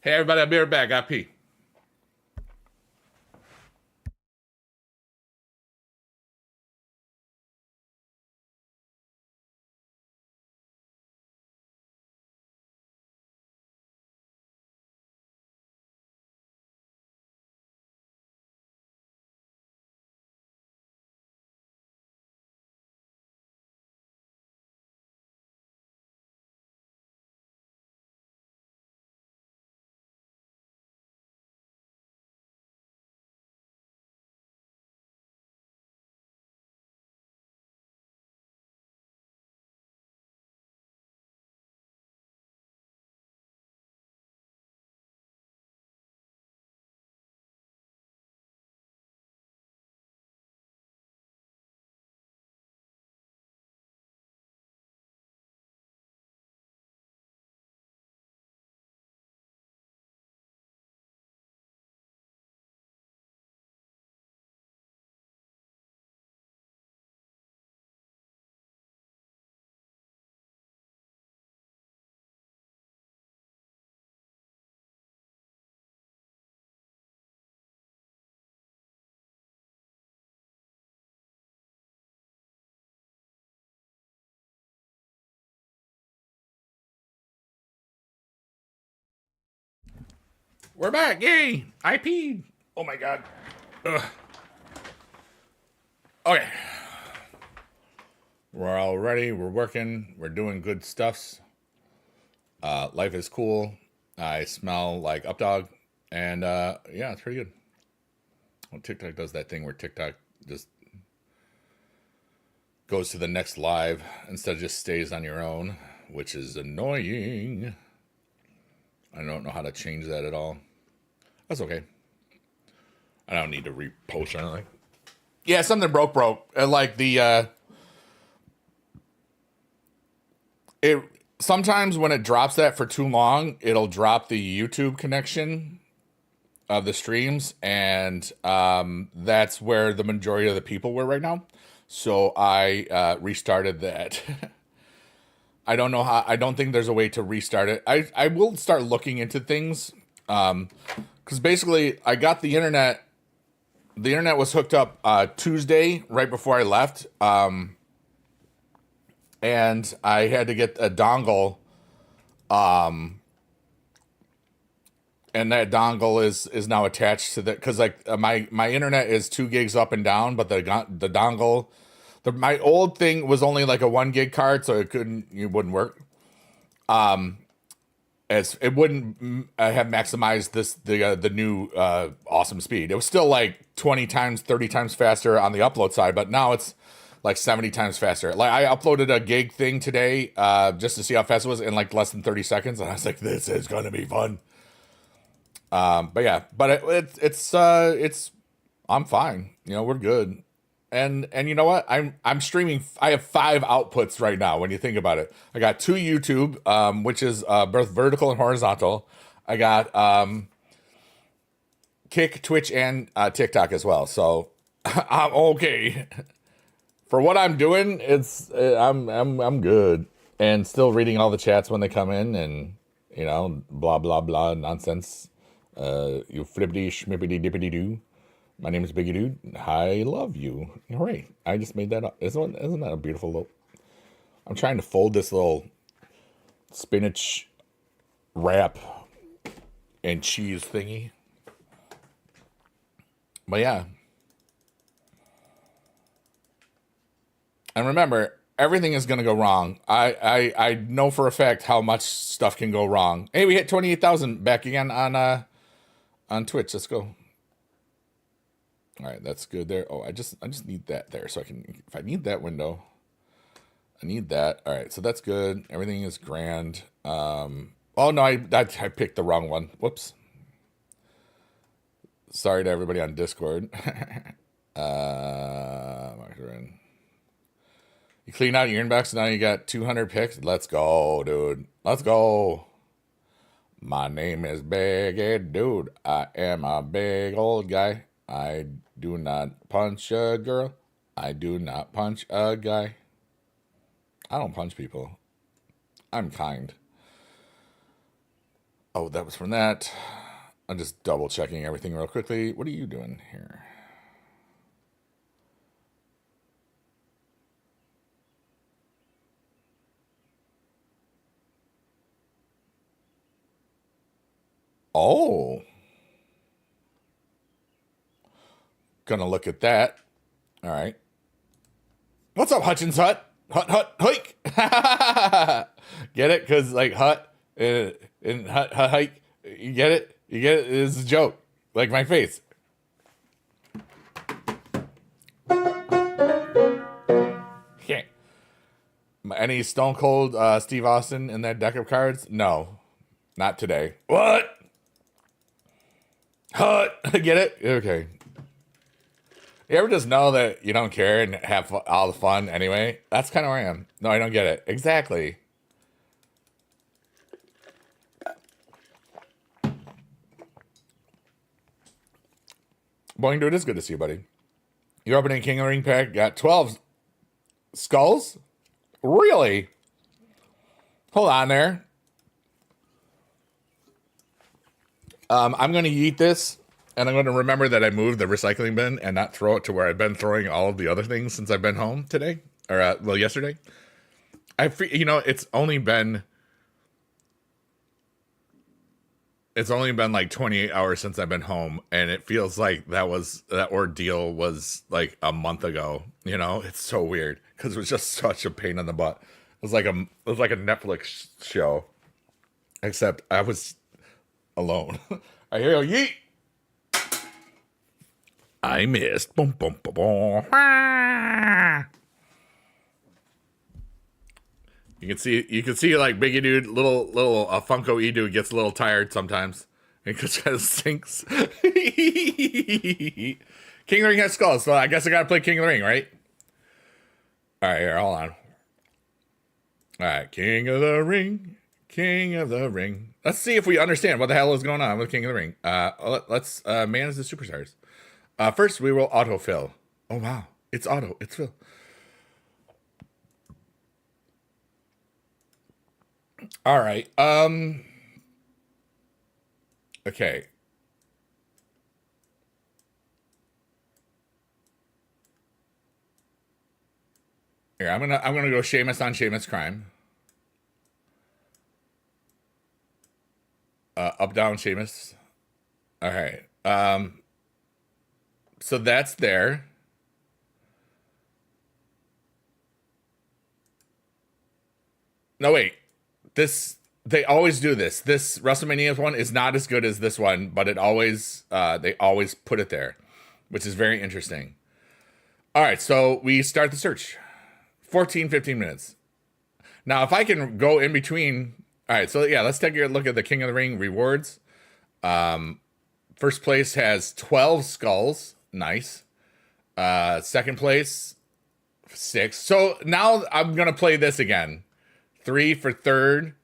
Hey, everybody, I'll be right back. Got pee. We're back. Yay. I peed. Oh, my God. Ugh. Okay. We're all ready. We're working. We're doing good stuffs. Life is cool. I smell like Updog. And yeah, it's pretty good. Well, TikTok does that thing where TikTok just goes to the next live instead of just stays on your own, which is annoying. I don't know how to change that at all. That's okay. I don't need to repost or anything. Yeah, something broke. Like the it sometimes when it drops that for too long, it'll drop the YouTube connection of the streams, and that's where the majority of the people were right now. So I restarted that. I don't know how. I don't think there's a way to restart it. I will start looking into things because basically I got the internet. The internet was hooked up Tuesday right before I left, and I had to get a dongle. And that dongle is now attached to that because like my internet is 2 gigs up and down, but the dongle, my old thing was only like a 1 gig card, so it wouldn't work. As it wouldn't have maximized the new awesome speed. It was still like 20 times, 30 times faster on the upload side, but now it's like 70 times faster. Like I uploaded a gig thing today just to see how fast it was in like less than 30 seconds, and I was like, this is gonna be fun. But yeah, but it's I'm fine. You know, we're good. And you know what? I'm streaming. I have 5 outputs right now. When you think about it, I got 2 YouTube, which is both vertical and horizontal. I got Kick, Twitch, and TikTok as well. So I'm okay for what I'm doing. It's I'm good, and still reading all the chats when they come in, and you know, blah blah blah nonsense. You flippity schmippity dippity doo. My name is Biggie Dude. I love you. Hooray. I just made that up. Isn't that a beautiful little... I'm trying to fold this little spinach wrap and cheese thingy. But yeah. And remember, everything is going to go wrong. I know for a fact how much stuff can go wrong. Hey, we hit 28,000 back again on Twitch. Let's go. All right, that's good there. Oh, I just need that there so I can, if I need that window, I need that. All right, so that's good. Everything is grand. Oh no, I picked the wrong one. Whoops. Sorry to everybody on Discord. You clean out your inbox, and now you got 200 picks. Let's go, dude. Let's go. My name is Big Dude. I am a big old guy. I do not punch a girl. I do not punch a guy. I don't punch people. I'm kind. Oh, that was from that. I'm just double checking everything real quickly. What are you doing here? Oh, gonna look at that. All right. What's up, Hutchins Hut? Hut, hike. Get it? Because, like, hut and hut, hike. You get it? You get it? It's a joke. Like my face. Yeah. Any Stone Cold Steve Austin in that deck of cards? No. Not today. What? Hut. Get it? Okay. You ever just know that you don't care and have all the fun anyway? That's kind of where I am. No, I don't get it. Exactly. Boing, dude, it's good to see you, buddy. You're opening King of the Ring pack. Got 12 skulls? Really? Hold on there. I'm going to eat this, and I'm going to remember that I moved the recycling bin and not throw it to where I've been throwing all of the other things since I've been home today. Or, well, yesterday. It's only been like 28 hours since I've been home, and it feels like that ordeal was like a month ago. It's so weird because it was just such a pain in the butt. It was like a Netflix show, except I was alone. I hear you. Yeet. I missed. Boom, boom, boom, boom. You can see like Biggie Dude, little Funko E Dude gets a little tired sometimes. It just kind of sinks. King of the Ring has skulls, so I guess I gotta play King of the Ring, right? All right, here, hold on. All right, King of the Ring, King of the Ring. Let's see if we understand what the hell is going on with King of the Ring. Let's manage the superstars. First, we will autofill. Oh wow, it's auto. It's fill. All right. Okay. Here, I'm gonna go Seamus on Seamus Crime. Up down Seamus. All right. So that's there. No wait. They always do this. This WrestleMania one is not as good as this one, but they always put it there, which is very interesting. All right, so we start the search. 15 minutes. Now, if I can go in between. All right, so yeah, let's take a look at the King of the Ring rewards. First place has 12 skulls. Nice. Second place, 6. So now I'm going to play this again. 3 for third.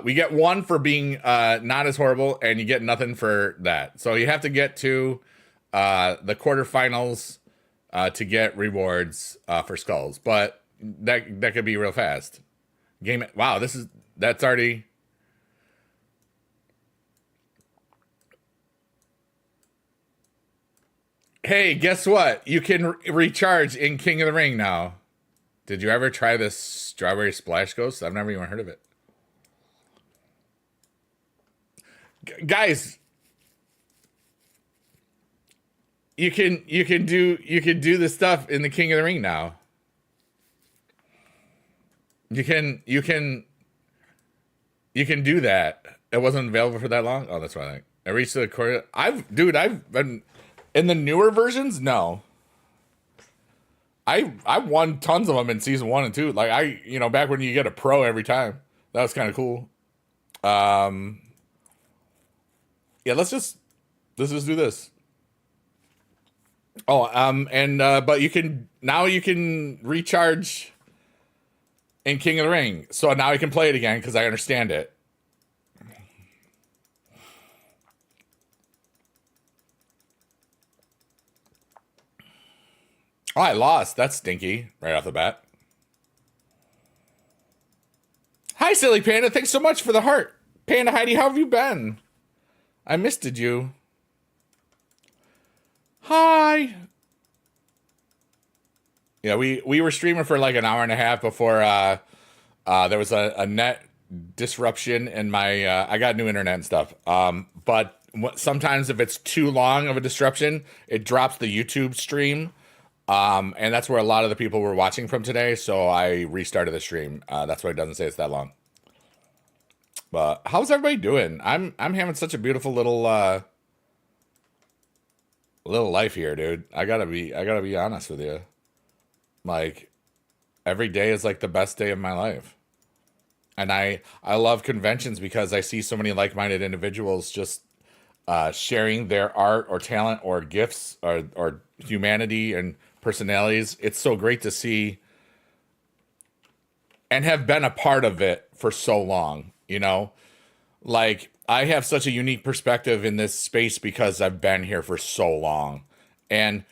We get 1 for being not as horrible, and you get nothing for that. So you have to get to the quarterfinals to get rewards for skulls. But that could be real fast. Wow, that's already. Hey, guess what? You can recharge in King of the Ring now. Did you ever try this Strawberry Splash Ghost? I've never even heard of it. Guys, you can do the stuff in the King of the Ring now. You can do that. It wasn't available for that long. Oh, that's why I reached the quarter. I've been in the newer versions. No, I won tons of them in season 1 and 2. Like back when you get a pro every time, that was kind of cool. Yeah, let's just do this. Oh, but you can recharge in King of the Ring. So now I can play it again because I understand it. Oh, I lost. That's stinky right off the bat. Hi, Silly Panda. Thanks so much for the heart. Panda Heidi, how have you been? I missed you. Hi. Yeah, we were streaming for like an hour and a half before there was a net disruption in my I got new internet and stuff. But sometimes if it's too long of a disruption, it drops the YouTube stream. And that's where a lot of the people were watching from today, so I restarted the stream. That's why it doesn't say it's that long. But how's everybody doing? I'm having such a beautiful little life here, dude. I gotta be honest with you. Like every day is like the best day of my life. And I love conventions because I see so many like-minded individuals just sharing their art or talent or gifts or humanity and personalities. It's so great to see and have been a part of it for so long, you know? Like I have such a unique perspective in this space because I've been here for so long. And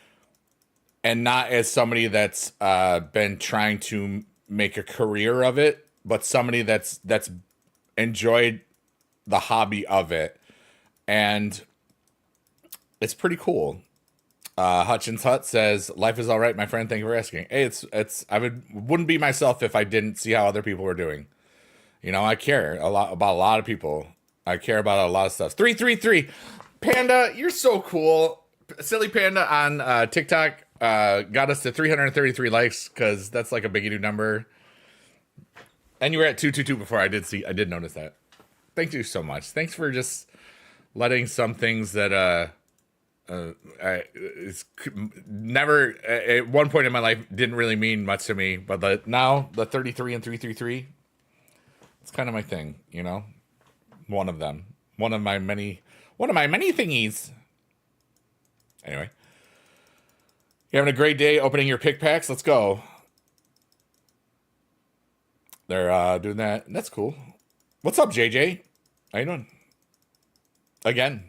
not as somebody that's been trying to make a career of it, but somebody that's enjoyed the hobby of it. And it's pretty cool. Hutchins Hut says, "Life is all right, my friend. Thank you for asking." Hey, it's wouldn't be myself if I didn't see how other people were doing. You know, I care a lot about a lot of people. I care about a lot of stuff. 333 Panda, you're so cool. Silly Panda on TikTok got us to 333 likes because that's like a biggie number. And you were at 222 before. I did notice that. Thank you so much. Thanks for just letting some things that it's never at one point in my life didn't really mean much to me, but now the 33 and 333, it's kind of my thing, you know. One of them, one of my many thingies. Anyway, you're having a great day opening your pick packs. Let's go. They're doing that. That's cool. What's up, JJ? How you doing? Again.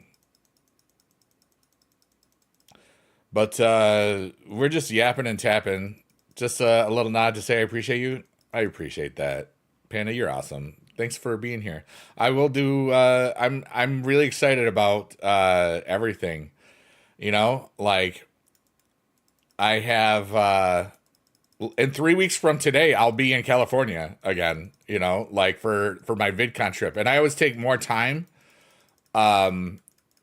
But we're just yapping and tapping. Just a little nod to say I appreciate you. I appreciate that. Panda, you're awesome. Thanks for being here. I will do I'm really excited about everything. You know, like I have in 3 weeks from today I'll be in California again, you know, like for my VidCon trip. And I always take more time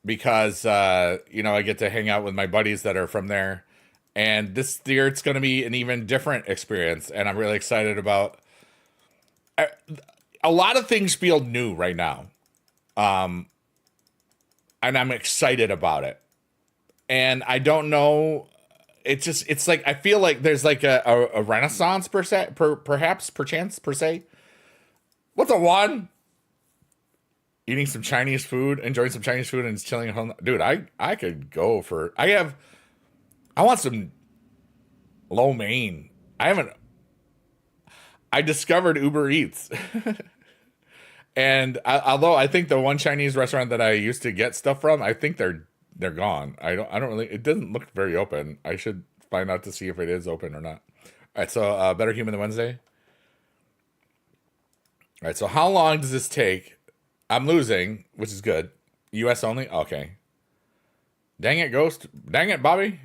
because you know, I get to hang out with my buddies that are from there. And this year it's going to be an even different experience, and I'm really excited about a lot of things feel new right now. And I'm excited about it. And I don't know, it's like I feel like there's like a renaissance perchance per se. What's a one? Eating some Chinese food, enjoying some Chinese food, and chilling at home. Dude, I could go for. I want some lo mein. I discovered Uber Eats, and although I think the one Chinese restaurant that I used to get stuff from, I think they're gone. I don't really. It doesn't look very open. I should find out to see if it is open or not. All right, so Better Human Than Wednesday. All right, so how long does this take? I'm losing, which is good. U.S. only? Okay. Dang it, Ghost. Dang it, Bobby.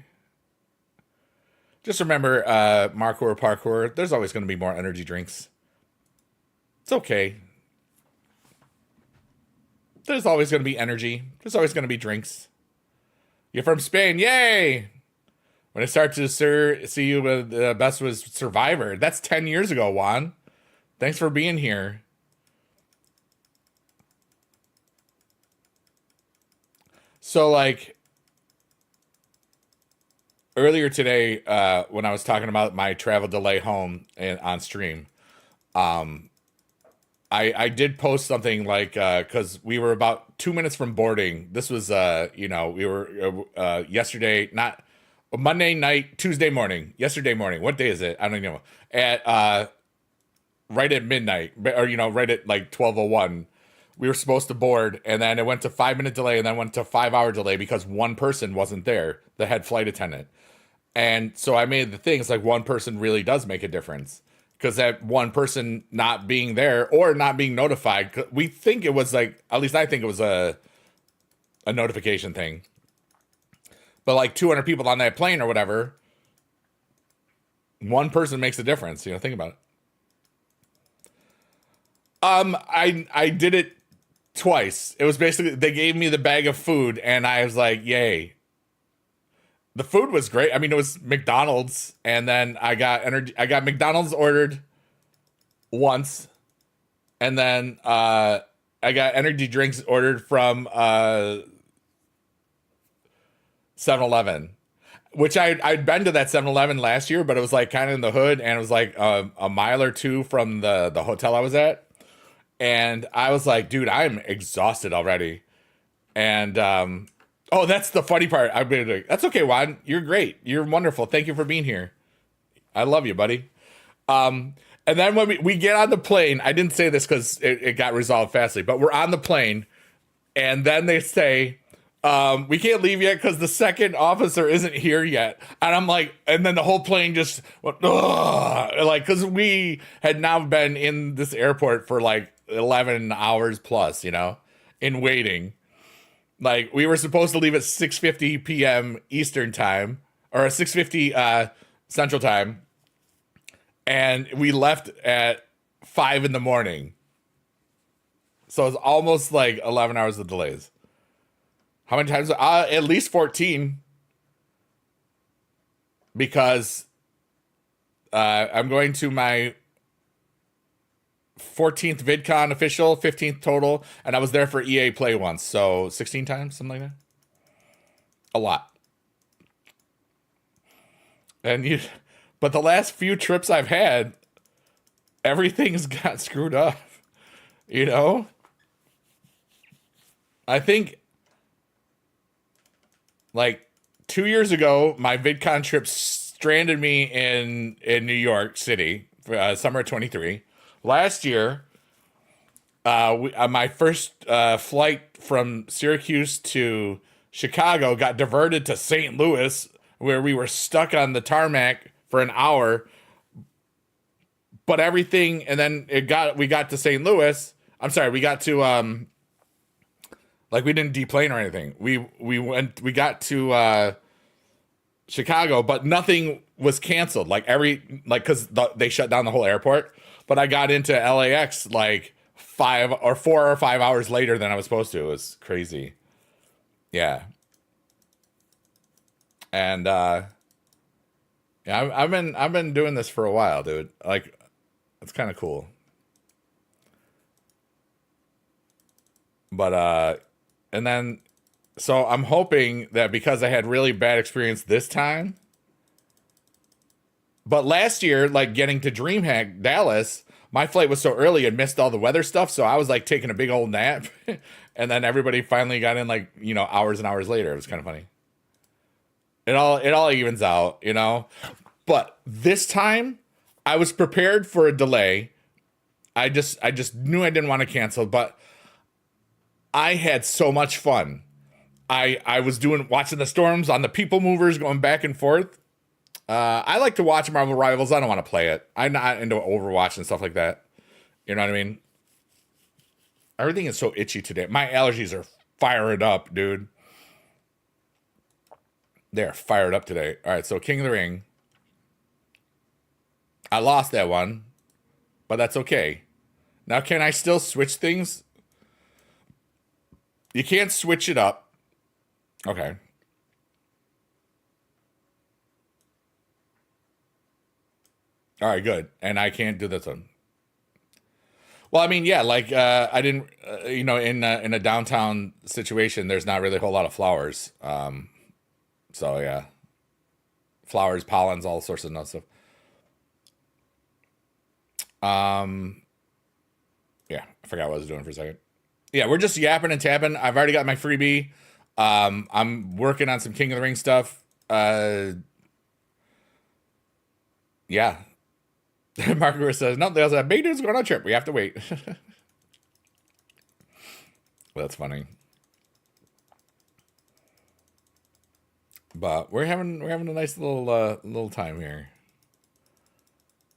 Just remember, parkour. There's always going to be more energy drinks. It's okay. There's always going to be energy. There's always going to be drinks. You're from Spain. Yay! When I start to see you with the best was Survivor. That's 10 years ago, Juan. Thanks for being here. So, like, earlier today, when I was talking about my travel delay home and on stream, I did post something like, because we were about 2 minutes from boarding. This was, you know, we were yesterday, not Monday night, Tuesday morning, yesterday morning. What day is it? I don't know. At right at midnight, or you know, right at like 12:01. We were supposed to board, and then it went to 5 minute delay, and then went to 5 hour delay because one person wasn't there, the head flight attendant. And so I made the thing, it's like one person really does make a difference, because that one person not being there or not being notified. We think it was like, at least I think it was a notification thing. But like 200 people on that plane or whatever, one person makes a difference. You know, think about it. I did it twice. It was basically they gave me the bag of food and I was like, yay. The food was great. I mean, it was McDonald's, and then I got energy. I got McDonald's ordered once, and then I got energy drinks ordered from 7-Eleven, which I'd been to that 7-Eleven last year, but it was like kind of in the hood, and it was like a mile or two from the hotel I was at, and I was like, dude, I'm exhausted already, and oh, that's the funny part. I've been like, that's okay, Juan. You're great. You're wonderful. Thank you for being here. I love you, buddy. And then when we get on the plane, I didn't say this because it got resolved fastly, but we're on the plane, and then they say, we can't leave yet because the second officer isn't here yet. And I'm like, and then the whole plane just went, ugh, like, because we had now been in this airport for like 11 hours plus, you know, in waiting. Like, we were supposed to leave at 6:50 p.m. Eastern time, or 6:50 Central time, and we left at 5 in the morning. So it's almost like 11 hours of delays. How many times? At least 14. Because I'm going to my 14th VidCon official, 15th total, and I was there for EA Play once, so 16 times, something like that. A lot. But the last few trips I've had, everything's got screwed up. You know? I think, like, 2 years ago, my VidCon trip stranded me in New York City, summer of 23. Last year, my first flight from Syracuse to Chicago got diverted to St. Louis, where we were stuck on the tarmac for an hour. But everything, and then we got to St. Louis. I'm sorry, we got to like, we didn't deplane or anything. We got to Chicago, but nothing was canceled. Like, because they shut down the whole airport. But I got into LAX like 4 or 5 hours later than I was supposed to. It was crazy. Yeah. And yeah, I've been doing this for a while, dude. Like, it's kind of cool. But and then, so I'm hoping that because I had really bad experience this time. But last year, like, getting to DreamHack Dallas, my flight was so early and missed all the weather stuff. So I was like taking a big old nap. And then everybody finally got in, like, you know, hours and hours later. It was kind of funny. It all evens out, you know. But this time I was prepared for a delay. I just knew I didn't want to cancel, but I had so much fun. I was watching the storms on the people movers going back and forth. I like to watch Marvel Rivals. I don't want to play it. I'm not into Overwatch and stuff like that. You know what I mean? Everything is so itchy today. My allergies are firing up, dude. They're fired up today. All right, so King of the Ring. I lost that one, but that's okay. Now, can I still switch things? You can't switch it up. Okay. All right, good. And I can't do this one. Well, I mean, yeah, like, I didn't, you know, in a downtown situation, there's not really a whole lot of flowers. So yeah, flowers, pollens, all sorts of nuts stuff. Um, yeah, I forgot what I was doing for a second. Yeah, we're just yapping and tapping. I've already got my freebie. I'm working on some King of the Ring stuff. Yeah. Margaret says, no, there's a big dude's going on a trip. We have to wait. Well, that's funny. But we're having a nice little time here.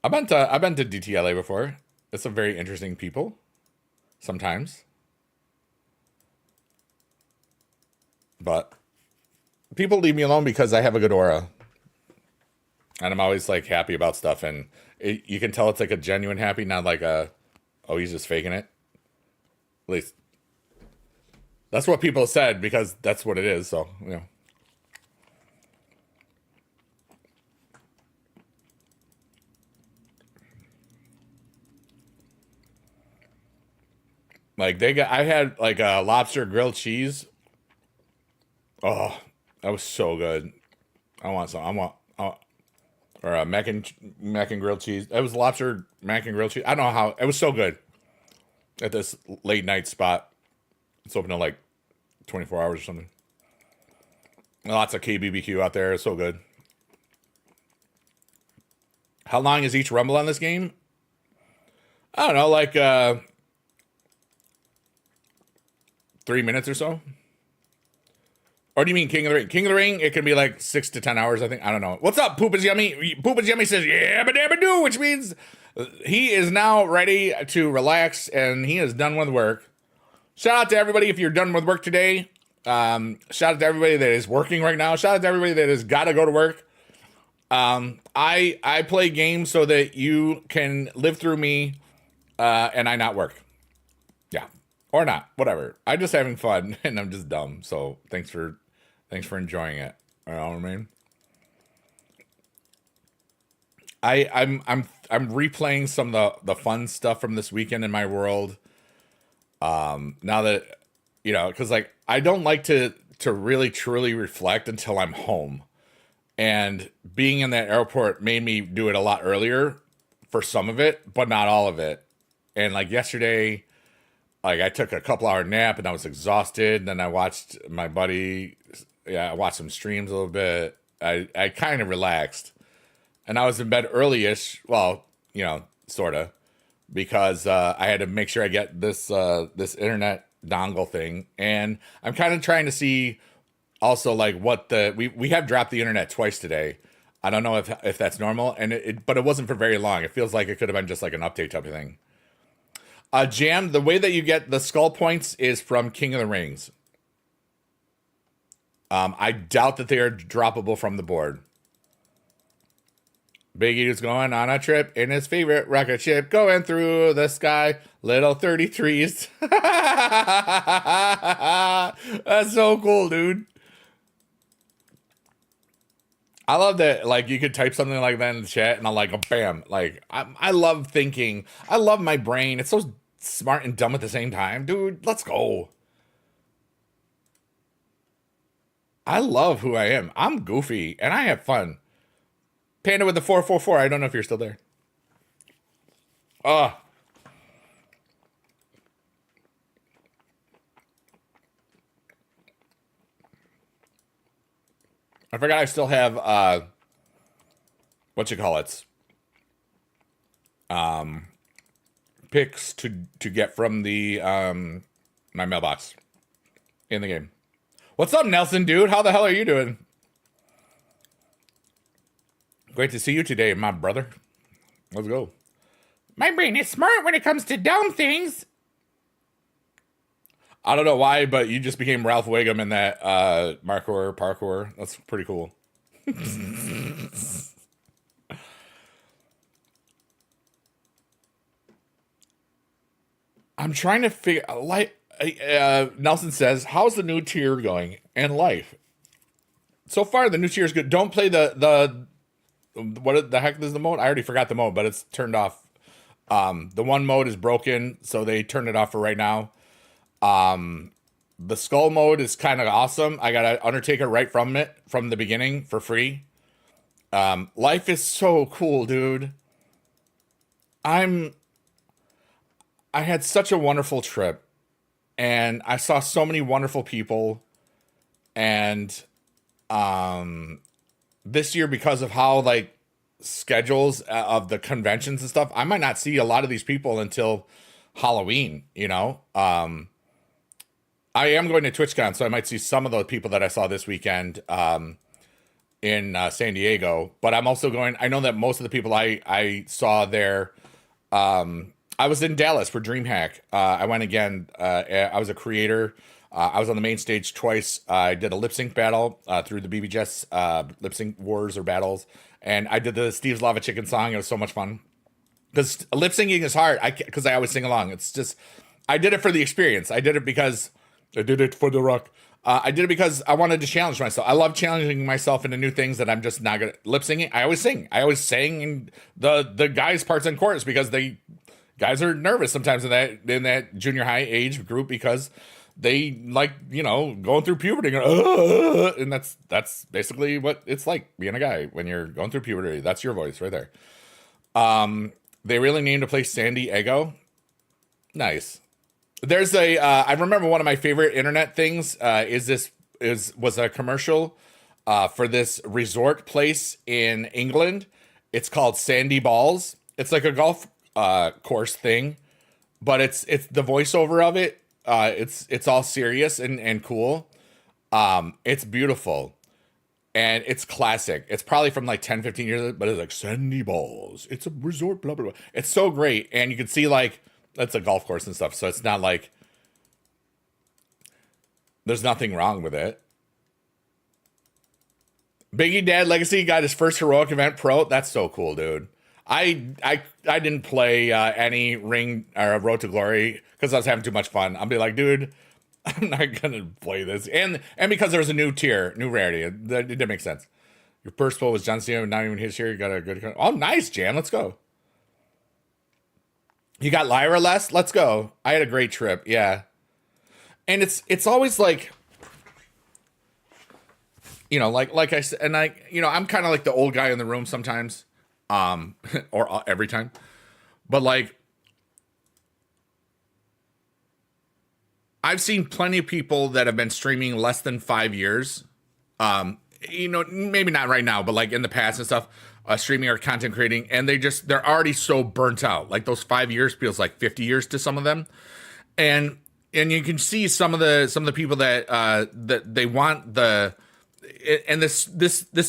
I've been to DTLA before. It's some very interesting people sometimes, but people leave me alone because I have a good aura, and I'm always like happy about stuff, and you can tell it's like a genuine happy, not like a oh he's just faking it. At least that's what people said because that's what it is. So like I had like a lobster grilled cheese. Oh, that was so good. I want some. I want or a mac and grilled cheese. It was lobster mac and grilled cheese. I don't know how it was so good at this late night spot. It's open to like 24 hours or something. Lots of KBBQ out there. It's so good. How long is each rumble on this game? I don't know, like 3 minutes or so. Or do you mean King of the Ring? King of the Ring, it can be like 6 to 10 hours, I think. I don't know. What's up, Poop is Yummy? Poop is Yummy says, yeah, but dabba do, which means he is now ready to relax and he is done with work. Shout out to everybody if you're done with work today. Shout out to everybody that is working right now. Shout out to everybody that has got to go to work. I play games so that you can live through me and I not work. Yeah. Or not. Whatever. I'm just having fun and I'm just dumb. So thanks for enjoying it. You know what I mean? I'm replaying some of the fun stuff from this weekend in my world. Now that because like I don't like to really truly reflect until I'm home. And being in that airport made me do it a lot earlier for some of it, but not all of it. And like yesterday, like I took a couple hour nap and I was exhausted. And then I watched my buddy. Yeah, I watched some streams a little bit. I kind of relaxed. And I was in bed early-ish. Well, sort of. Because I had to make sure I get this internet dongle thing. And I'm kind of trying to see also like what we have dropped the internet twice today. I don't know if that's normal. And but it wasn't for very long. It feels like it could have been just like an update type of thing. Jam, the way that you get the skull points is from King of the Rings. I doubt that they are droppable from the board. Biggie is going on a trip in his favorite rocket ship, going through the sky, little 33s. That's so cool, dude. I love that, like, you could type something like that in the chat, and I'm like, bam. Like, I love thinking. I love my brain. It's so smart and dumb at the same time. Dude, let's go. I love who I am. I'm goofy, and I have fun. Panda with the 444. I don't know if you're still there. I forgot I still have what you call it? Picks to get from the my mailbox in the game. What's up, Nelson, dude? How the hell are you doing? Great to see you today, my brother. Let's go. My brain is smart when it comes to dumb things. I don't know why, but you just became Ralph Wiggum in that parkour. That's pretty cool. I'm trying to figure like Nelson says, how's the new tier going and life? So far, the new tier is good. Don't play the what the heck is the mode? I already forgot the mode, but it's turned off. The one mode is broken, so they turned it off for right now. The skull mode is kind of awesome. I got an Undertaker right from the beginning for free. Life is so cool, dude. I had such a wonderful trip, and I saw so many wonderful people, and this year, because of how like schedules of the conventions and stuff, I might not see a lot of these people until Halloween. I am going to TwitchCon, so I might see some of the people that I saw this weekend. in San Diego, but I'm also going. I know that most of the people I saw there. I was in Dallas for DreamHack. I went again. I was a creator. I was on the main stage twice. I did a lip sync battle through the BBJS lip sync wars or battles, and I did the Steve's Lava Chicken song. It was so much fun because lip syncing is hard. Because I always sing along. It's just I did it for the experience. I did it because I did it for the rock. I did it because I wanted to challenge myself. I love challenging myself into new things that I'm just not good at. Lip singing, I always sing. I always sang in the guys' parts in chorus because guys are nervous sometimes in that junior high age group because they like, going through puberty and that's basically what it's like being a guy when you're going through puberty. That's your voice right there. They really named a place San Diego. Nice. There's I remember one of my favorite internet things was a commercial for this resort place in England. It's called Sandy Balls. It's like a golf course thing, but it's the voiceover of it. It's all serious and cool. It's beautiful and it's classic. It's probably from like 10, 15 years, but it's like Sandy Balls. It's a resort, blah, blah, blah. It's so great. And you can see like, that's a golf course and stuff. So it's not like there's nothing wrong with it. Biggie Dad Legacy got his first heroic event pro. That's so cool, dude. I didn't play any Ring or Road to Glory because I was having too much fun. I'll be like, dude, I'm not gonna play this. And because there was a new tier, new rarity, it didn't make sense. Your first pull was John Cena, not even his here. You got a good. Oh, nice, Jan. Let's go. You got Lyra less? Let's go. I had a great trip. Yeah. And it's always like, like I said, and I'm kind of like the old guy in the room sometimes, or every time, but like, I've seen plenty of people that have been streaming less than 5 years. Maybe not right now, but like in the past and stuff, streaming or content creating, and they're already so burnt out. Like those 5 years feels like 50 years to some of them, and you can see some of the people that they want this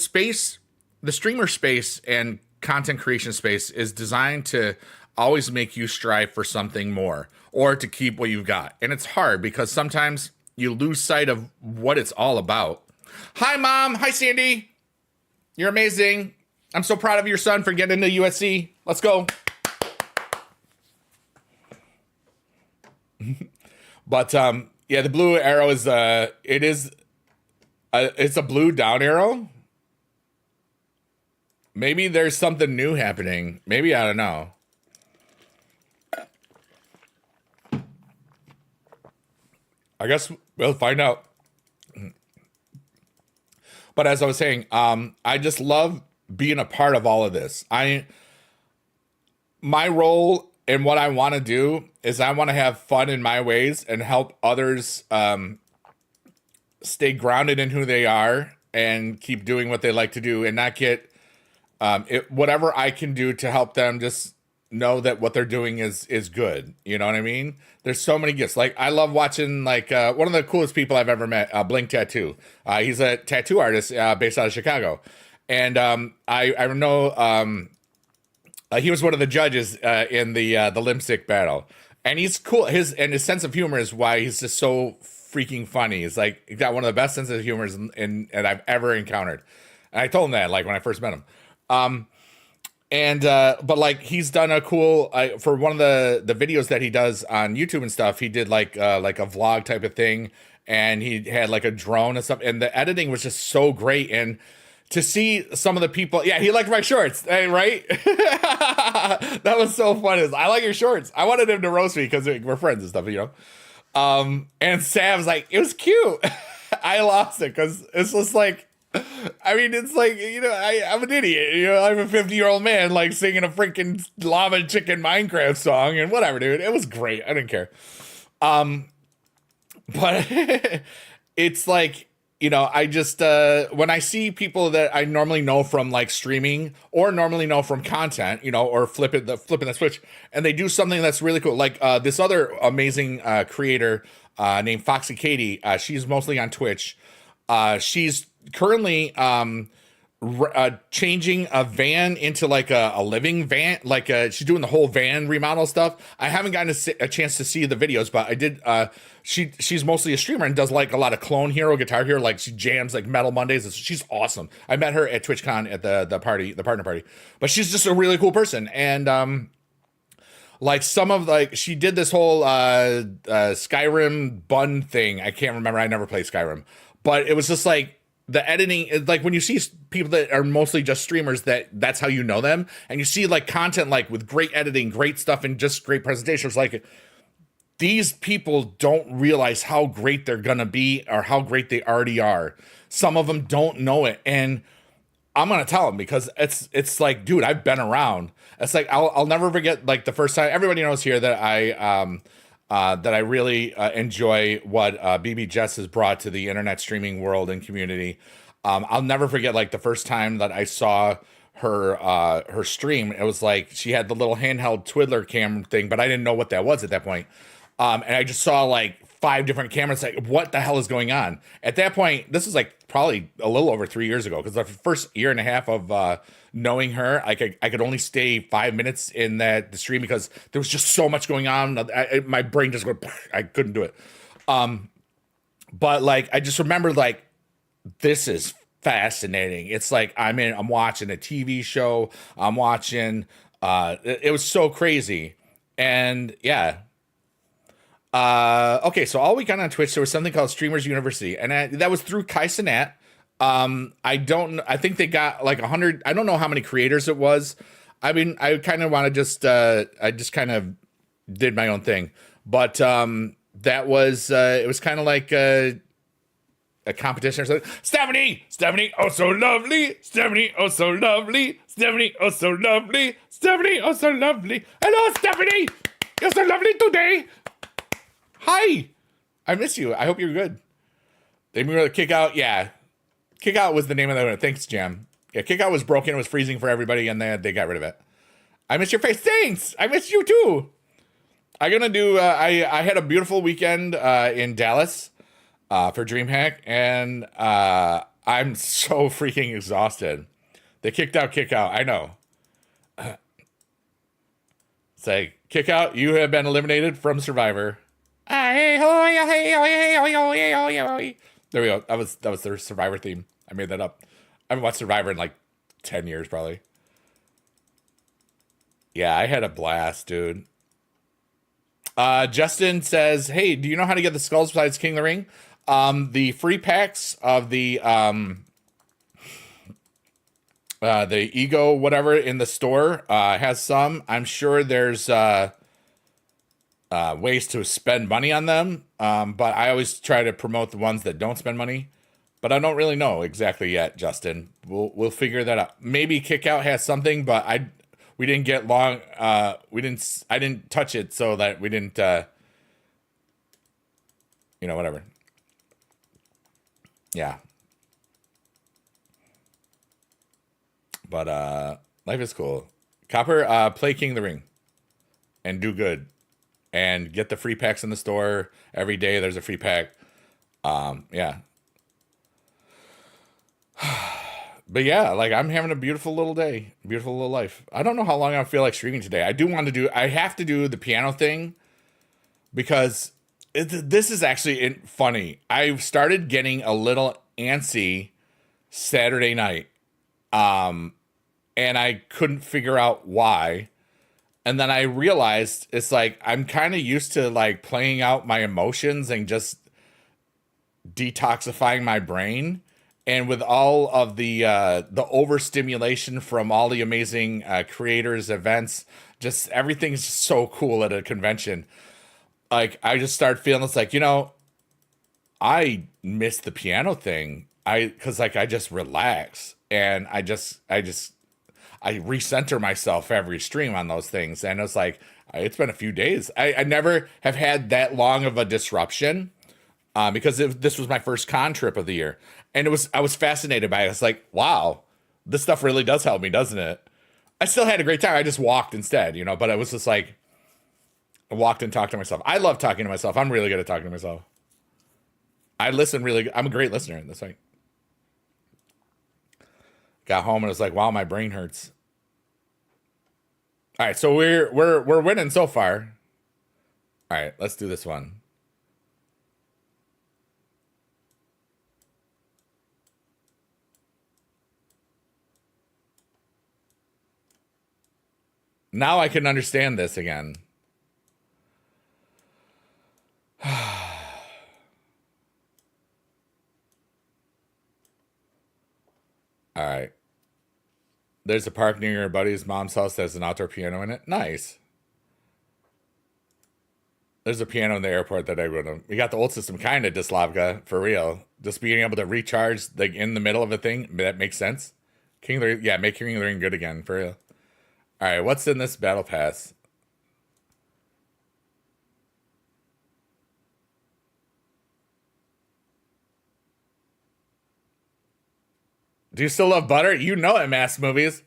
space, the streamer space and content creation space is designed to always make you strive for something more or to keep what you've got, and it's hard because sometimes you lose sight of what it's all about. Hi, Mom. Hi, Sandy. You're amazing. I'm so proud of your son for getting into USC. Let's go. But the blue arrow is it's a blue down arrow. Maybe there's something new happening. Maybe, I don't know. I guess we'll find out. But as I was saying, I just love being a part of all of this. My role and what I want to do is I want to have fun in my ways and help others stay grounded in who they are and keep doing what they like to do and not get whatever I can do to help them just know that what they're doing is good. You know what I mean? There's so many gifts. Like I love watching one of the coolest people I've ever met, Blink Tattoo. He's a tattoo artist based out of Chicago. And I know he was one of the judges in the Limsick battle, and he's cool. His sense of humor is why he's just so freaking funny. He's like he's got one of the best senses of humor and I've ever encountered. And I told him that like when I first met him. But like he's done a cool for one of the videos that he does on YouTube and stuff. He did like a vlog type of thing, and he had like a drone and stuff, and the editing was just so great. And to see some of the people, yeah, he liked my shorts, right? That was so fun. I like your shorts. I wanted him to roast me because we're friends and stuff, And Sam's like, it was cute. I lost it because it's just like, I mean, it's like, I'm an idiot. I'm a 50-year-old man, like singing a freaking lava chicken Minecraft song and whatever, dude. It was great. I didn't care. But it's like, I just, when I see people that I normally know from like streaming or normally know from content, or flipping the switch, and they do something that's really cool. Like, this other amazing, creator, named Foxy Katie. She's mostly on Twitch. She's currently, changing a van into like a living van. Like she's doing the whole van remodel stuff. I haven't gotten a chance to see the videos, but I did. She's mostly a streamer and does like a lot of Clone Hero, Guitar Hero. Like she jams like Metal Mondays. She's awesome. I met her at TwitchCon at the partner party. But she's just a really cool person. And like some of like she did this whole Skyrim bun thing. I can't remember. I never played Skyrim, but it was just like the editing is like when you see people that are mostly just streamers that's how you know them, and you see like content like with great editing, great stuff, and just great presentations. Like these people don't realize how great they're gonna be or how great they already are. Some of them don't know it, and I'm gonna tell them because it's like, dude, I've been around. It's like I'll never forget like the first time. Everybody knows here that I really enjoy what BB Jess has brought to the internet streaming world and community. I'll never forget like the first time that I saw her stream. It was like she had the little handheld twiddler camera thing, but I didn't know what that was at that point. And I just saw like 5 different cameras. Like, what the hell is going on? At that point, this is like probably a little over 3 years ago, because the first year and a half of knowing her, I could only stay 5 minutes in the stream because there was just so much going on. My brain just went, I couldn't do it. But like, I just remember like, this is fascinating. It's like I'm watching a TV show. I'm watching. It was so crazy, and yeah. Okay, so all weekend on Twitch there was something called Streamers University, and that was through Kai Cenat. I think they got like 100. I don't know how many creators it was. I mean, I kind of want to just I just kind of did my own thing, but that was it was kind of like a competition or something. Stephanie, oh so lovely. Stephanie, oh so lovely. Stephanie, oh so lovely. Stephanie, oh so lovely. Hello, Stephanie. You're so lovely today. Hi. I miss you. I hope you're good. They moved to Kick Out. Yeah. Kick Out was the name of the. Thanks, Jam. Yeah, Kick Out was broken. It was freezing for everybody, and they got rid of it. I miss your face. Thanks. I miss you too. I'm gonna do. I had a beautiful weekend in Dallas for DreamHack, and I'm so freaking exhausted. They kicked out Kick Out. I know. It's like, Kick Out, you have been eliminated from Survivor. There we go. That was their Survivor theme. I made that up. I haven't watched Survivor in like 10 years probably. Yeah, I had a blast, dude. Justin says, hey, do you know how to get the skulls besides King of the Ring? The free packs of the ego whatever in the store has some. I'm sure there's ways to spend money on them, but I always try to promote the ones that don't spend money. But I don't really know exactly yet, Justin. We'll figure that out. Maybe Kickout has something, but we didn't get long. I didn't touch it so that we didn't. Whatever. Yeah. But life is cool. Copper, play King of the Ring, and do good. And get the free packs in the store. Every day there's a free pack. Yeah. But yeah, like I'm having a beautiful little day. Beautiful little life. I don't know how long I feel like streaming today. I have to do the piano thing because this is actually funny. I've started getting a little antsy Saturday night. And I couldn't figure out why. And then I realized it's like I'm kind of used to like playing out my emotions and just detoxifying my brain. And with all of the overstimulation from all the amazing creators, events, just everything's just so cool at a convention. Like I just start feeling it's like, I miss the piano thing. Because I just relax and I recenter myself every stream on those things. And it's like, it's been a few days. I never have had that long of a disruption because this was my first con trip of the year. And I was fascinated by it. It's like, wow, this stuff really does help me, doesn't it? I still had a great time. I just walked instead, but it was just like, I walked and talked to myself. I love talking to myself. I'm really good at talking to myself. I listen really good. I'm a great listener. That's right. Got home and was like, wow, my brain hurts. All right, so we're winning so far. All right, let's do this one. Now I can understand this again. All right. There's a park near your buddy's mom's house that has an outdoor piano in it. Nice. There's a piano in the airport that I would have. We got the old system kind of, Dislavka, for real. Just being able to recharge like in the middle of a thing, that makes sense. King of the Ring, yeah, make King of the Ring good again, for real. All right, what's in this battle pass? Do you still love butter? You know it, Mass Movies.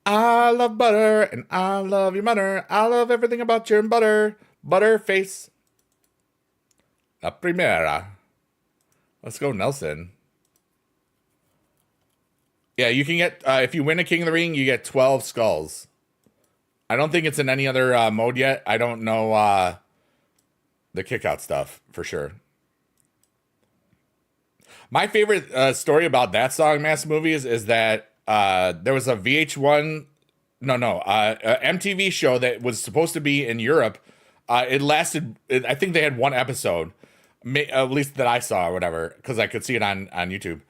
I love butter and I love your mother. I love everything about your butter. Butter face. La primera. Let's go, Nelson. Yeah, you can get, if you win a King of the Ring, you get 12 skulls. I don't think it's in any other mode yet. I don't know the kick out stuff for sure. My favorite story about that song, Mass Movies, is that there was a VH1, MTV show that was supposed to be in Europe. It lasted, I think they had one episode, at least that I saw or whatever, because I could see it on YouTube.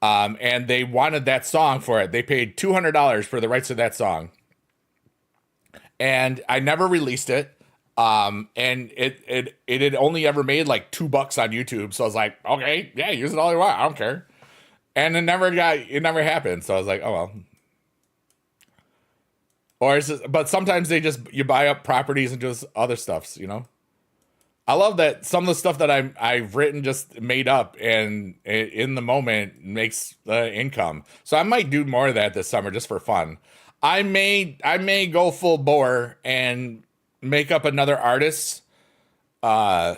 And they wanted that song for it. They paid $200 for the rights to that song. And I never released it. And it had only ever made like $2 on YouTube. So I was like, okay, yeah, use it all you want. I don't care. And it never happened. So I was like, oh well. Or it's just, but sometimes you buy up properties and just other stuffs, you know? I love that some of the stuff that I've written just made up and in the moment makes income. So I might do more of that this summer just for fun. I may go full bore and make up another artist and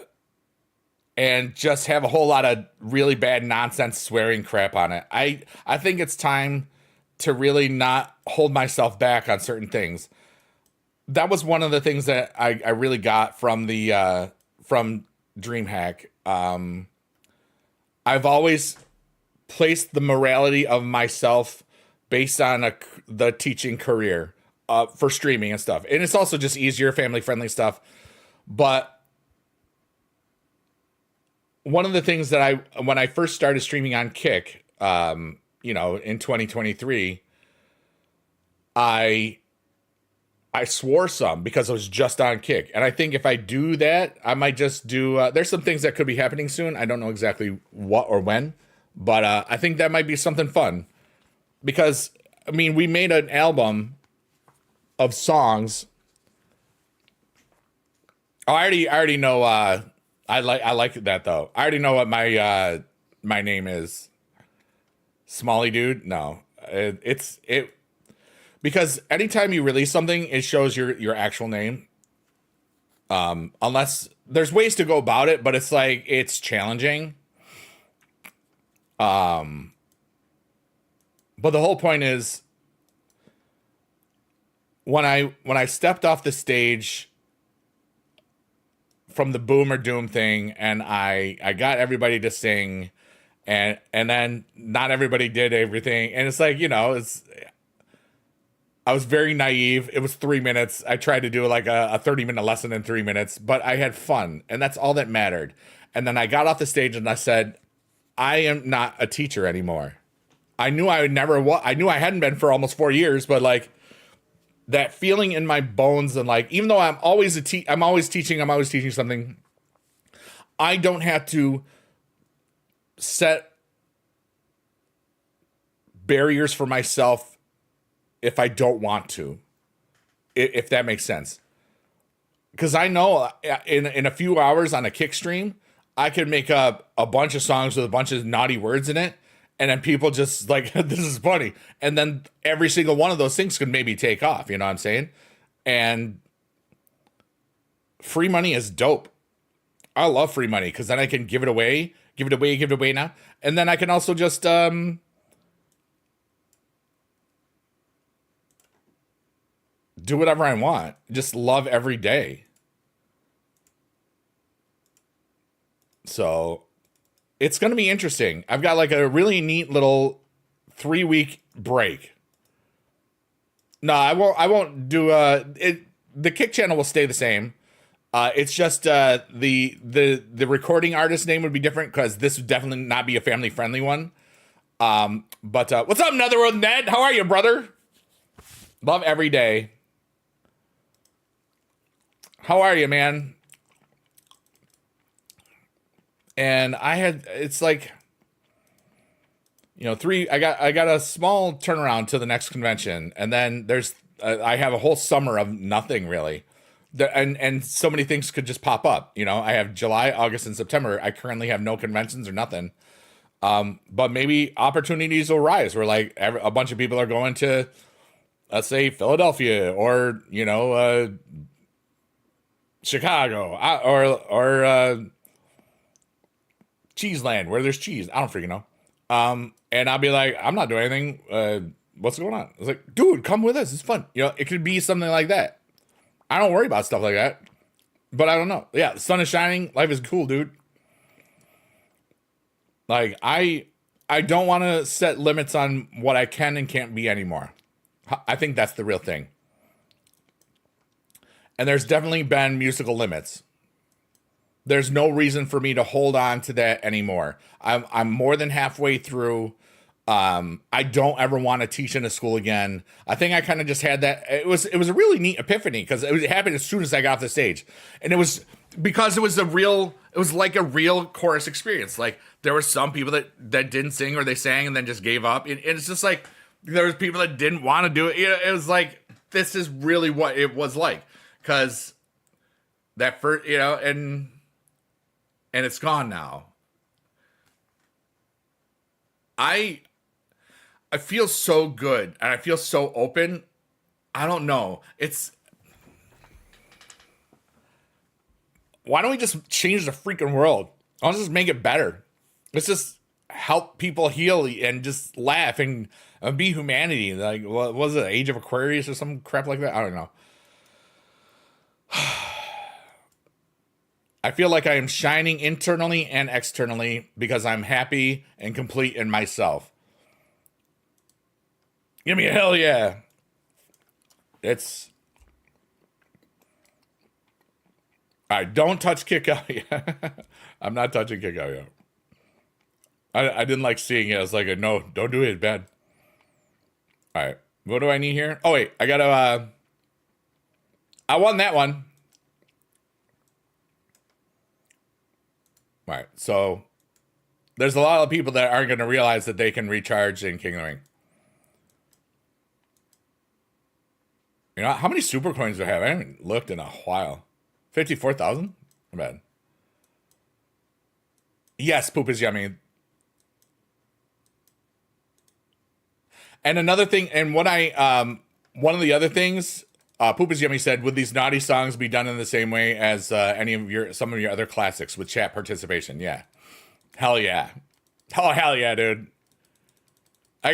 just have a whole lot of really bad nonsense swearing crap on it. I think it's time to really not hold myself back on certain things. That was one of the things that I really got from the from DreamHack. I've always placed the morality of myself based on the teaching career for streaming and stuff. And it's also just easier, family-friendly stuff. But one of the things that when I first started streaming on Kick, in 2023, I swore some because I was just on Kick. And I think if I do that, I might just do, there's some things that could be happening soon. I don't know exactly what or when, but I think that might be something fun. Because, I mean, we made an album of songs. Oh, I already know, I like that though. I already know what my name is. Smalley Dude? No. Because anytime you release something, it shows your actual name. Unless there's ways to go about it, but it's like it's challenging. But the whole point is when I stepped off the stage from the Boom or Doom thing and I got everybody to sing and then not everybody did everything. And it's like, I was very naive. It was 3 minutes. I tried to do like a 30-minute lesson in 3 minutes, but I had fun, and that's all that mattered. And then I got off the stage and I said, I am not a teacher anymore. I knew I would never. I knew I hadn't been for almost 4 years, but like that feeling in my bones, and like even though I'm always I'm always teaching something. I don't have to set barriers for myself if I don't want to, if that makes sense. Because I know in a few hours on a Kick stream, I could make up a bunch of songs with a bunch of naughty words in it. And then people just like, this is funny. And then every single one of those things could maybe take off. You know what I'm saying? And free money is dope. I love free money because then I can give it away now. And then I can also just, do whatever I want. Just love every day. So it's going to be interesting. I've got like a really neat little 3-week break. No, I won't do it. The kick channel will stay the same. It's just the recording artist name would be different because this would definitely not be a family friendly one. But what's up, Netherworld Ned? How are you, brother? Love every day. How are you, man? And it's like, I got a small turnaround to the next convention, and then I have a whole summer of nothing really. And so many things could just pop up. I have July, August, and September. I currently have no conventions or nothing. But maybe opportunities will rise where like a bunch of people are going to, let's say, Philadelphia or, Chicago or Cheeseland where there's cheese. I don't freaking know. And I'll be like, I'm not doing anything. What's going on? It's like, dude, come with us. It's fun. It could be something like that. I don't worry about stuff like that, but I don't know. Yeah. The sun is shining. Life is cool, dude. Like I don't want to set limits on what I can and can't be anymore. I think that's the real thing. And there's definitely been musical limits. There's no reason for me to hold on to that anymore. I'm more than halfway through. I don't ever want to teach in a school again. I think I kind of just had that. It was a really neat epiphany because it happened as soon as I got off the stage, and it was because it was like a real chorus experience. Like there were some people that didn't sing or they sang and then just gave up. And it's just like there was people that didn't want to do it. It was like this is really what it was like because that first and it's gone now. I feel so good and I feel so open. I don't know. Why don't we just change the freaking world? Let's just make it better. Let's just help people heal and just laugh and be humanity. Like, what was it? Age of Aquarius or some crap like that? I don't know. I feel like I am shining internally and externally because I'm happy and complete in myself. Give me a hell yeah. All right, don't touch kick out yet. I'm not touching kick out yet. I didn't like seeing it. I was like, no, don't do it. It's bad. All right, what do I need here? Oh, wait, I won that one. All right, so there's a lot of people that aren't going to realize that they can recharge in King of the Ring. How many super coins do I have? I haven't looked in a while. 54,000? Not bad. Yes, poop is yummy. And another thing, and one of the other things, Poop is Yummy said, would these naughty songs be done in the same way as some of your other classics with chat participation? Yeah. Hell yeah. Oh, hell yeah, dude. I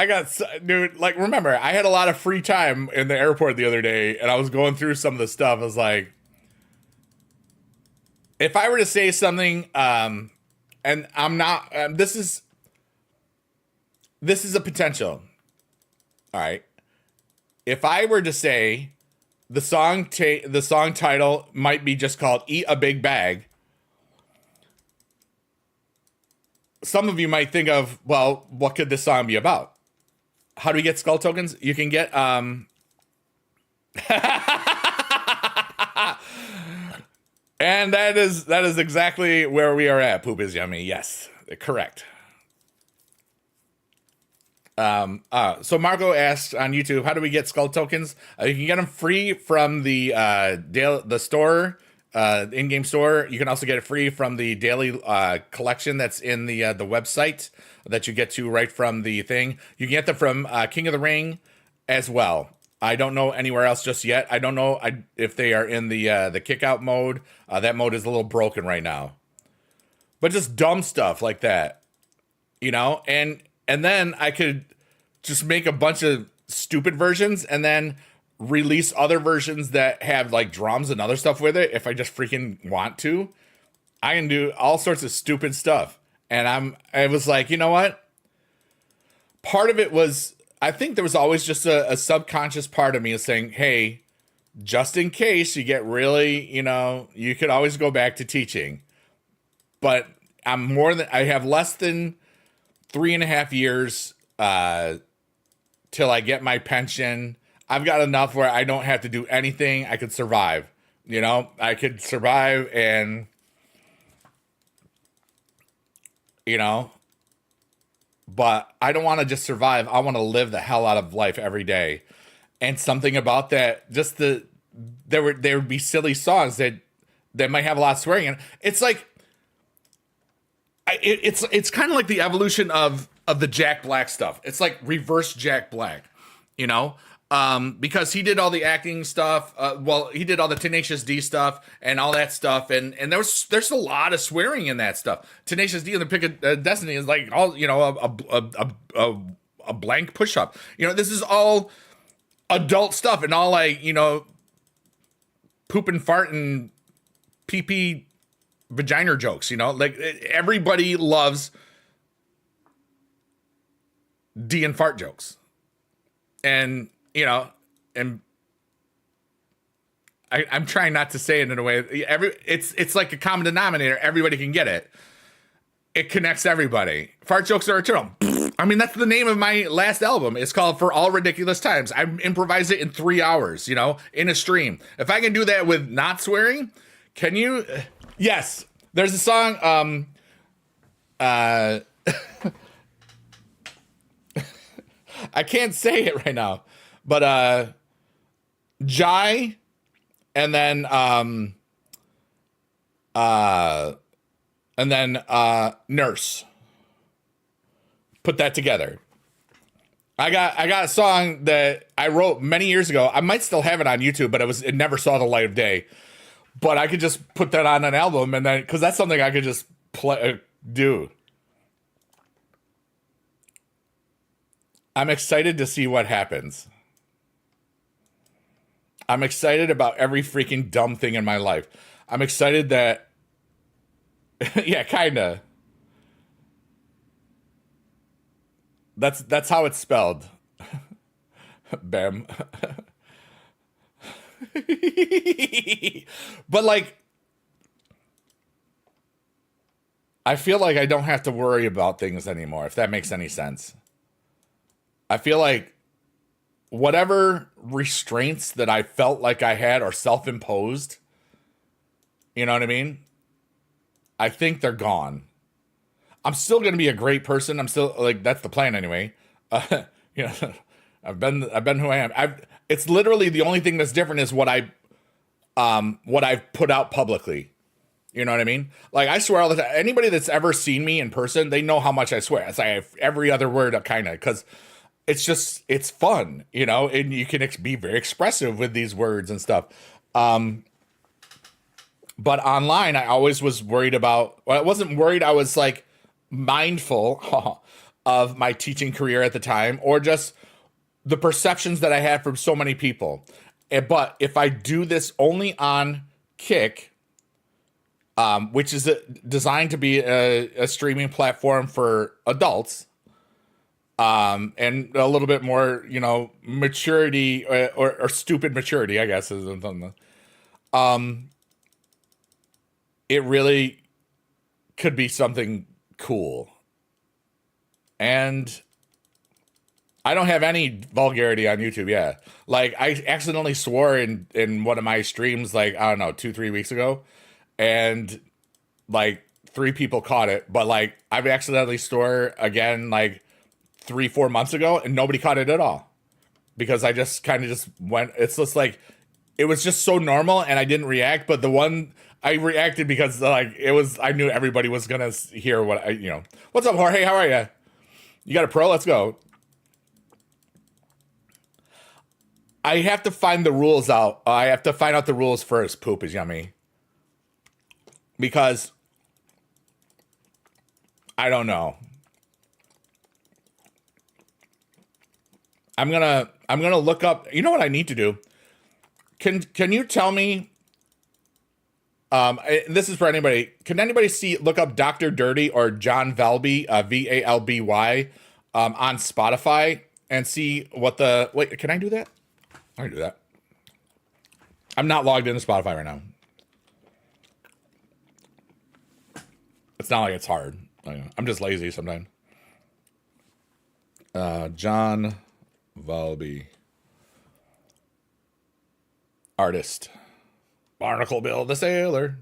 got, dude, like, remember, I had a lot of free time in the airport the other day, and I was going through some of the stuff. I was like, if I were to say something, and I'm not, this is a potential. All right. If I were to say the song title might be just called Eat a Big Bag, some of you might think of, well, what could this song be about? How do we get skull tokens? You can get and that is exactly where we are at. Poop is Yummy. Yes, correct. So Marco asked on YouTube, how do we get skull tokens? You can get them free from the store, in-game store. You can also get it free from the daily collection that's in the website that you get to right from the thing. You can get them from King of the Ring as well. I don't know anywhere else just yet. I don't know if they are in the kick out mode. That mode is a little broken right now. But just dumb stuff like that, and then I could just make a bunch of stupid versions and then release other versions that have like drums and other stuff with it if I just freaking want to. I can do all sorts of stupid stuff. And I was like, you know what? Part of it was, I think there was always just a subconscious part of me is saying, hey, just in case you get really, you could always go back to teaching. But I have less than 3.5 years till I get my pension. I've got enough where I don't have to do anything. I could survive. I could survive and, but I don't want to just survive. I want to live the hell out of life every day. And something about that, just there would be silly songs that might have a lot of swearing in. It's like, it's kind of like the evolution of the Jack Black stuff. It's like reverse Jack Black, because he did all the acting stuff. He did all the Tenacious D stuff and all that stuff, and there's a lot of swearing in that stuff. Tenacious D and the Pick of Destiny is like all a blank push up. This is all adult stuff and all like poop and fart and pee pee vagina jokes. Like everybody loves D and fart jokes, and and I'm trying not to say it in a way. It's like a common denominator. Everybody can get it. It connects everybody. Fart jokes are eternal. I mean, that's the name of my last album. It's called For All Ridiculous Times. I improvised it in 3 hours, in a stream. If I can do that with not swearing, can you? Yes. There's a song. I can't say it right now, but Jai, and then Nurse. Put that together. I got a song that I wrote many years ago. I might still have it on YouTube, but it never saw the light of day. But I could just put that on an album, and then because that's something I could just do. I'm excited to see what happens. I'm excited about every freaking dumb thing in my life. I'm excited that, yeah, kinda. That's how it's spelled. Bam. But like, I feel like I don't have to worry about things anymore, if that makes any sense. I feel like whatever restraints that I felt like I had are self-imposed, you know what I mean? I think they're gone. I'm still going to be a great person. I'm still like, that's the plan anyway. I've been who I am. It's literally the only thing that's different is what I've put out publicly. You know what I mean? Like I swear all the time. Anybody that's ever seen me in person, they know how much I swear. It's like every other word kind of, because it's fun, and you can be very expressive with these words and stuff. But online, I always was worried about, well, I wasn't worried. I was like mindful of my teaching career at the time, or just the perceptions that I had from so many people. But if I do this only on Kick, which is designed to be a streaming platform for adults, and a little bit more, maturity or stupid maturity, I guess, is something. It really could be something cool. And I don't have any vulgarity on YouTube. Yeah. Like I accidentally swore in one of my streams, like, I don't know, 2-3 weeks ago. And like 3 people caught it, but like I've accidentally swore again, like 3-4 months ago, and nobody caught it at all, because I just kind of just went, it's just like, it was just so normal and I didn't react. But the one I reacted because like I knew everybody was going to hear what what's up, Jorge? How are you? You got a pro? Let's go. I have to find the rules out. I have to find out the rules first. Poop is yummy. Because I don't know. I'm gonna look up. You know what I need to do? Can you tell me? This is for anybody. Can anybody look up Dr. Dirty or John Valby, Valby, on Spotify and see what the wait? Can I do that? I can do that. I'm not logged into Spotify right now. It's not like it's hard. I'm just lazy sometimes. John Valby, artist, Barnacle Bill the Sailor.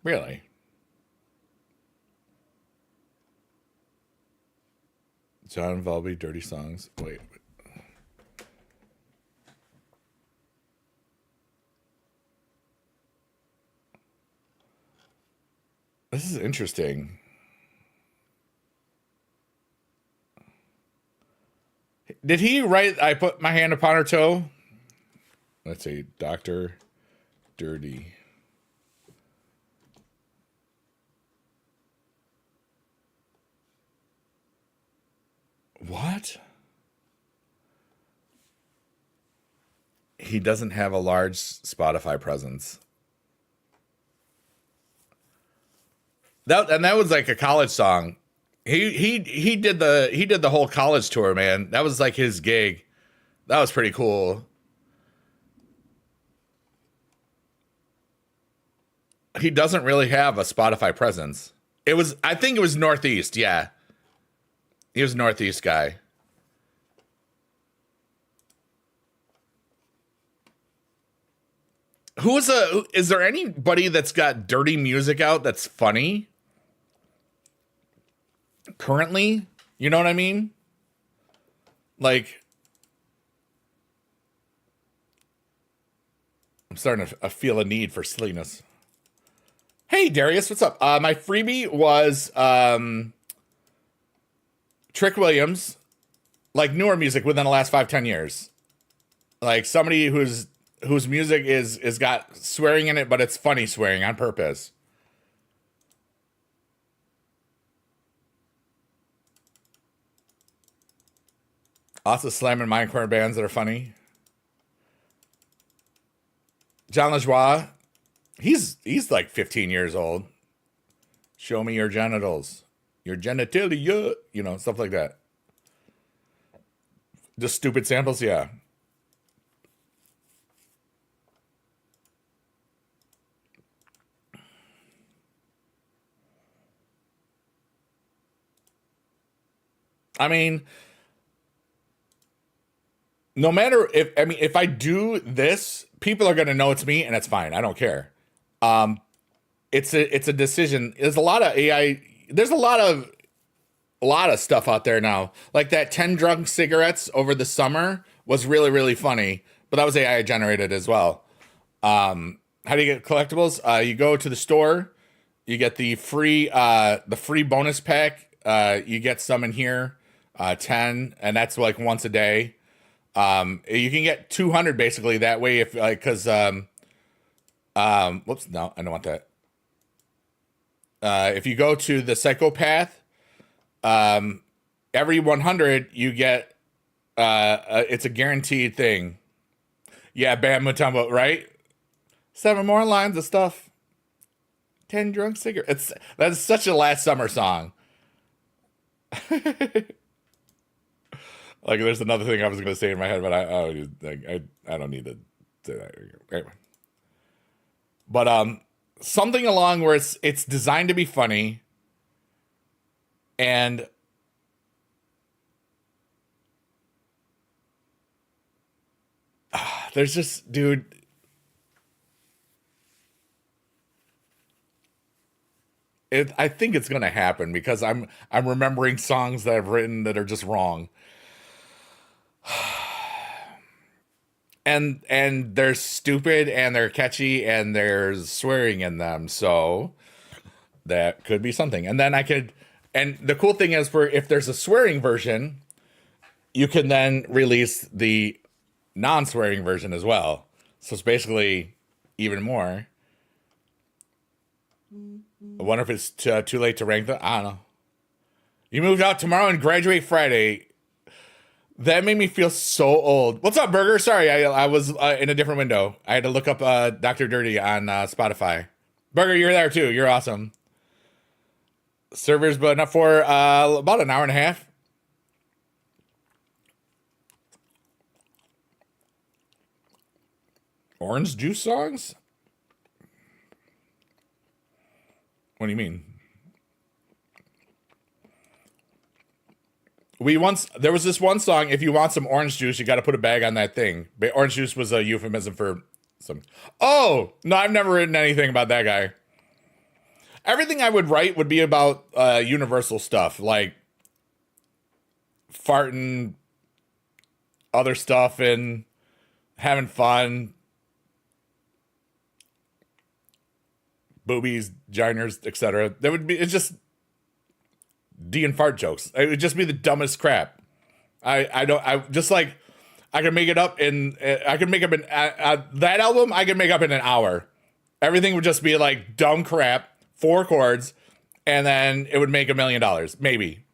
Really? John Valby, Dirty Songs. Wait. This is interesting. Did he write I Put My Hand Upon Her Toe? Let's see. Dr. Dirty. What? He doesn't have a large Spotify presence. That was like a college song. He did the whole college tour, man. That was like his gig. That was pretty cool. He doesn't really have a Spotify presence. I think it was Northeast, yeah. He was a Northeast guy. Is there anybody that's got dirty music out that's funny? Currently? You know what I mean? Like, I'm starting to feel a need for silliness. Hey, Darius, what's up? My freebie was Trick Williams, like newer music within the last 5-10 years. Like somebody whose music is got swearing in it, but it's funny swearing on purpose. Also slamming mindcore bands that are funny. John LaJoie, he's like 15 years old. Show me your genitals. Your genitalia, stuff like that. Just stupid samples, yeah. I mean, no matter if I do this, people are gonna know it's me, and it's fine. I don't care. It's a decision. There's a lot of AI. There's a lot of stuff out there now. Like that 10 drunk cigarettes over the summer was really, really funny, but that was AI generated as well. How do you get collectibles? You go to the store, you get the free bonus pack. You get some in here, 10, and that's like once a day. You can get 200 basically that way if because whoops, no, I don't want that. If you go to the psychopath, every 100 you get it's a guaranteed thing. Yeah, Bam Mutombo, right? 7 more lines of stuff. 10 drunk cigarettes. That's such a last summer song. Like, there's another thing I was going to say in my head, but I don't need to say that. Anyway. But something along where it's designed to be funny, and there's just, dude. I think it's gonna happen because I'm remembering songs that I've written that are just wrong. And they're stupid and they're catchy and there's swearing in them, so that could be something. And then and the cool thing is, if there's a swearing version, you can then release the non-swearing version as well. So it's basically even more. I wonder if it's too late to rank them. I don't know. You moved out tomorrow and graduate Friday. That made me feel so old. What's up, Burger? Sorry, I was in a different window. I had to look up Dr. Dirty on Spotify. Burger, you're there too. You're awesome. Servers, but not for about an hour and a half. Orange juice songs? What do you mean? There was this one song, if you want some orange juice, you got to put a bag on that thing. But orange juice was a euphemism for some. Oh, no, I've never written anything about that guy. Everything I would write would be about universal stuff, like farting, other stuff, and having fun. Boobies, giners, etc. It's just D and fart jokes. It would just be the dumbest crap. I can make it up in that album. I can make up in an hour. Everything would just be like dumb crap, 4 chords, and then it would make $1 million, maybe,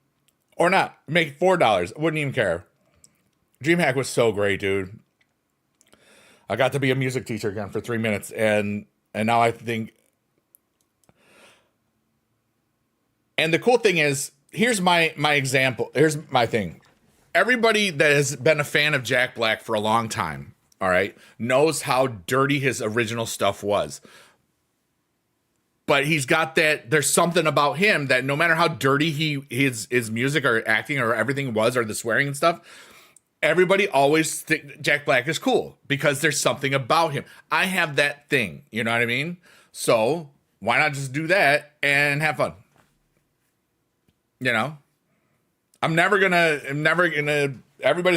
or not. Make $4. Wouldn't even care. DreamHack was so great, dude. I got to be a music teacher again for 3 minutes, and now I think. And the cool thing is, here's my example. Here's my thing. Everybody that has been a fan of Jack Black for a long time, all right, knows how dirty his original stuff was. But he's got that, there's something about him that no matter how dirty his music or acting or everything was, or the swearing and stuff, everybody always think Jack Black is cool because there's something about him. I have that thing, you know what I mean? So why not just do that and have fun? You know, everybody's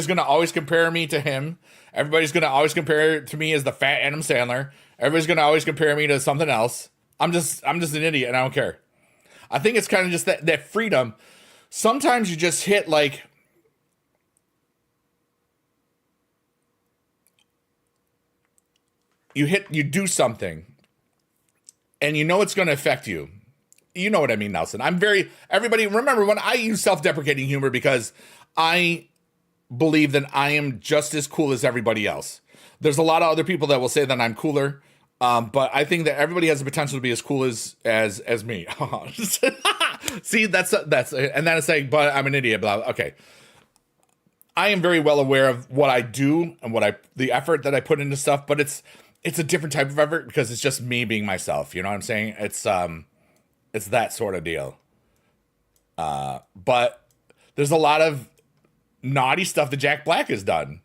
gonna always compare me to him. Everybody's gonna always compare to me as the fat Adam Sandler. Everybody's gonna always compare me to something else. I'm just an idiot and I don't care. I think it's kind of just that freedom. Sometimes you just hit like, you do something and you know it's going to affect you. You know what I mean, Nelson. Everybody remember when I use self-deprecating humor because I believe that I am just as cool as everybody else. There's a lot of other people that will say that I'm cooler. But I think that everybody has the potential to be as cool as me. See, that's, and then it's like, but I'm an idiot, blah, blah. Okay. I am very well aware of what I do and the effort that I put into stuff, but it's a different type of effort because it's just me being myself. You know what I'm saying? It's that sort of deal. But there's a lot of naughty stuff that Jack Black has done.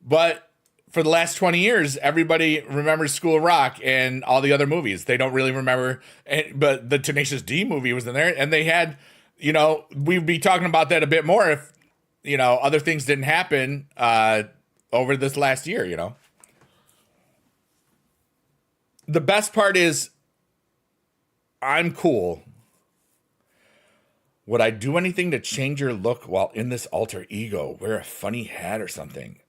But for the last 20 years, everybody remembers School of Rock and all the other movies. They don't really remember, but the Tenacious D movie was in there, and they had, we'd be talking about that a bit more if, other things didn't happen over this last year, The best part is, I'm cool. Would I do anything to change your look while in this alter ego? Wear a funny hat or something?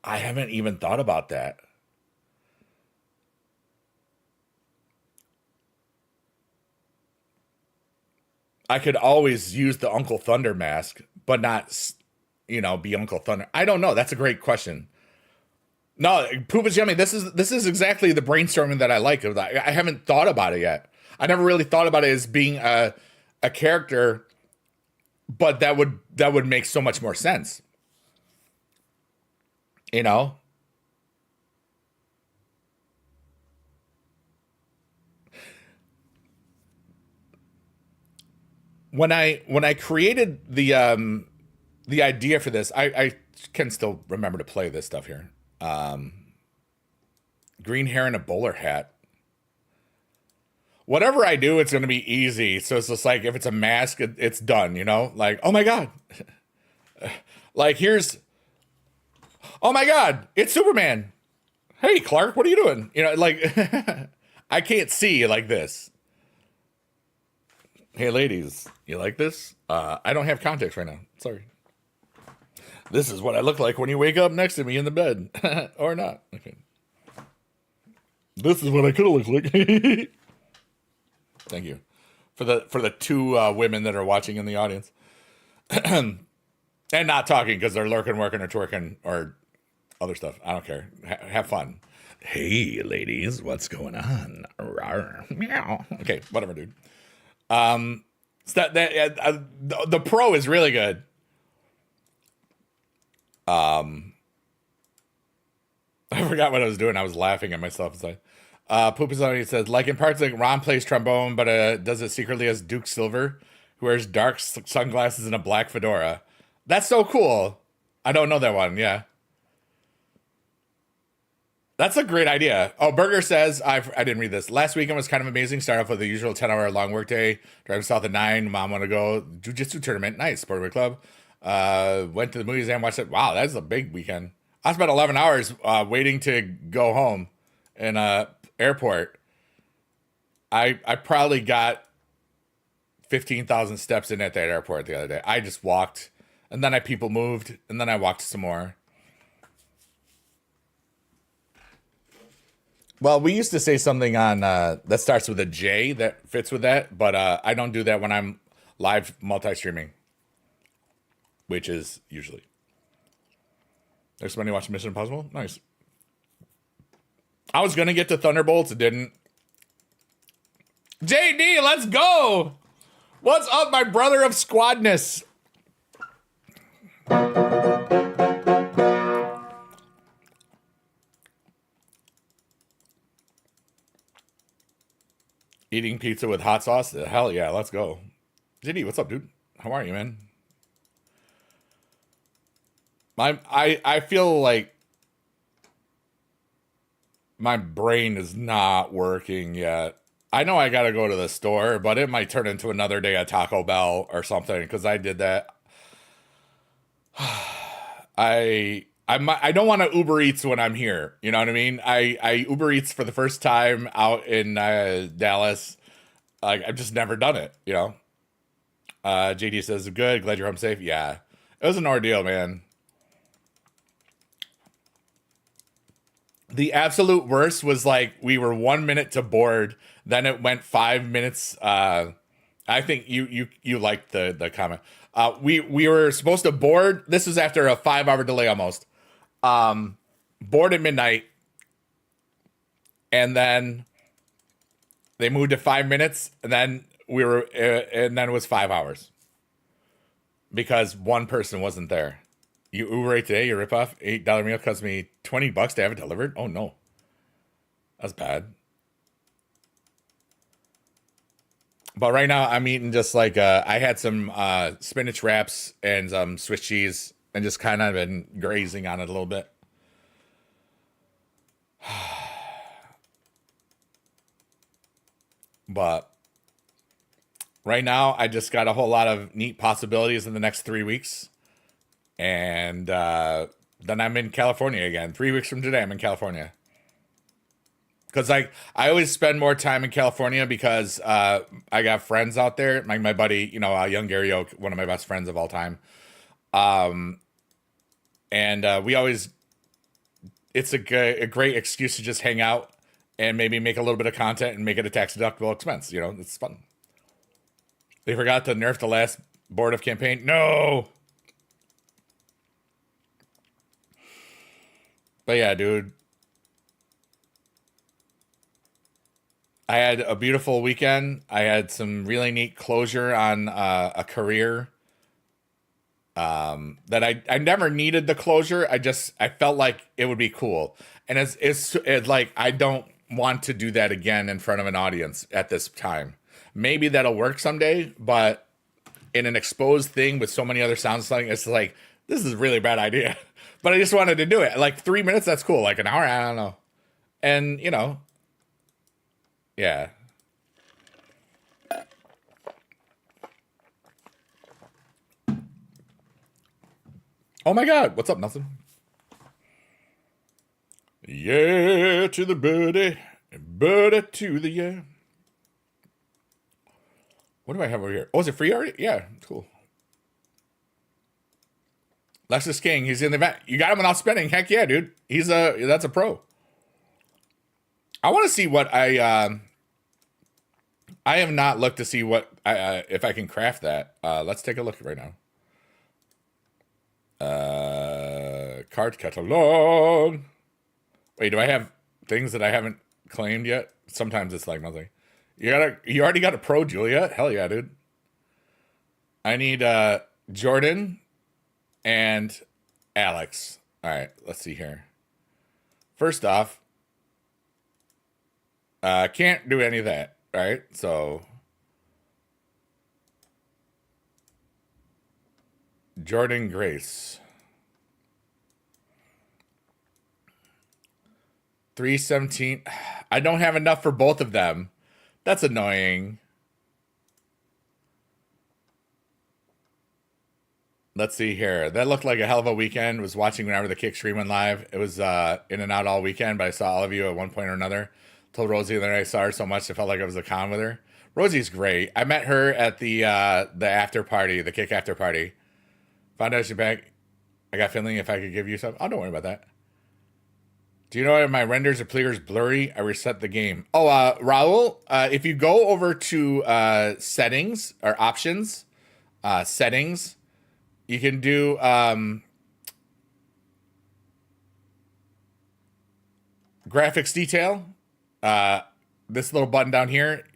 I haven't even thought about that. I could always use the Uncle Thunder mask, but not, be Uncle Thunder. I don't know. That's a great question. No, Poop is yummy. This is exactly the brainstorming that I like. I haven't thought about it yet. I never really thought about it as being a character, but that would make so much more sense. When I created the idea for this, I can still remember to play this stuff here. Green hair and a bowler hat. Whatever I do, it's going to be easy. So it's just like, if it's a mask, it's done, Like, oh my God. Like, oh my God, it's Superman. Hey, Clark, what are you doing? Like, I can't see like this. Hey, ladies, you like this? I don't have context right now. Sorry. This is what I look like when you wake up next to me in the bed. Or not. Okay. This is what I could have looked like. Thank you. for the two women that are watching in the audience and not talking because they're lurking, working, or twerking or other stuff. I don't care. Have fun. Hey, ladies, what's going on? Rawr. Meow. Okay, whatever, dude. So the pro is really good. I forgot what I was doing. I was laughing at myself inside. Poopazoni says, like in parts, like Ron plays trombone, but does it secretly as Duke Silver, who wears dark sunglasses and a black fedora. That's so cool. I don't know that one. Yeah. That's a great idea. Oh, Burger says, I didn't read this. Last weekend was kind of amazing. Start off with the usual 10-hour long workday. Driving south at 9. Mom want to go. Jiu-jitsu tournament. Nice. Sportwear club. Went to the movies and watched it. Wow, that's a big weekend. I spent 11 hours waiting to go home in a airport. I probably got 15,000 steps in at that airport the other day. I just walked, and then I people moved, and then I walked some more. Well, we used to say something on that starts with a J that fits with that, but I don't do that when I'm live multi-streaming, which is usually. There's somebody watching Mission Impossible? Nice. I was going to get to Thunderbolts, it didn't. JD, let's go! What's up, my brother of squadness? Eating pizza with hot sauce? Hell yeah, let's go. JD, what's up, dude? How are you, man? I feel like my brain is not working yet. I know I gotta go to the store, but it might turn into another day at Taco Bell or something because I did that. I don't want to Uber Eats when I'm here. You know what I mean? I Uber Eats for the first time out in Dallas. I've just never done it, you know? JD says, good, glad you're home safe. Yeah, it was an ordeal, man. The absolute worst was like we were 1 minute to board, then it went 5 minutes. I think you liked the comment. We were supposed to board. This was after a 5-hour delay almost. Board at midnight, and then they moved to 5 minutes, and then and then it was 5 hours because one person wasn't there. You Uber ate today, you ripoff. $8 meal cost me $20 to have it delivered. Oh no, that's bad. But right now I'm eating just like I had some spinach wraps and some Swiss cheese and just kind of been grazing on it a little bit. But right now I just got a whole lot of neat possibilities in the next 3 weeks. And then I'm in California again. 3 weeks from today, I'm in California. Because I always spend more time in California because I got friends out there. Like my buddy, young Gary Oak, one of my best friends of all time. And we always, it's a great excuse to just hang out and maybe make a little bit of content and make it a tax-deductible expense. It's fun. They forgot to nerf the last board of campaign. No! But yeah, dude. I had a beautiful weekend. I had some really neat closure on a career that I never needed the closure. I felt like it would be cool. And it's like I don't want to do that again in front of an audience at this time. Maybe that'll work someday, but in an exposed thing with so many other sounds, it's like this is a really bad idea. But I just wanted to do it. Like 3 minutes, that's cool. Like an hour, I don't know. And, yeah. Oh my God. What's up, Nelson? Yeah to the birdie. Birdie to the yeah. What do I have over here? Oh, is it free already? Yeah, cool. Lexus King, he's in the event. You got him without spending. Heck yeah, dude. That's a pro. I want to see what I have not looked to see what if I can craft that. Let's take a look right now. Card catalog. Wait, do I have things that I haven't claimed yet? Sometimes it's like nothing. You already got a pro, Juliet? Hell yeah, dude. I need Jordan and Alex. All right, let's see here. First off, can't do any of that, right? So Jordan Grace. 317. I don't have enough for both of them. That's annoying. Let's see here. That looked like a hell of a weekend. Was watching whenever the kick stream went live. It was in and out all weekend, but I saw all of you at one point or another. Told Rosie that I saw her so much I felt like I was a con with her. Rosie's great. I met her at the after party, the kick after party. Found out she's back. I got feeling if I could give you something. Oh, don't worry about that. Do you know if my renders or clears blurry? I reset the game. Oh, Raul, if you go over to settings or options, settings, you can do graphics detail. This little button down here,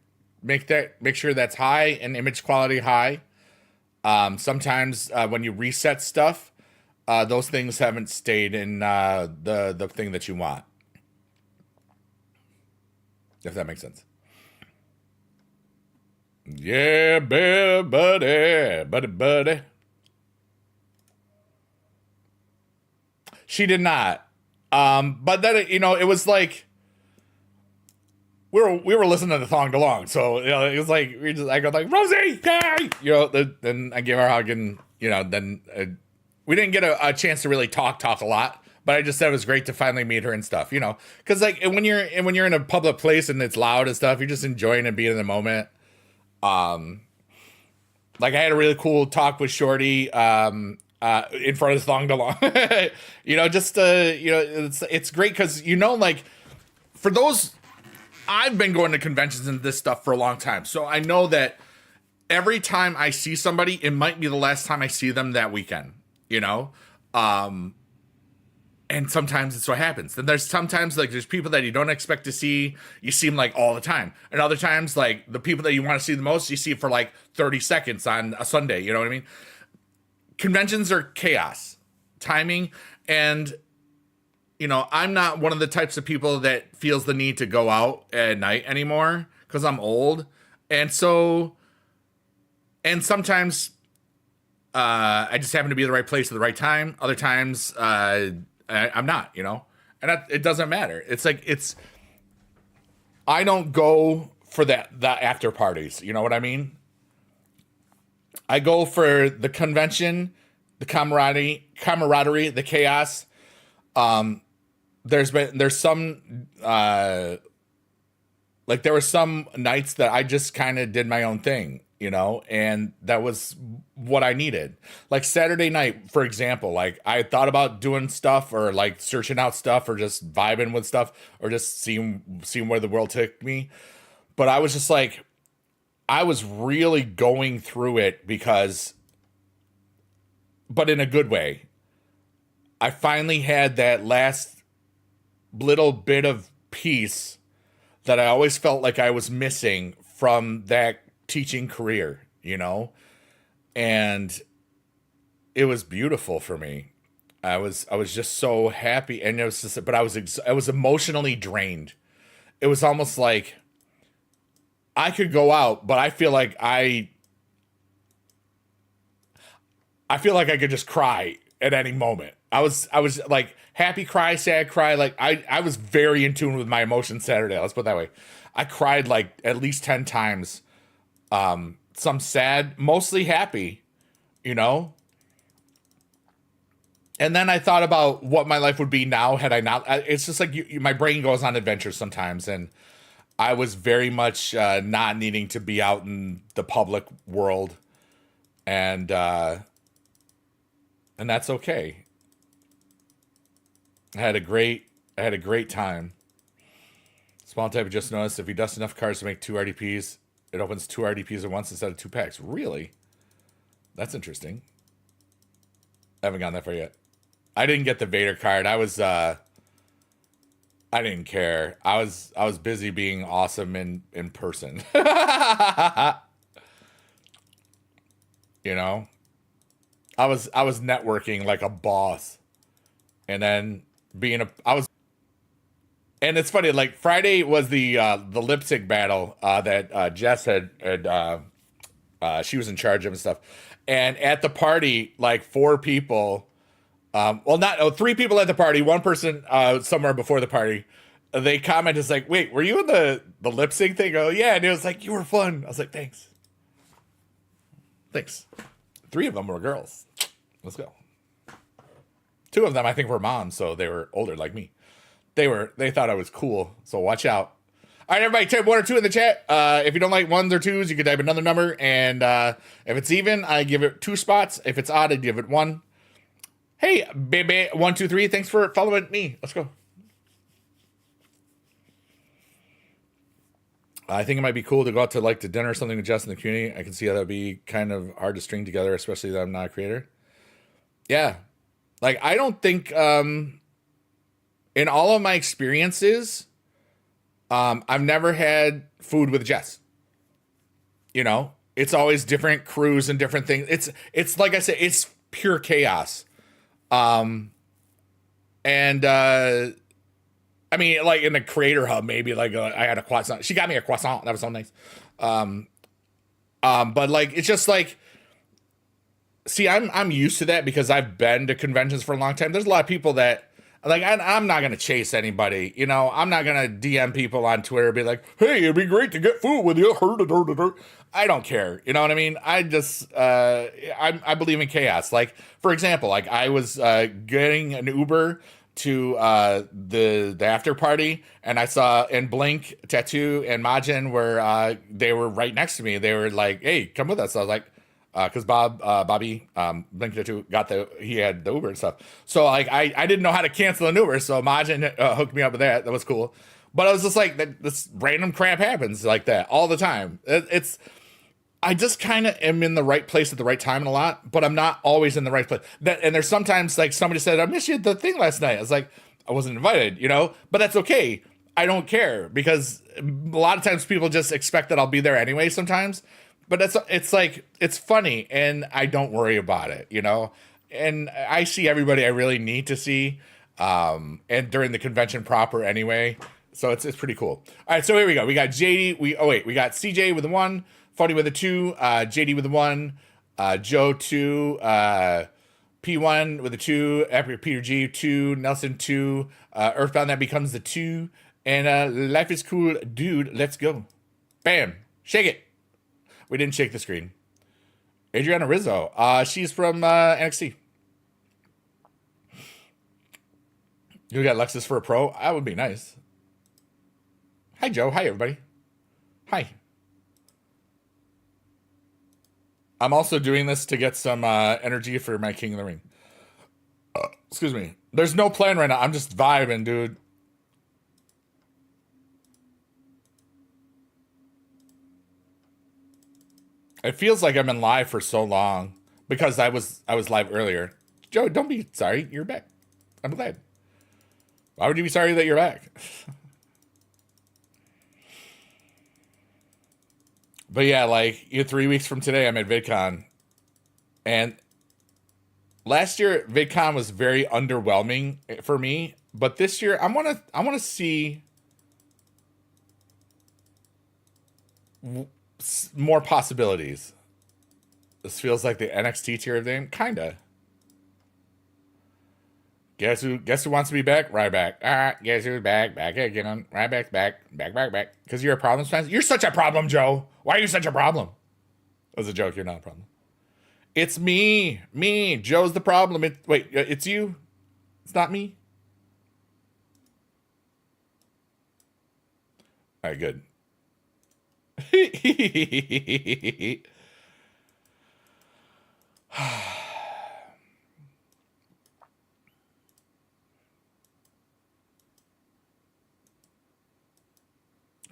make sure that's high and image quality high. Sometimes when you reset stuff, those things haven't stayed in the thing that you want. If that makes sense. Yeah, buddy. She did not. But then it was like we were listening to the thong along, so it was like I go like Rosie, hey, then I gave her a hug, and then we didn't get a chance to really talk a lot, but I just said it was great to finally meet her and stuff, because like when you're in a public place and it's loud and stuff, you're just enjoying and being in the moment. Like I had a really cool talk with Shorty in front of the thong along, it's great because like for those. I've been going to conventions and this stuff for a long time. So I know that every time I see somebody, it might be the last time I see them that weekend, and sometimes it's what happens. Then there's sometimes like there's people that you don't expect to see. You see them like all the time. And other times like the people that you want to see the most, you see for like 30 seconds on a Sunday. You know what I mean? Conventions are chaos, timing, and I'm not one of the types of people that feels the need to go out at night anymore because I'm old. And sometimes I just happen to be in the right place at the right time. Other times I'm not, and it doesn't matter. It's like, I don't go for the after parties. You know what I mean? I go for the convention, the camaraderie, the chaos. There's some there were some nights that I just kind of did my own thing, and that was what I needed. Like Saturday night, for example, like I thought about doing stuff or like searching out stuff or just vibing with stuff or just seeing where the world took me. But I was just like, I was really going through it but in a good way. I finally had that last little bit of peace that I always felt like I was missing from that teaching career, and it was beautiful for me. I was just so happy, and it was just, but I was emotionally drained. It was almost like I could go out, but I feel like I could just cry at any moment. I was like happy cry, sad cry. Like I was very in tune with my emotions Saturday. Let's put it that way. I cried like at least 10 times. Some sad, mostly happy, And then I thought about what my life would be now had I not. It's just like my brain goes on adventures sometimes, and I was very much not needing to be out in the public world, and that's okay. I had a great time. Small type just noticed if you dust enough cards to make 2 RDPs, It opens 2 RDPs at once instead of 2 packs. Really? That's interesting. I haven't gone that far yet. I didn't get the Vader card. I didn't care. I was busy being awesome in person. You know? I was networking like a boss. And then and it's funny, like Friday was the lip sync battle that Jess had she was in charge of and stuff. And at the party, like 4 people, not 3 people at the party, 1 person somewhere before the party, they commented, it's like, wait, were you in the lip sync thing? Oh yeah, and it was like, you were fun. I was like, thanks. 3 of them were girls. Let's go. 2 of them I think were moms, so they were older like me. They thought I was cool, so watch out. All right, everybody, type 1 or 2 in the chat. If you don't like 1s or 2s, you can type another number. And if it's even, I give it 2 spots. If it's odd, I give it 1. Hey, baby, 1, 2, 3. Thanks for following me. Let's go. I think it might be cool to go out to like to dinner or something with Jess in the community. I can see how that'd be kind of hard to string together, especially that I'm not a creator. Yeah, like I don't think in all of my experiences, I've never had food with Jess. You know, it's always different crews and different things. It's like I said, it's pure chaos. And I mean, like in the creator hub, maybe like I had a croissant. She got me a croissant. That was so nice. But like it's just like, see, I'm used to that because I've been to conventions for a long time. There's a lot of people that like I'm not gonna chase anybody. You know, I'm not gonna DM people on Twitter and be like, hey, it'd be great to get food with you. I don't care. You know what I mean? I just I believe in chaos. Like for example, like I was getting an Uber to the after party, and I saw in Blink, Tattoo, and Majin were they were right next to me. They were like, "Hey, come with us." I was like, because Bobby, Blink Tattoo he had the Uber and stuff. So like I didn't know how to cancel an Uber, so Majin hooked me up with that. That was cool. But I was just like, this random crap happens like that all the time. I just kind of am in the right place at the right time and a lot, but I'm not always in the right place. And there's sometimes like somebody said, I missed you at the thing last night. I was like, I wasn't invited, you know, but that's okay. I don't care because a lot of times people just expect that I'll be there anyway sometimes, but it's like, it's funny and I don't worry about it, you know, and I see everybody I really need to see and during the convention proper anyway. So it's pretty cool. All right. So here we go. We got JD. We got CJ with a 1. Funny with a 2, JD with a 1, Joe 2, P1 with a 2, Peter G 2, Nelson 2, Earthbound that becomes the 2, and Life is Cool, dude. Let's go. Bam, shake it. We didn't shake the screen. Adriana Rizzo, she's from NXT. You got Lexus for a pro? That would be nice. Hi Joe. Hi everybody. Hi. I'm also doing this to get some energy for my King of the Ring. Excuse me. There's no plan right now. I'm just vibing, dude. It feels like I'm in live for so long because I was live earlier. Joe, don't be sorry. You're back. I'm glad. Why would you be sorry that you're back? But yeah, like 3 weeks from today, I'm at VidCon, and last year VidCon was very underwhelming for me. But this year, I want to see more possibilities. This feels like the NXT tier of the game, kinda. Guess who wants to be back? Ryback. All right, guess who's back? Back again. Ryback's back. Back. Because you're a problem, fans. You're such a problem, Joe. Why are you such a problem? That was a joke. You're not a problem. It's me. Joe's the problem. It's you. It's not me. All right, good.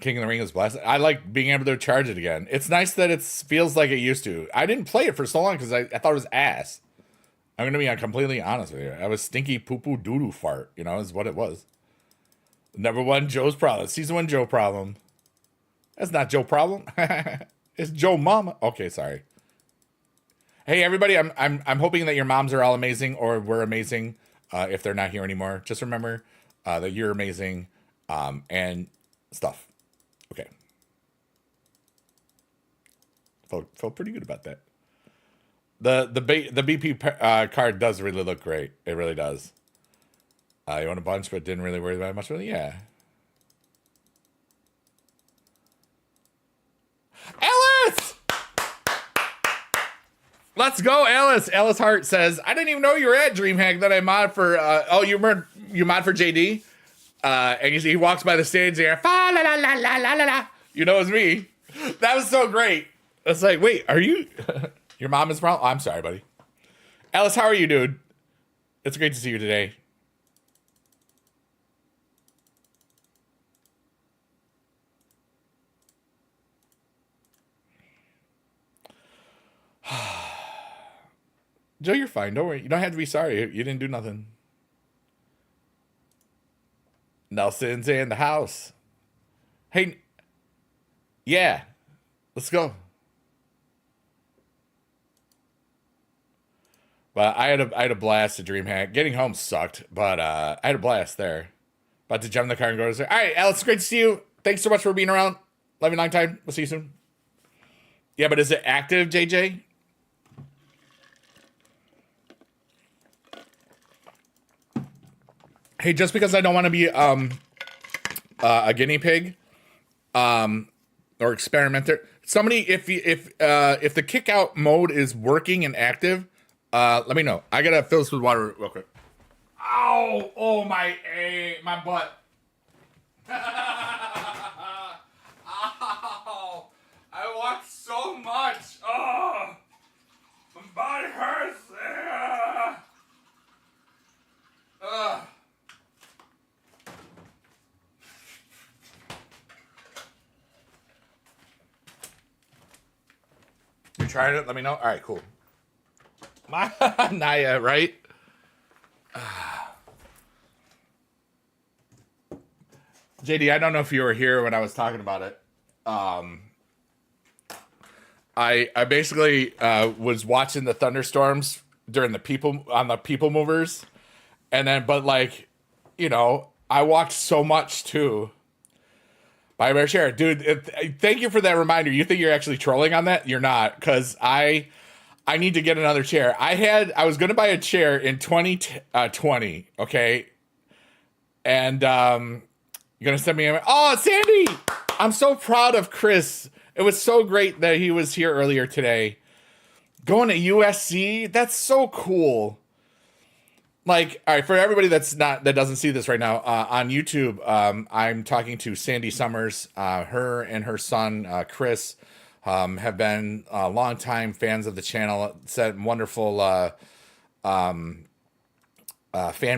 King of the Ring is blessed. I like being able to charge it again. It's nice that it feels like it used to. I didn't play it for so long because I thought it was ass. I'm going to be completely honest with you. I was stinky poo-poo doo-doo fart, is what it was. Number one, Joe's problem. Season 1 Joe problem. That's not Joe problem. It's Joe mama. Okay, sorry. Hey everybody, I'm hoping that your moms are all amazing or were amazing. If they're not here anymore, just remember that you're amazing and stuff. Okay. Felt pretty good about that. The BP card does really look great. It really does. You won a bunch, but didn't really worry about it much. Really, yeah. Alice! Let's go, Alice. Alice Hart says, I didn't even know you were at DreamHack that I mod for, you mod for JD? And he walks by the stage there, fa la la la la la la. It's me. That was so great. It's like, wait, are you, your mom is from, I'm sorry, buddy. Alice, how are you, dude? It's great to see you today. Joe, you're fine. Don't worry. You don't have to be sorry. You didn't do nothing. Nelson's in the house. Hey, yeah, let's go. But I had a blast at DreamHack. Getting home sucked, but I had a blast there. About to jump in the car and go to say, all right, Alex, great to see you. Thanks so much for being around. Love you long time. We'll see you soon. Yeah, but is it active, JJ? Hey, just because I don't want to be a guinea pig or experimenter, somebody, if the kick out mode is working and active, let me know. I gotta fill this with water real quick. Ow! Oh my butt. Ow! I walked so much. Oh, my body hurts. You tried it? Let me know. All right, cool. Naya, right? JD, I don't know if you were here when I was talking about it. I basically was watching the thunderstorms during the people movers, and then I walked so much too. Buy a bear chair, dude. Thank you for that reminder. You think you're actually trolling on that? You're not, because I need to get another chair. I was going to buy a chair in 2020, okay? And you're going to send me oh, Sandy! I'm so proud of Chris. It was so great that he was here earlier today. Going to USC? That's so cool. Like, all right, for everybody that doesn't see this right now, on YouTube, I'm talking to Sandy Summers. Her and her son, Chris, have been longtime fans of the channel, sent wonderful fan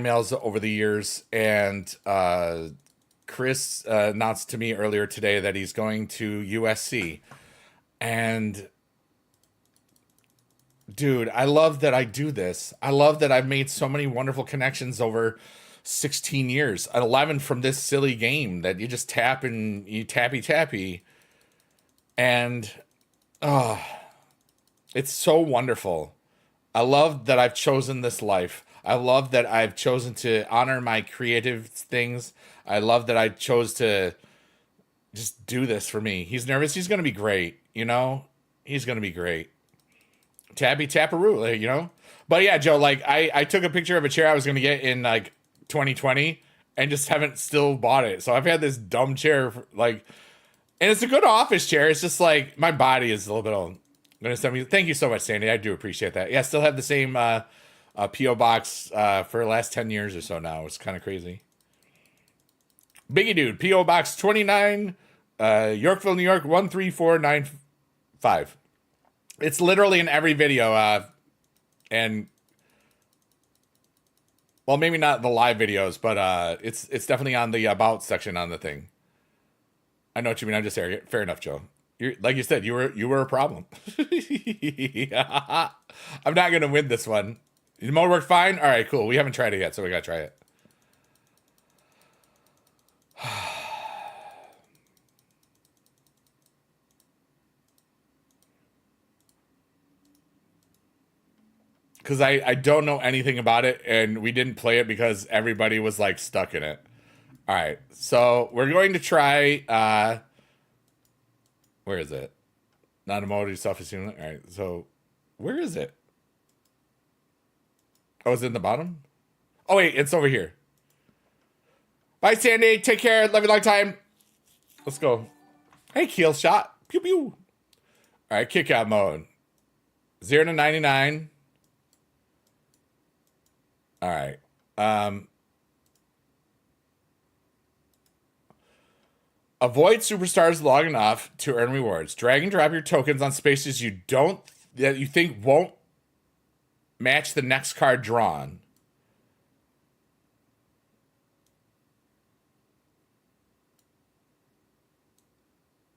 mails over the years. And Chris announced to me earlier today that he's going to USC. And dude, I love that I do this. I love that I've made so many wonderful connections over 16 years. 11 from this silly game that you just tap and you tappy. And, it's so wonderful. I love that I've chosen this life. I love that I've chosen to honor my creative things. I love that I chose to just do this for me. He's nervous. He's going to be great. He's going to be great. Taparoo, But yeah, Joe, I took a picture of a chair I was going to get in 2020 and just haven't still bought it. So I've had this dumb chair and it's a good office chair. It's just my body is a little bit old. I'm going to send me. Thank you so much, Sandy. I do appreciate that. Yeah, I still have the same P.O. box for the last 10 years or so now. It's kind of crazy. Biggie dude, P.O. Box 29, Yorkville, New York, 13495. It's literally in every video, and well, maybe not the live videos, but it's definitely on the about section on the thing. I know what you mean. I'm just arrogant. Fair enough, Joe. You're, like you said, you were a problem. I'm not gonna win this one. The mode worked fine. All right, cool. We haven't tried it yet, so we gotta try it. Because I don't know anything about it, and we didn't play it because everybody was like stuck in it. All right, so we're going to try. Where is it? Not emoji self-esteem. All right, so where is it? Oh, it's in the bottom. Oh wait, it's over here. Bye, Sandy. Take care. Love you long time. Let's go. Hey, Keel shot. Pew pew. All right, kick out mode. 0 to 99. All right. Avoid superstars long enough to earn rewards. Drag and drop your tokens on spaces that you think won't match the next card drawn.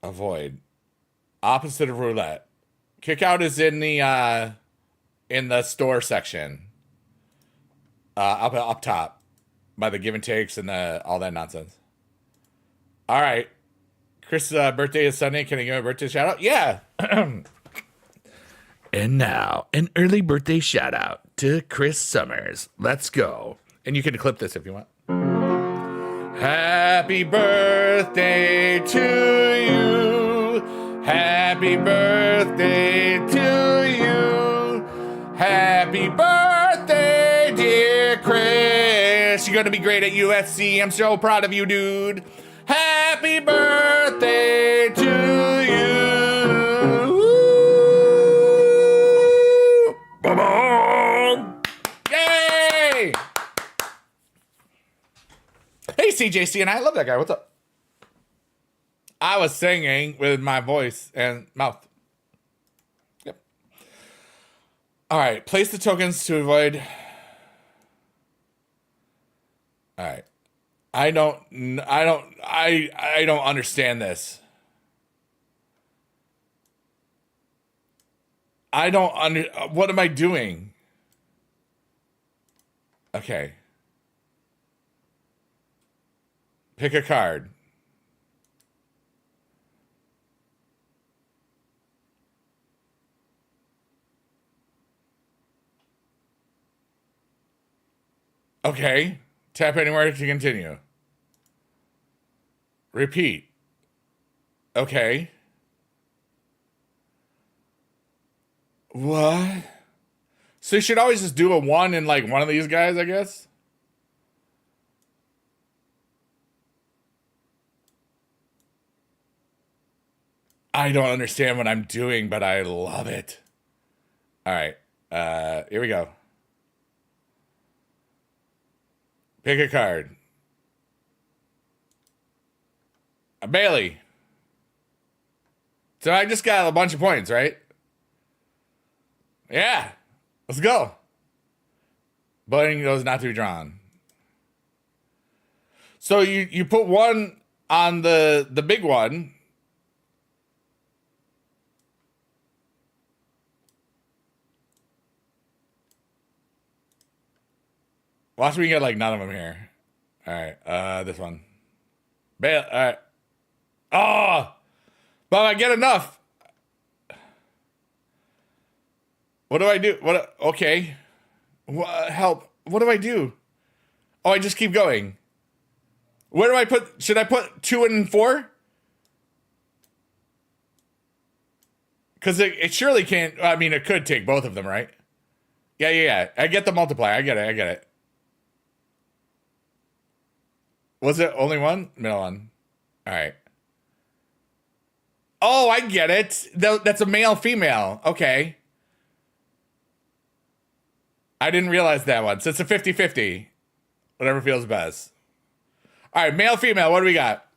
Avoid. Opposite of roulette. Kick out is in the store section. Up top by the give and takes and all that nonsense. All right. Chris' birthday is Sunday. Can I give a birthday shout out? Yeah. And now, an early birthday shout out to Chris Summers. Let's go. And you can clip this if you want. Happy birthday to you. Happy birthday to you. Happy birthday, dear Chris. You're going to be great at USC. I'm so proud of you, dude. Happy birthday to you. Woo! Ba-boom! Yay! Hey, CJC, and I love that guy. What's up? I was singing with my voice and mouth. Yep. All right. Place the tokens to avoid. All right. I don't understand this. What am I doing? Okay. Pick a card. Okay. Tap anywhere to continue. Repeat. Okay. What? So you should always just do a 1 in like one of these guys, I guess? I don't understand what I'm doing, but I love it. All right. Here we go. Pick a card. Bailey. So I just got a bunch of points, right? Yeah. Let's go. Voting those not to be drawn. So you put 1 on the big one. Watch me get like none of them here. All right, this one. All right. Oh, but I get enough. What do I do? What? Okay. Help. What do I do? Oh, I just keep going. Where do I put? Should I put 2 and 4? Because it surely can't. I mean, it could take both of them, right? Yeah. I get the multiplier. I get it. Was it only 1? Middle one. All right. Oh, I get it. That's a male female. Okay. I didn't realize that one. So it's a 50-50. Whatever feels best. All right, male, female. What do we got?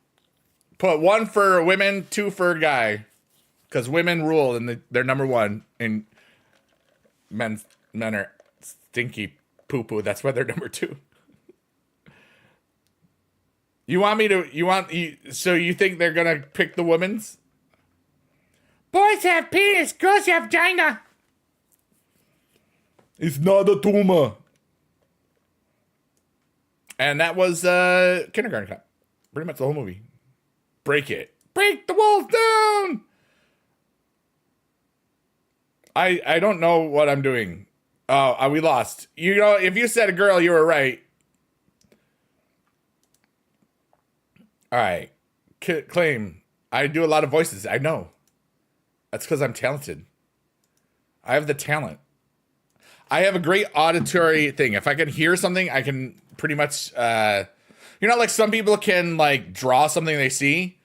Put 1 for women, 2 for guy. Because women rule and they're number 1. And men are stinky poo-poo. That's why they're number 2. You want me to? So you think they're gonna pick the women's? Boys have penis, girls have vagina. It's not a tumor. And that was Kindergarten Cop. Pretty much the whole movie. Break it. Break the walls down. I don't know what I'm doing. Oh, we lost. You know, if you said a girl, you were right. All right. Claim. I do a lot of voices. I know. That's because I'm talented. I have the talent. I have a great auditory thing. If I can hear something, I can pretty much, like some people can like draw something they see.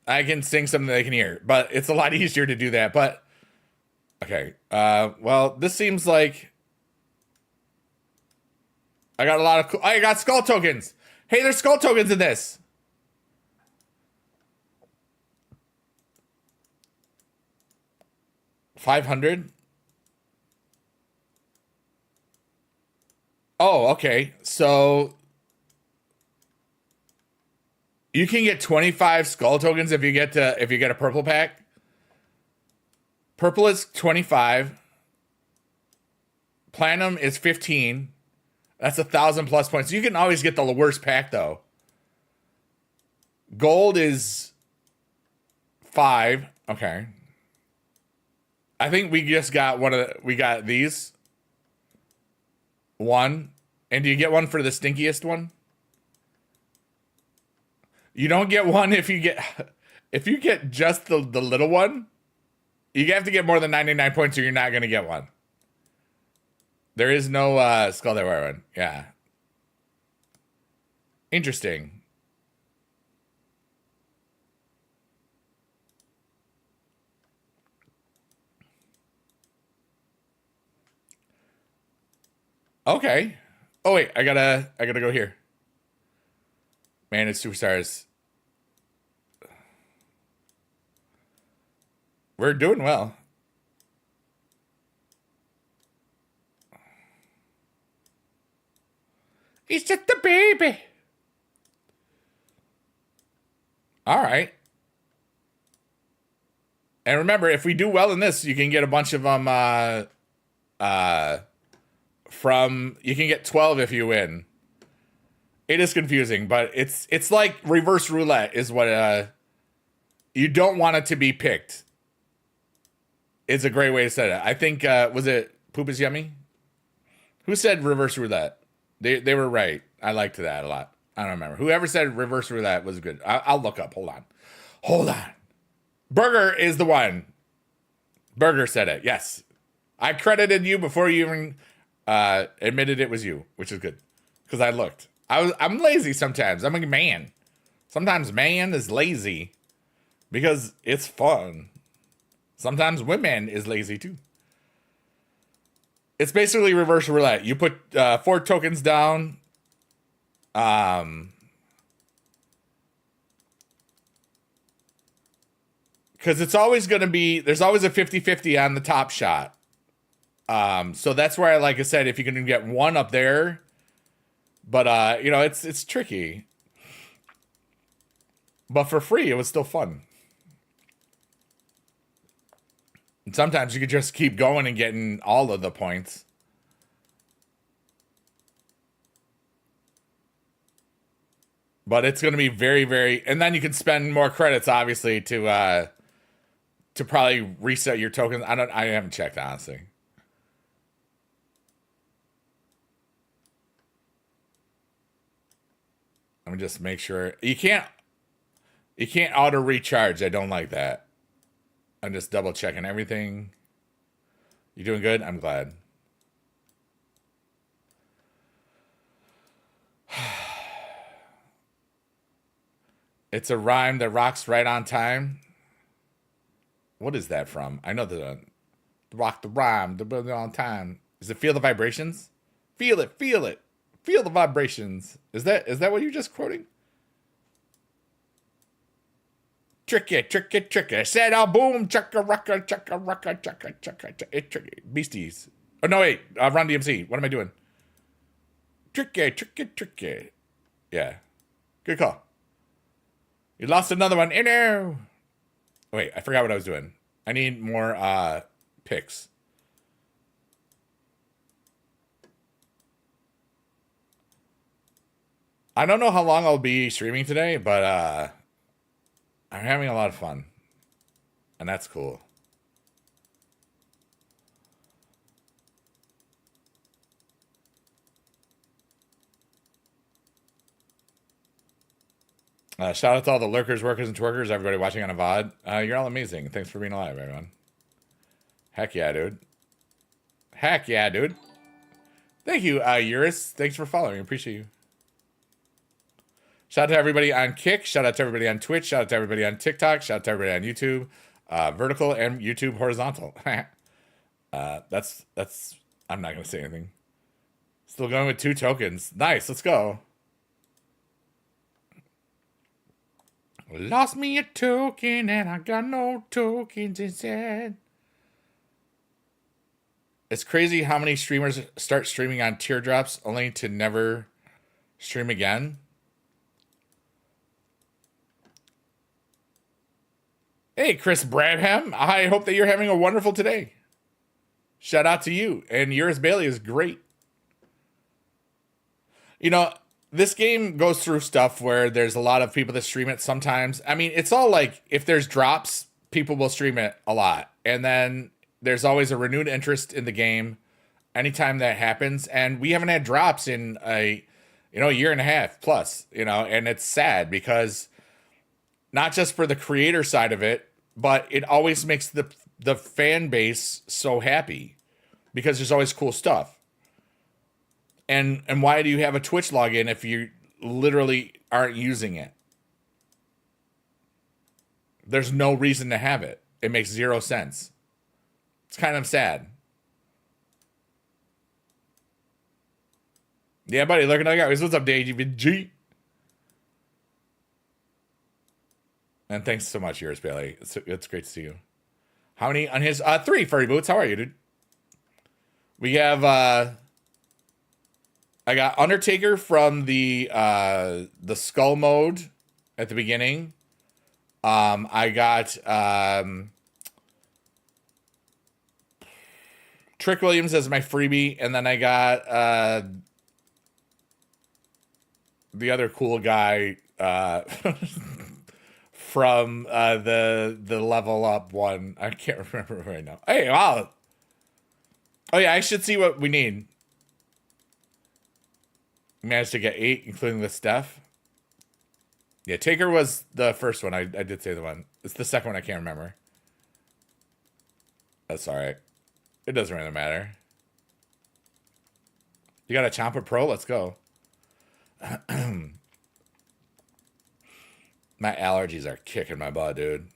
I can sing something they can hear, but it's a lot easier to do that. But okay. Well, this seems like I got skull tokens. Hey, there's skull tokens in this. $500. Oh, okay. So you can get 25 skull tokens if you get a purple pack. Purple is 25. Platinum is 15. That's 1,000 plus points. You can always get the worst pack though. Gold is 5. Okay. I think we just got we got these. 1. And do you get one for the stinkiest one? You don't get one if you get just the little one. You have to get more than 99 points or you're not going to get one. There is no skull that one. Yeah. Interesting. Okay. Oh wait, I gotta go here. Man, it's superstars. We're doing well. He's just a baby. All right. And remember, if we do well in this, you can get a bunch of them. You can get 12 if you win. It is confusing, but it's like reverse roulette is what you don't want it to be picked. It's a great way to say it. I think was it Poop is Yummy? Who said reverse roulette? They were right. I liked that a lot. I don't remember. Whoever said reverse roulette was good. I'll look up. Hold on. Burger is the one. Burger said it. Yes. I credited you before you even admitted it was you, which is good. Because I looked. I'm lazy sometimes. I'm a man. Sometimes man is lazy because it's fun. Sometimes women is lazy too. It's basically reverse roulette. You put 4 tokens down. Because it's always going to be, there's always a 50-50 on the top shot. So that's where, like I said, if you can get one up there, but it's tricky. But for free, it was still fun. And sometimes you could just keep going and getting all of the points. But it's going to be very, very, and then you can spend more credits, obviously, to probably reset your tokens. I haven't checked, honestly. Let me just make sure. You can't auto recharge. I don't like that. I'm just double checking everything. You doing good? I'm glad. It's a rhyme that rocks right on time. What is that from? I know the rock the rhyme, the on time. Is it Feel the Vibrations? Feel it, feel it. Feel the vibrations. Is that what you're just quoting? Tricky, tricky, tricky. Said oh boom, chugga rucka, chugga rucka, chugga chugga. It's tricky. Beasties. Oh no, wait. Run DMC. What am I doing? Tricky, tricky, tricky. Yeah. Good call. You lost another one. No. Wait, I forgot what I was doing. I need more picks. I don't know how long I'll be streaming today, but I'm having a lot of fun. And that's cool. Shout out to all the lurkers, workers, and twerkers, everybody watching on a VOD. You're all amazing. Thanks for being alive, everyone. Heck yeah, dude. Heck yeah, dude. Thank you, Eurus. Thanks for following. Appreciate you. Shout out to everybody on Kick. Shout out to everybody on Twitch. Shout out to everybody on TikTok. Shout out to everybody on YouTube. Vertical and YouTube horizontal. That's I'm not going to say anything. Still going with 2 tokens. Nice. Let's go. Lost me a token and I got no tokens instead. It's crazy how many streamers start streaming on teardrops only to never stream again. Hey, Chris Bradham. I hope that you're having a wonderful today. Shout out to you. And yours, Bailey, is great. You know, this game goes through stuff where there's a lot of people that stream it sometimes. I mean, it's all like, if there's drops, people will stream it a lot. And then there's always a renewed interest in the game anytime that happens. And we haven't had drops in a year and a half plus, and it's sad because not just for the creator side of it, but it always makes the fan base so happy because there's always cool stuff. And why do you have a Twitch login if you literally aren't using it? There's no reason to have it. It makes 0 sense. It's kind of sad. Yeah, buddy, look at that guy. What's up, DGVG? And thanks so much, yours, Bailey. It's great to see you. How many on his 3 furry boots? How are you, dude? We have I got Undertaker from the skull mode at the beginning. I got Trick Williams as my freebie, and then I got the other cool guy from the level up one. I can't remember right now. Hey, wow. Oh yeah, I should see what we need. Managed to get 8, including the Steph. Yeah, Taker was the first one. I did say the one. It's the second one I can't remember. That's all right. It doesn't really matter. You got a Champa Pro? Let's go. My allergies are kicking my butt, dude.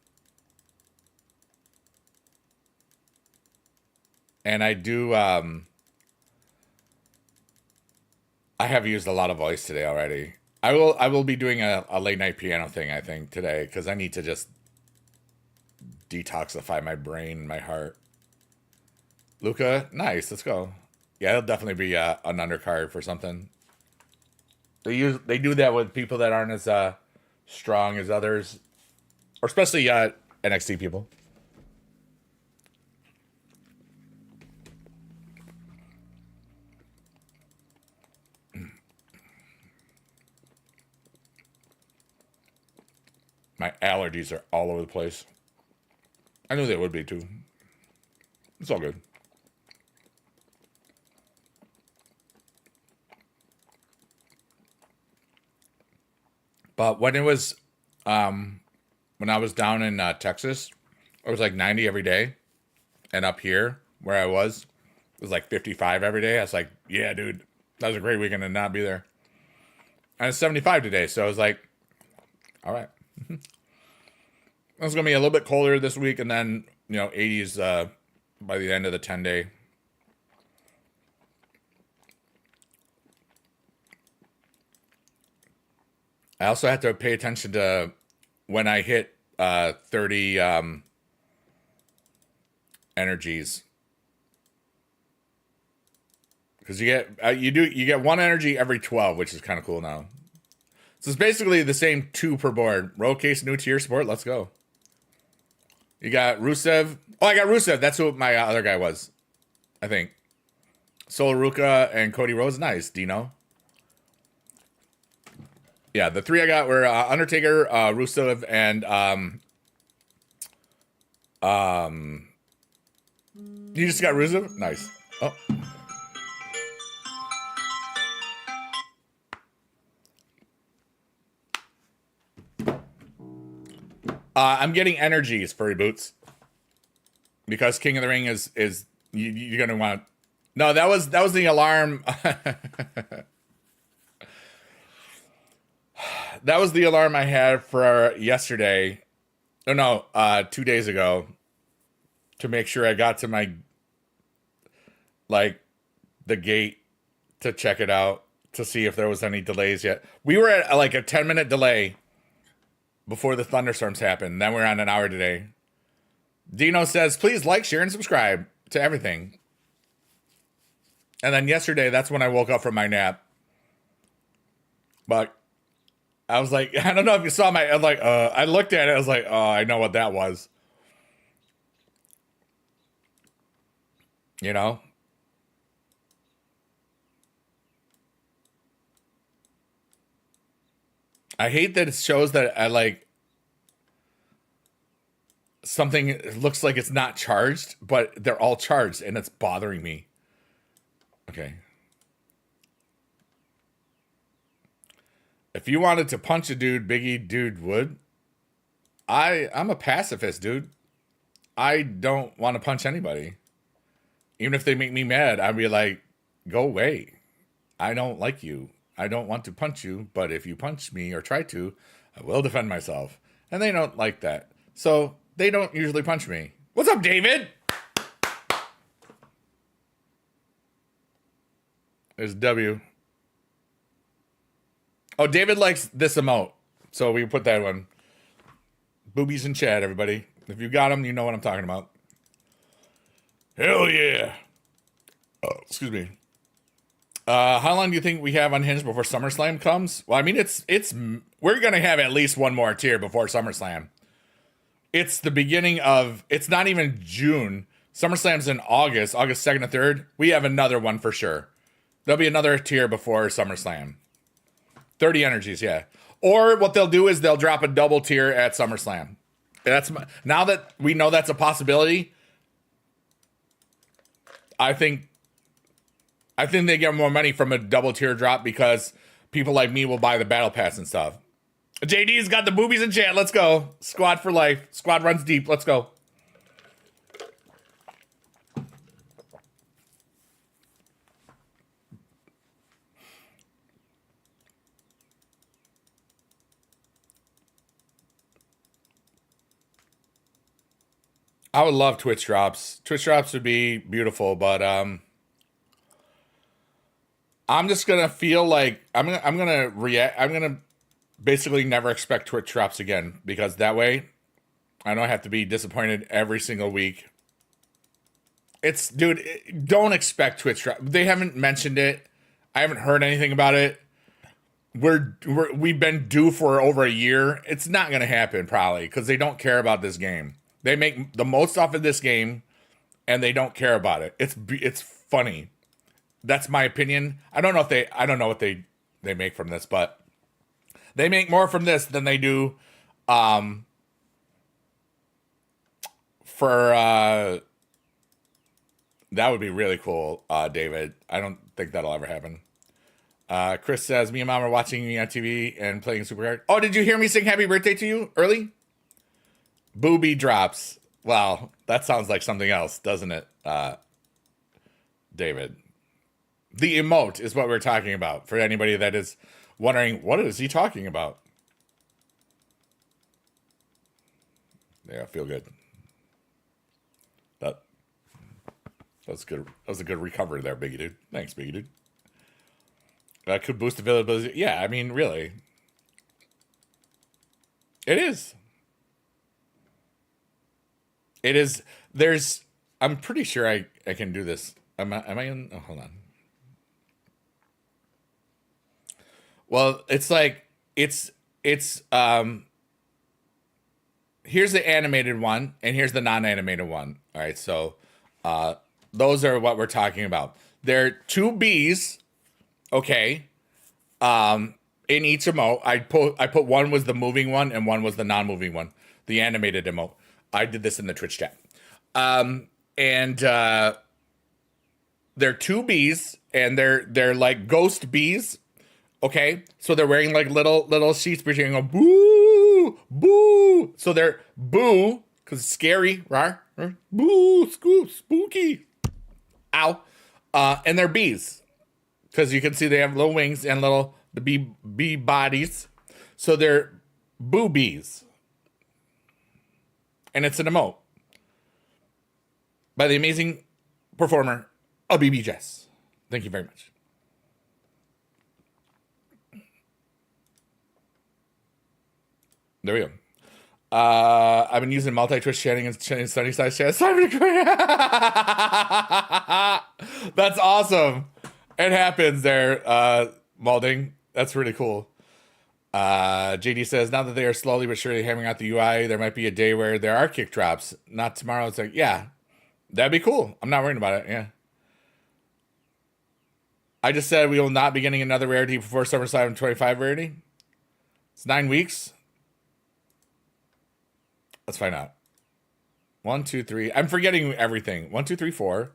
And I do, I have used a lot of voice today already. I will be doing a late night piano thing, I think, today, because I need to just detoxify my brain and my heart. Luca, nice, let's go. Yeah, it'll definitely be an undercard for something. They do that with people that aren't as strong as others, or especially NXT people. My allergies are all over the place. I knew they would be too. It's all good. But when it was, when I was down in Texas, it was like 90 every day. And up here, where I was, it was like 55 every day. I was like, yeah, dude, that was a great weekend to not be there. And it's 75 today, so I was like, all right. It's going to be a little bit colder this week, and then, 80s by the end of the 10-day. I also have to pay attention to when I hit 30 energies. Because you get 1 energy every 12, which is kind of cool now. So it's basically the same 2 per board. Roll case, new tier support. Let's go. You got Rusev. Oh, I got Rusev. That's who my other guy was, I think. Sol Ruka and Cody Rhodes. Nice, Dino. Yeah, the 3 I got were Undertaker, Rusev, and you just got Rusev? Nice. Oh. I'm getting energies, furry boots, because King of the Ring is you're gonna want. No, that was the alarm. That was the alarm I had for yesterday. Oh no, 2 days ago, to make sure I got to my the gate to check it out to see if there was any delays yet. We were at like a 10-minute delay before the thunderstorms happened. Then we're on an hour today. Dino says, please like, share, and subscribe to everything. And then yesterday, that's when I woke up from my nap. But I was like, I don't know if you saw I was like, I looked at it, I was like, oh, I know what that was. You know? I hate that it shows that I like something looks like it's not charged, but they're all charged and it's bothering me. Okay. If you wanted to punch a dude, Biggie dude would. I'm a pacifist, dude. I don't want to punch anybody. Even if they make me mad, I'd be like, go away. I don't like you. I don't want to punch you, but if you punch me or try to, I will defend myself. And they don't like that. So they don't usually punch me. What's up, David? There's W. Oh, David likes this emote. So we put that one. Boobies in chat, everybody. If you got them, you know what I'm talking about. Hell yeah. Oh, excuse me. How long do you think we have Unhinged before SummerSlam comes? Well, I mean, we're going to have at least one more tier before SummerSlam. It's the beginning of, it's not even June. SummerSlam's in August 2nd and 3rd. We have another one for sure. There'll be another tier before SummerSlam. 30 energies, yeah. Or what they'll do is they'll drop a double tier at SummerSlam. Now that we know that's a possibility, I think they get more money from a double tier drop because people like me will buy the battle pass and stuff. JD's got the boobies in chat. Let's go. Squad for life. Squad runs deep. Let's go. I would love Twitch drops. Twitch drops would be beautiful, but I'm just gonna feel like I'm gonna react. I'm gonna basically never expect Twitch drops again, because that way I don't have to be disappointed every single week. Dude, don't expect Twitch drop. They haven't mentioned it. I haven't heard anything about it. We've been due for over a year. It's not gonna happen probably because they don't care about this game. They make the most off of this game, and they don't care about it. It's funny. That's my opinion. I don't know what they make from this, but they make more from this than they do for that would be really cool, David. I don't think that'll ever happen. Chris says, me and mom are watching me on TV and playing Supercard. Oh, did you hear me sing happy birthday to you early? Booby drops. Wow, that sounds like something else, doesn't it, David? The emote is what we're talking about. For anybody that is wondering, what is he talking about? Yeah, feel good. That's good. That was a good recovery there, Biggie Dude. Thanks, Biggie Dude. That could boost availability. Yeah, I mean, really. It is. It is. I'm pretty sure I can do this. Am I in? Oh, hold on. Well, it's like it's here's the animated one and here's the non-animated one. All right, so those are what we're talking about. There are two bees, okay, in each emote. I put one was the moving one and one was the non-moving one, the animated emote. I did this in the Twitch chat. And they're two bees and they're like ghost bees. Okay, so they're wearing like little sheets, but you're going boo, boo. So they're boo because it's scary, right? Boo, scoop, spooky. Ow. And they're bees because you can see they have little wings and little the bee bodies. So they're boo bees, and it's an emote by the amazing performer, BB Jess. Thank you very much. There we go. I've been using multi-twitch chatting and sunny side chat. That's awesome. It happens there, Malding. That's really cool. JD says, now that they are slowly but surely hammering out the UI, there might be a day where there are kick drops. Not tomorrow. It's like, yeah, that'd be cool. I'm not worried about it. Yeah. I just said we will not be getting another Rarity before SummerSlam 25 Rarity. It's 9 weeks. Let's find out. 1, 2, 3. I'm forgetting everything. 1, 2, 3, 4,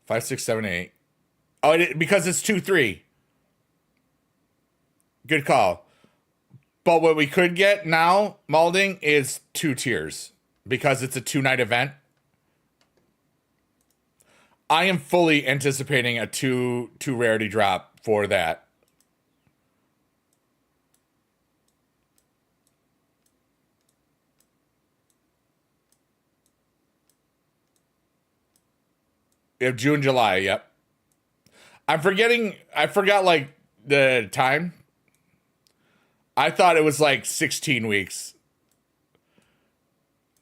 5, 6, 7, 8. Oh, because it's 2, 3. Good call. But what we could get now, Malding, is 2 tiers because it's a 2-night event. I am fully anticipating a two Rarity drop for that. Yeah, June, July, yep. I forgot like the time. I thought it was like 16 weeks.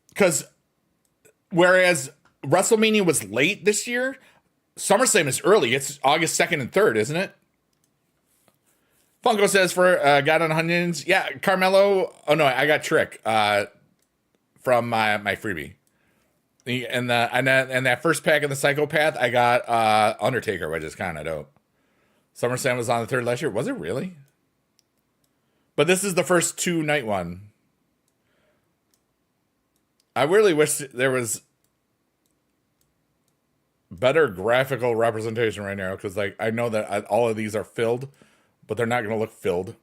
Because whereas WrestleMania was late this year, SummerSlam is early. It's August 2nd and 3rd, isn't it? Funko says for God on Onions. Yeah, Carmelo. Oh no, I got Trick from my freebie. And that first pack of the Psychopath, I got Undertaker, which is kind of dope. SummerSlam was on the 3rd last year. Was it really? But this is the first 2-night one. I really wish there was better graphical representation right now, because like I know that all of these are filled, but they're not going to look filled.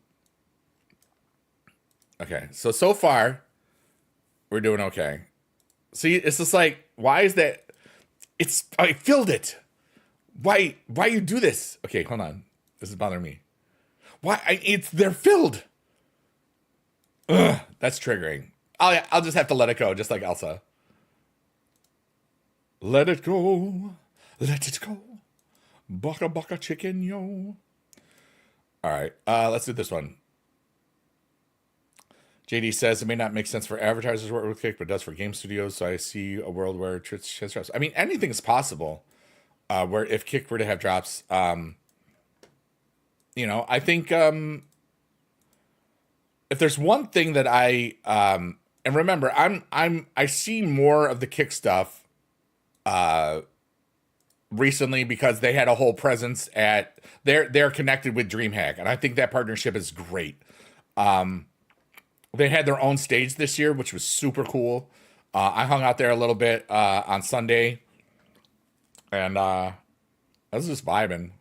Okay, so far we're doing okay. See, it's just like, why is that? I filled it. Why you do this? Okay, hold on. This is bothering me. They're filled. Ugh, that's triggering. I'll just have to let it go, just like Elsa. Let it go. Let it go. Baka baka chicken, yo. All right, let's do this one. JD says it may not make sense for advertisers to work with Kick, but it does for game studios. So I see a world where Twitch has drops. I mean, anything is possible. Where if Kick were to have drops, I think if there's one thing that I and remember, I see more of the Kick stuff recently because they had a whole presence at they're connected with DreamHack, and I think that partnership is great. They had their own stage this year, which was super cool. I hung out there a little bit on Sunday, and I was just vibing.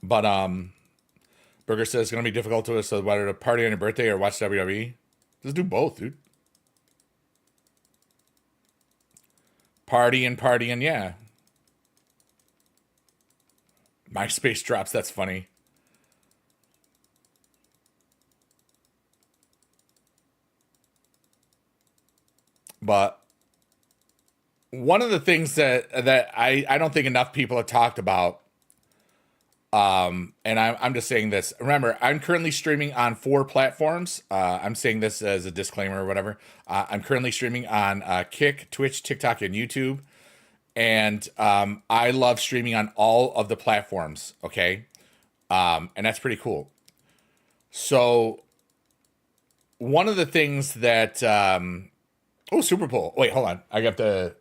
But Burger says it's gonna be difficult to us, so whether to party on your birthday or watch WWE. Just do both, dude. Partying, yeah. MySpace drops, that's funny. But one of the things that I don't think enough people have talked about, and I'm just saying this. Remember, I'm currently streaming on 4 platforms. I'm saying this as a disclaimer or whatever. I'm currently streaming on Kick, Twitch, TikTok, and YouTube. And I love streaming on all of the platforms, okay? And that's pretty cool. So one of the things that Super Bowl. Wait, hold on. I got the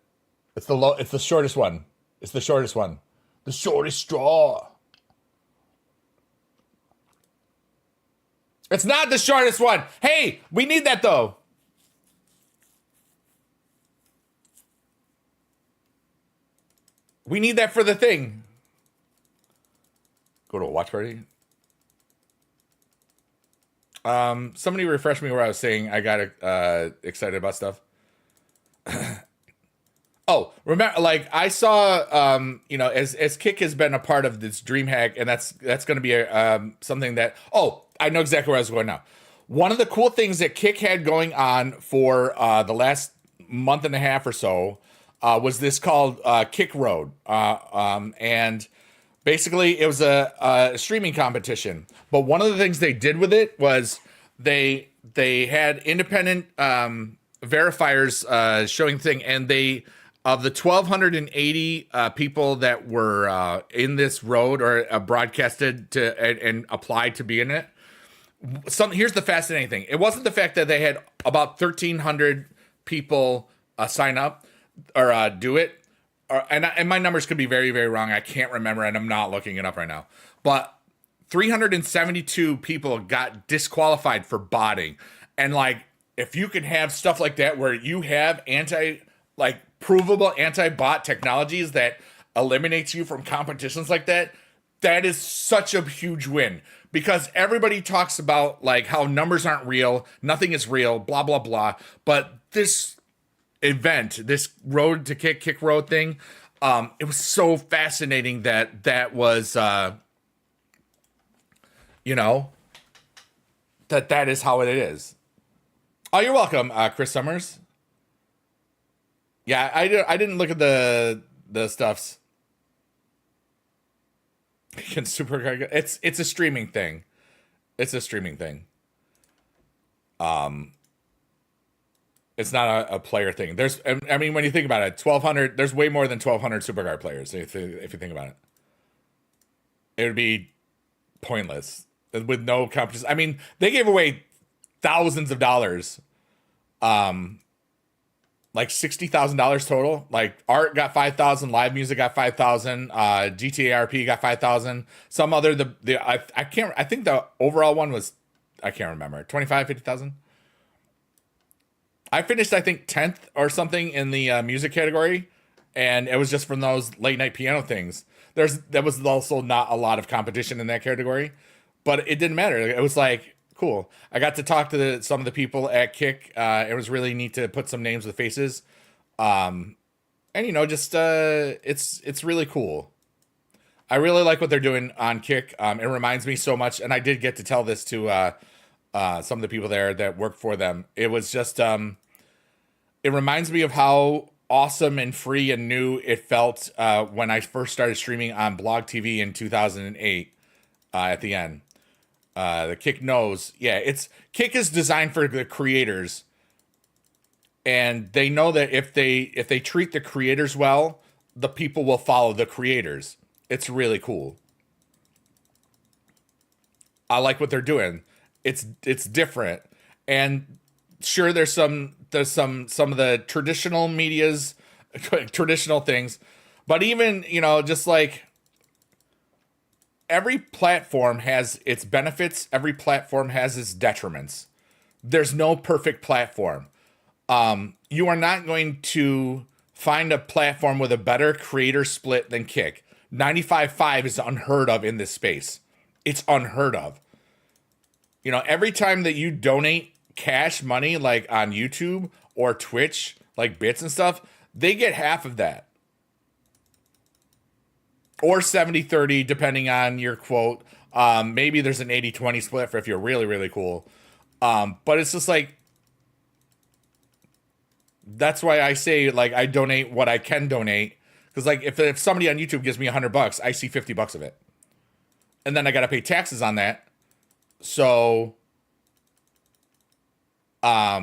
it's the shortest one. It's the shortest one. The shortest straw. It's not the shortest one. Hey, we need that though. We need that for the thing. Go to a watch party. Somebody refresh me where I was saying I got excited about stuff. Oh, remember, like I saw, as Kick has been a part of this DreamHack, and that's going to be something that. Oh, I know exactly where I was going now. One of the cool things that Kick had going on for the last month and a half or so was this called Kick Road, and basically it was a streaming competition. But one of the things they did with it was they had independent verifiers showing thing, and they. Of the 1,280 people that were in this road or broadcasted to and applied to be in it, here's the fascinating thing. It wasn't the fact that they had about 1,300 people sign up or do it, and my numbers could be very, very wrong. I can't remember, and I'm not looking it up right now. But 372 people got disqualified for botting, and like if you can have stuff like that where you have provable anti-bot technologies that eliminates you from competitions like that, that is such a huge win, because everybody talks about like how numbers aren't real, nothing is real, blah blah blah, but this event, this road to kick road thing, it was so fascinating that was that is how it is. Oh, you're welcome, Chris Summers. Yeah, I didn't look at the stuffs. It's a streaming thing. It's a streaming thing. It's not a player thing. I mean, when you think about it, 1,200. There's way more than 1,200 Superguard players. If you think about it, it would be pointless with no competition. I mean, they gave away thousands of dollars. Like $60,000 total. Like art got 5,000, live music got 5,000, GTA RP got 5,000. Some other I can't. I think the overall one was, I can't remember, 25, 50,000. I finished, I think, 10th or something in the music category, and it was just from those late night piano things. There was also not a lot of competition in that category, but it didn't matter. It was like, cool. I got to talk to some of the people at Kick. It was really neat to put some names with faces. And just it's really cool. I really like what they're doing on Kick. It reminds me so much, and I did get to tell this to some of the people there that work for them. It was just it reminds me of how awesome and free and new it felt when I first started streaming on Blog TV in 2008 at the end. The Kick knows, Kick is designed for the creators, and they know that if they treat the creators well, the people will follow the creators. It's really cool. I like what they're doing. It's different, and sure, there's some of the traditional media's traditional things, but even just like. Every platform has its benefits. Every platform has its detriments. There's no perfect platform. You are not going to find a platform with a better creator split than Kick. 95.5 is unheard of in this space. It's unheard of. Every time that you donate cash money, like on YouTube or Twitch, like bits and stuff, they get half of that. Or 70-30, depending on your quote. Maybe there's an 80-20 split for if you're really, really cool. But it's just like, that's why I say, like, I donate what I can donate. Because, like, if somebody on YouTube gives me $100, I see $50 of it. And then I got to pay taxes on that. So, but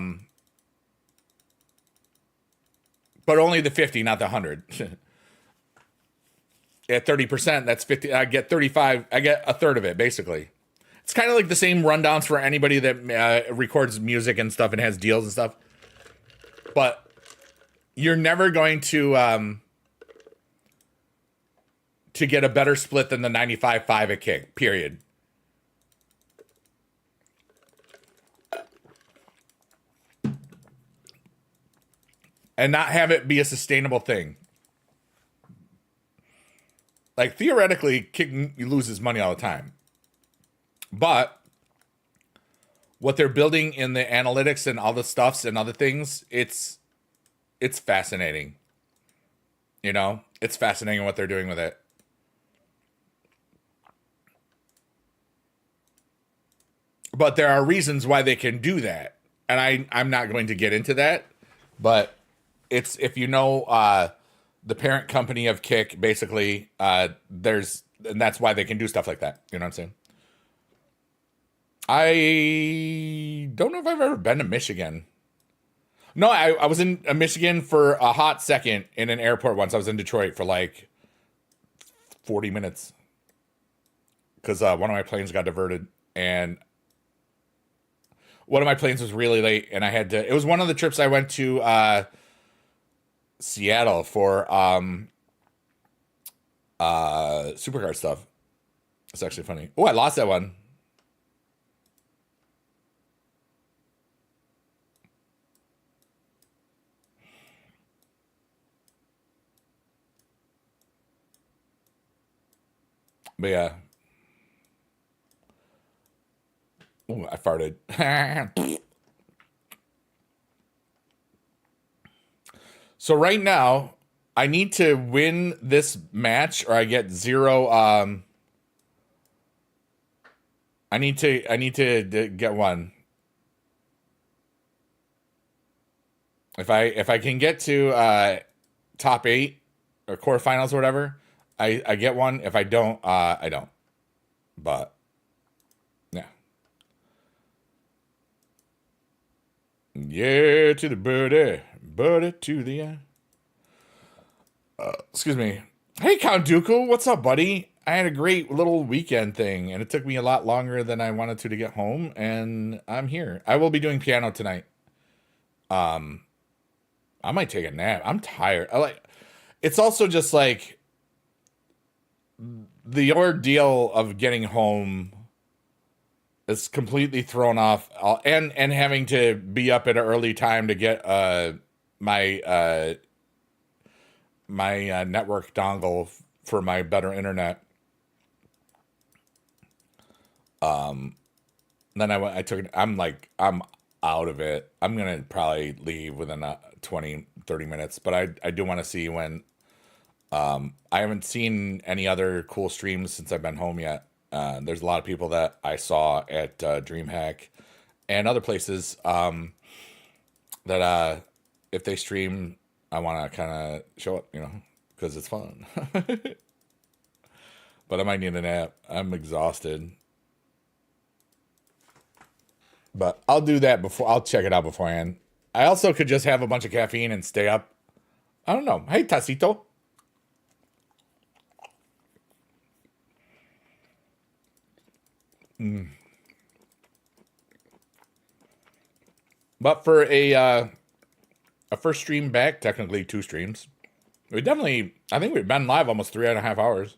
only the 50, not the 100. At 30%, that's 50. I get 35. I get a third of it, basically. It's kind of like the same rundowns for anybody that records music and stuff and has deals and stuff. But you're never going to get a better split than the 95.5 at Kick, period. And not have it be a sustainable thing. Like, theoretically, Kick loses money all the time. But what they're building in the analytics and all the stuffs and other things, it's fascinating. You know? It's fascinating what they're doing with it. But there are reasons why they can do that. And I'm not going to get into that. But it's, if you know the parent company of Kick, basically, and that's why they can do stuff like that. You know what I'm saying? I don't know if I've ever been to Michigan. No, I was in Michigan for a hot second in an airport once. I was in Detroit for like 40 minutes. Because one of my planes got diverted. And one of my planes was really late. And I had to... It was one of the trips I went to Seattle for supercar stuff. It's actually funny. Oh, I lost that one. But yeah. Oh, I farted. So right now, I need to win this match or I get 0. I need to get 1. If I can get to top 8 or quarterfinals or whatever, I get 1. If I don't, I don't. But yeah. Yeah, to the birdie to the excuse me. Hey, Count Dooku, what's up, buddy? I had a great little weekend thing, and it took me a lot longer than I wanted to get home, and I'm here. I will be doing piano tonight. I might take a nap. I'm tired. It's also just like the ordeal of getting home is completely thrown off, and having to be up at an early time to get my network dongle for my better internet. Then I took it. I'm out of it. I'm gonna probably leave within 20-30 minutes, but I do want to see when. I haven't seen any other cool streams since I've been home yet. There's a lot of people that I saw at DreamHack and other places that if they stream, I want to kind of show up, because it's fun. But I might need a nap. I'm exhausted. But I'll do that before. I'll check it out beforehand. I also could just have a bunch of caffeine and stay up. I don't know. Hey, Tacito. But for a first stream back, technically 2 streams, I think we've been live almost 3.5 hours.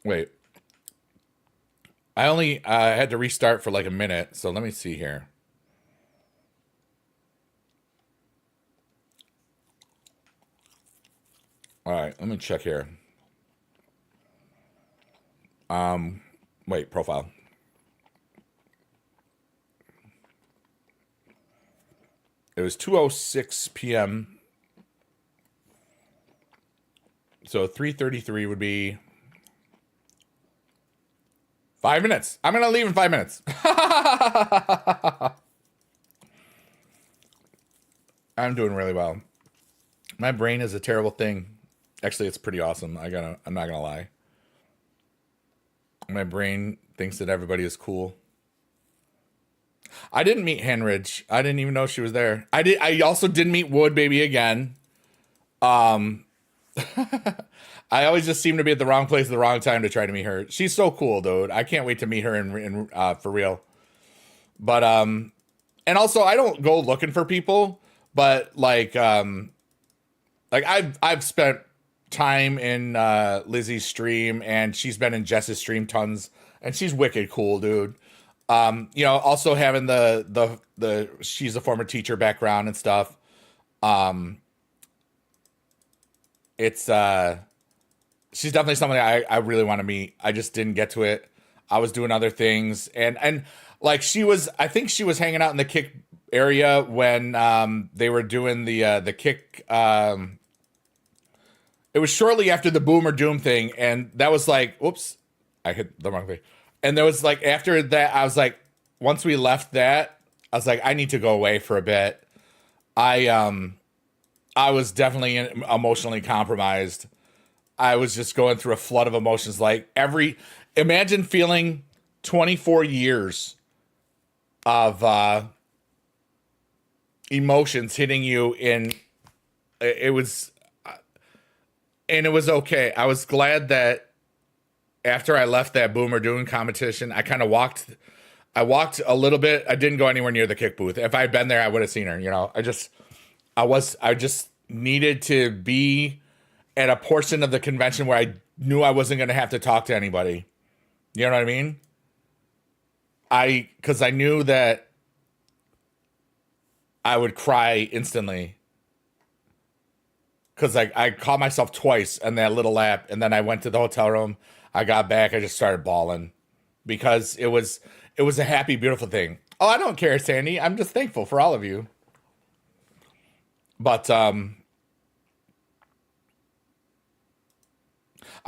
Wait. I only had to restart for like a minute, so let me see here. All right, let me check here. Wait, profile. It was 2:06 p.m. So 3:33 would be 5 minutes. I'm going to leave in 5 minutes. I'm doing really well. My brain is a terrible thing. Actually, it's pretty awesome. I'm not going to lie. My brain thinks that everybody is cool. I didn't meet Henridge. I didn't even know she was there. I also didn't meet Wood Baby again. I always just seem to be at the wrong place at the wrong time to try to meet her. She's so cool, dude. I can't wait to meet her in for real. But and also I don't go looking for people, but like I've spent time in Lizzie's stream, and she's been in Jess's stream tons, and she's wicked cool, dude. You know, also having the she's a former teacher background and stuff. Um, it's she's definitely somebody I really want to meet. I just didn't get to it. I was doing other things, and like she was, I think she was hanging out in the kick area when they were doing the kick. It was shortly after the Boomer Doom thing, and that was like, whoops, I hit the wrong thing. And there was like after that, I was like, once we left that, I was like, I need to go away for a bit. I was definitely emotionally compromised. I was just going through a flood of emotions. Like imagine feeling 24 years of emotions hitting you it was, and it was okay. I was glad that after I left that Boomer Doom competition, I walked a little bit. I didn't go anywhere near the kick booth. If I had been there, I would have seen her, you know. I just needed to be at a portion of the convention where I knew I wasn't going to have to talk to anybody. You know what I mean? Because I knew that I would cry instantly. Because I caught myself twice in that little lap, and then I went to the hotel room. I got back, I just started bawling because it was a happy, beautiful thing. Oh, I don't care, Sandy. I'm just thankful for all of you. But I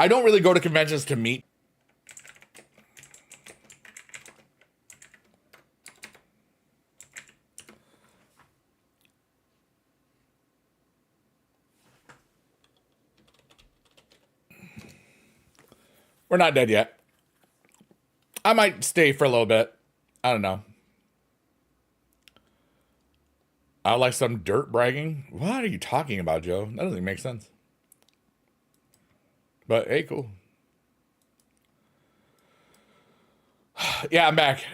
don't really go to conventions to meet. We're not dead yet. I might stay for a little bit. I don't know. I like some dirt bragging. What are you talking about, Joe? That doesn't even make sense. But hey, cool. Yeah, I'm back.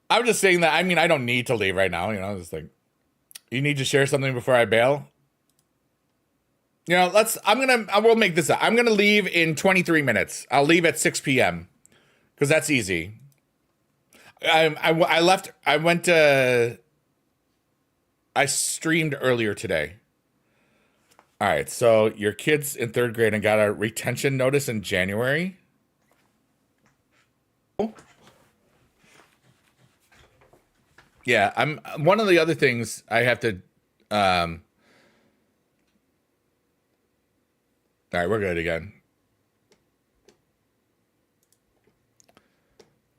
I'm just saying that. I mean, I don't need to leave right now. You know, it's like, you need to share something before I bail. You know, I will make this up. I'm going to leave in 23 minutes. I'll leave at 6 p.m. because that's easy. I streamed earlier today. All right, so your kid's in third grade and got a retention notice in January. Yeah, I'm one of the other things I have to all right, we're good again.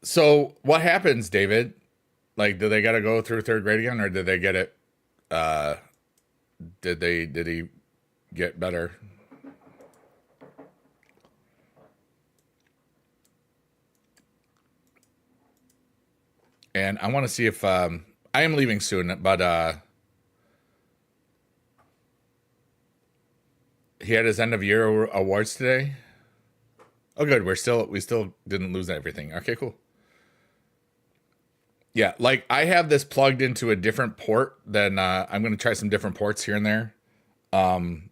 So, what happens, David? Like, do they got to go through third grade again, or did they get it? Uh, did he get better? And I want to see if I am leaving soon, but he had his end of year awards today. Oh, good. We still didn't lose everything. Okay, cool. Yeah, like I have this plugged into a different port. Then I'm gonna try some different ports here and there. Um,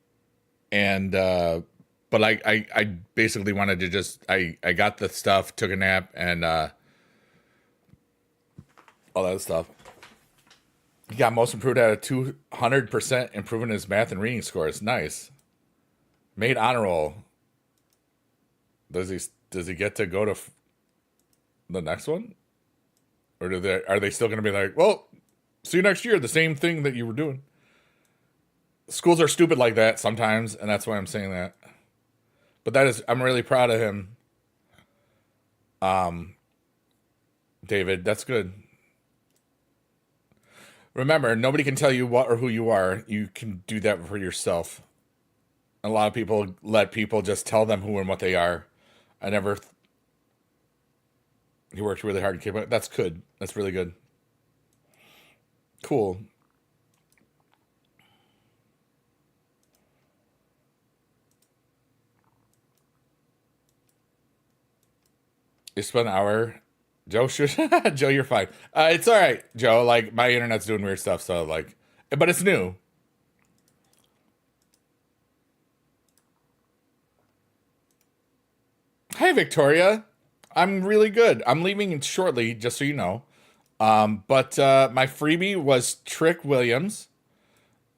and but I basically wanted to just I got the stuff, took a nap, and all that stuff. He got most improved at a 200% improvement in his math and reading scores. Nice. Made honor roll. Does he get to go to the next one, or are they still going to be like, well, see you next year, the same thing that you were doing? Schools are stupid like that sometimes, and that's why I'm saying that. But I'm really proud of him, um, David. That's good. Remember, nobody can tell you what or who you are. You can do that for yourself. A lot of people let people just tell them who and what they are. I never. He worked really hard to keep it. That's good. That's really good. Cool. You spent an hour. Joe should. Joe, you're fine. It's all right, Joe. Like my internet's doing weird stuff, so like, but it's new. Hey, Victoria. I'm really good. I'm leaving shortly, just so you know. But my freebie was Trick Williams.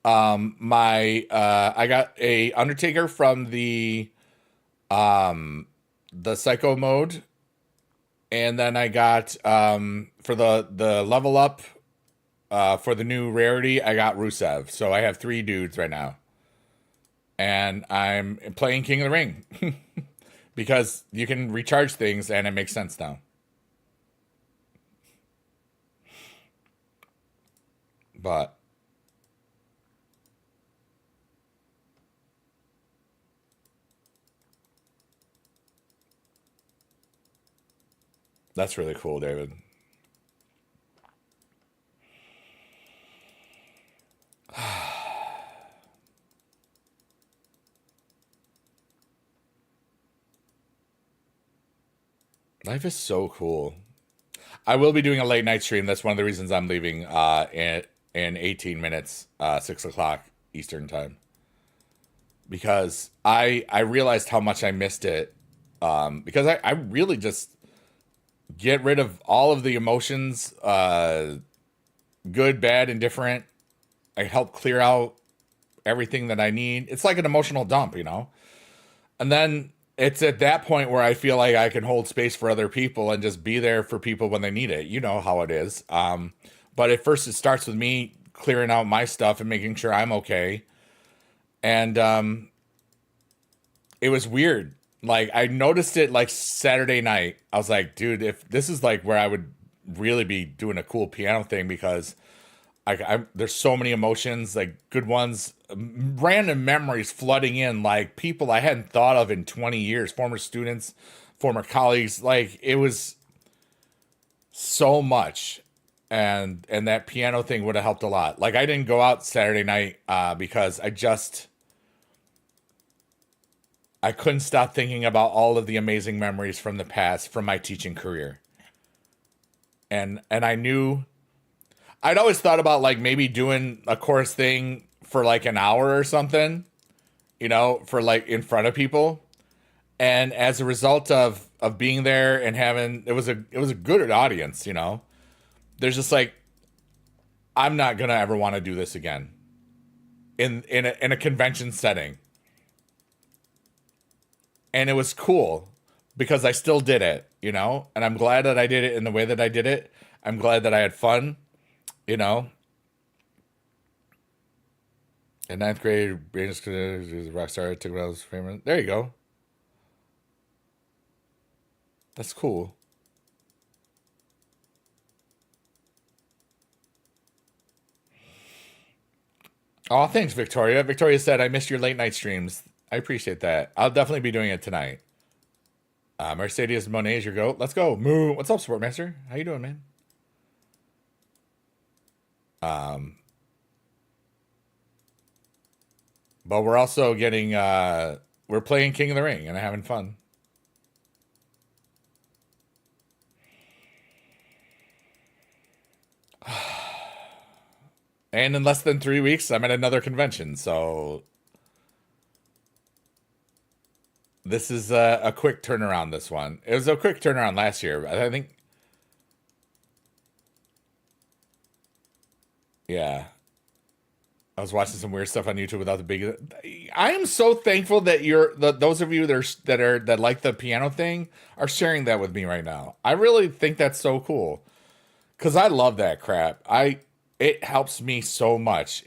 My I got a Undertaker from the Psycho mode, and then I got for the level up for the new Rarity, I got Rusev. So I have three dudes right now, and I'm playing King of the Ring because you can recharge things, and it makes sense now. But that's really cool, David. Life is so cool. I will be doing a late night stream. That's one of the reasons I'm leaving in 18 minutes, 6 o'clock Eastern time, because I realized how much I missed it. Because I really just get rid of all of the emotions, good, bad, indifferent. I help clear out everything that I need. It's like an emotional dump, you know? And then it's at that point where I feel like I can hold space for other people and just be there for people when they need it. You know how it is. But at first, it starts with me clearing out my stuff and making sure I'm okay. And it was weird. Like, I noticed it like Saturday night. I was like, dude, if this is like where I would really be doing a cool piano thing, because there's so many emotions, like good ones, random memories flooding in, like people I hadn't thought of in 20 years, former students, former colleagues. Like it was so much, and that piano thing would have helped a lot. Like I didn't go out Saturday night because I couldn't stop thinking about all of the amazing memories from the past from my teaching career, and I knew I'd always thought about like maybe doing a course thing for like an hour or something, you know, for like in front of people. And as a result of being there and having it was a good audience, you know. There's just like I'm not gonna ever want to do this again in a convention setting. And it was cool because I still did it, you know, and I'm glad that I did it in the way that I did it. I'm glad that I had fun, you know. In ninth grade, Braden's was a rock star. I took when I was famous. There you go. That's cool. Oh, thanks, Victoria. Victoria said, I missed your late night streams. I appreciate that. I'll definitely be doing it tonight. Mercedes Monet is your goat. Let's go. Moo. What's up, Sportmaster? How you doing, man? Um, but we're also getting we're playing King of the Ring and having fun. And in less than 3 weeks, I'm at another convention. So this is a quick turnaround. This one. It was a quick turnaround last year. I think, yeah. I was watching some weird stuff on YouTube without the big. I am so thankful that those of you that like the piano thing are sharing that with me right now. I really think that's so cool because I love that crap. It helps me so much.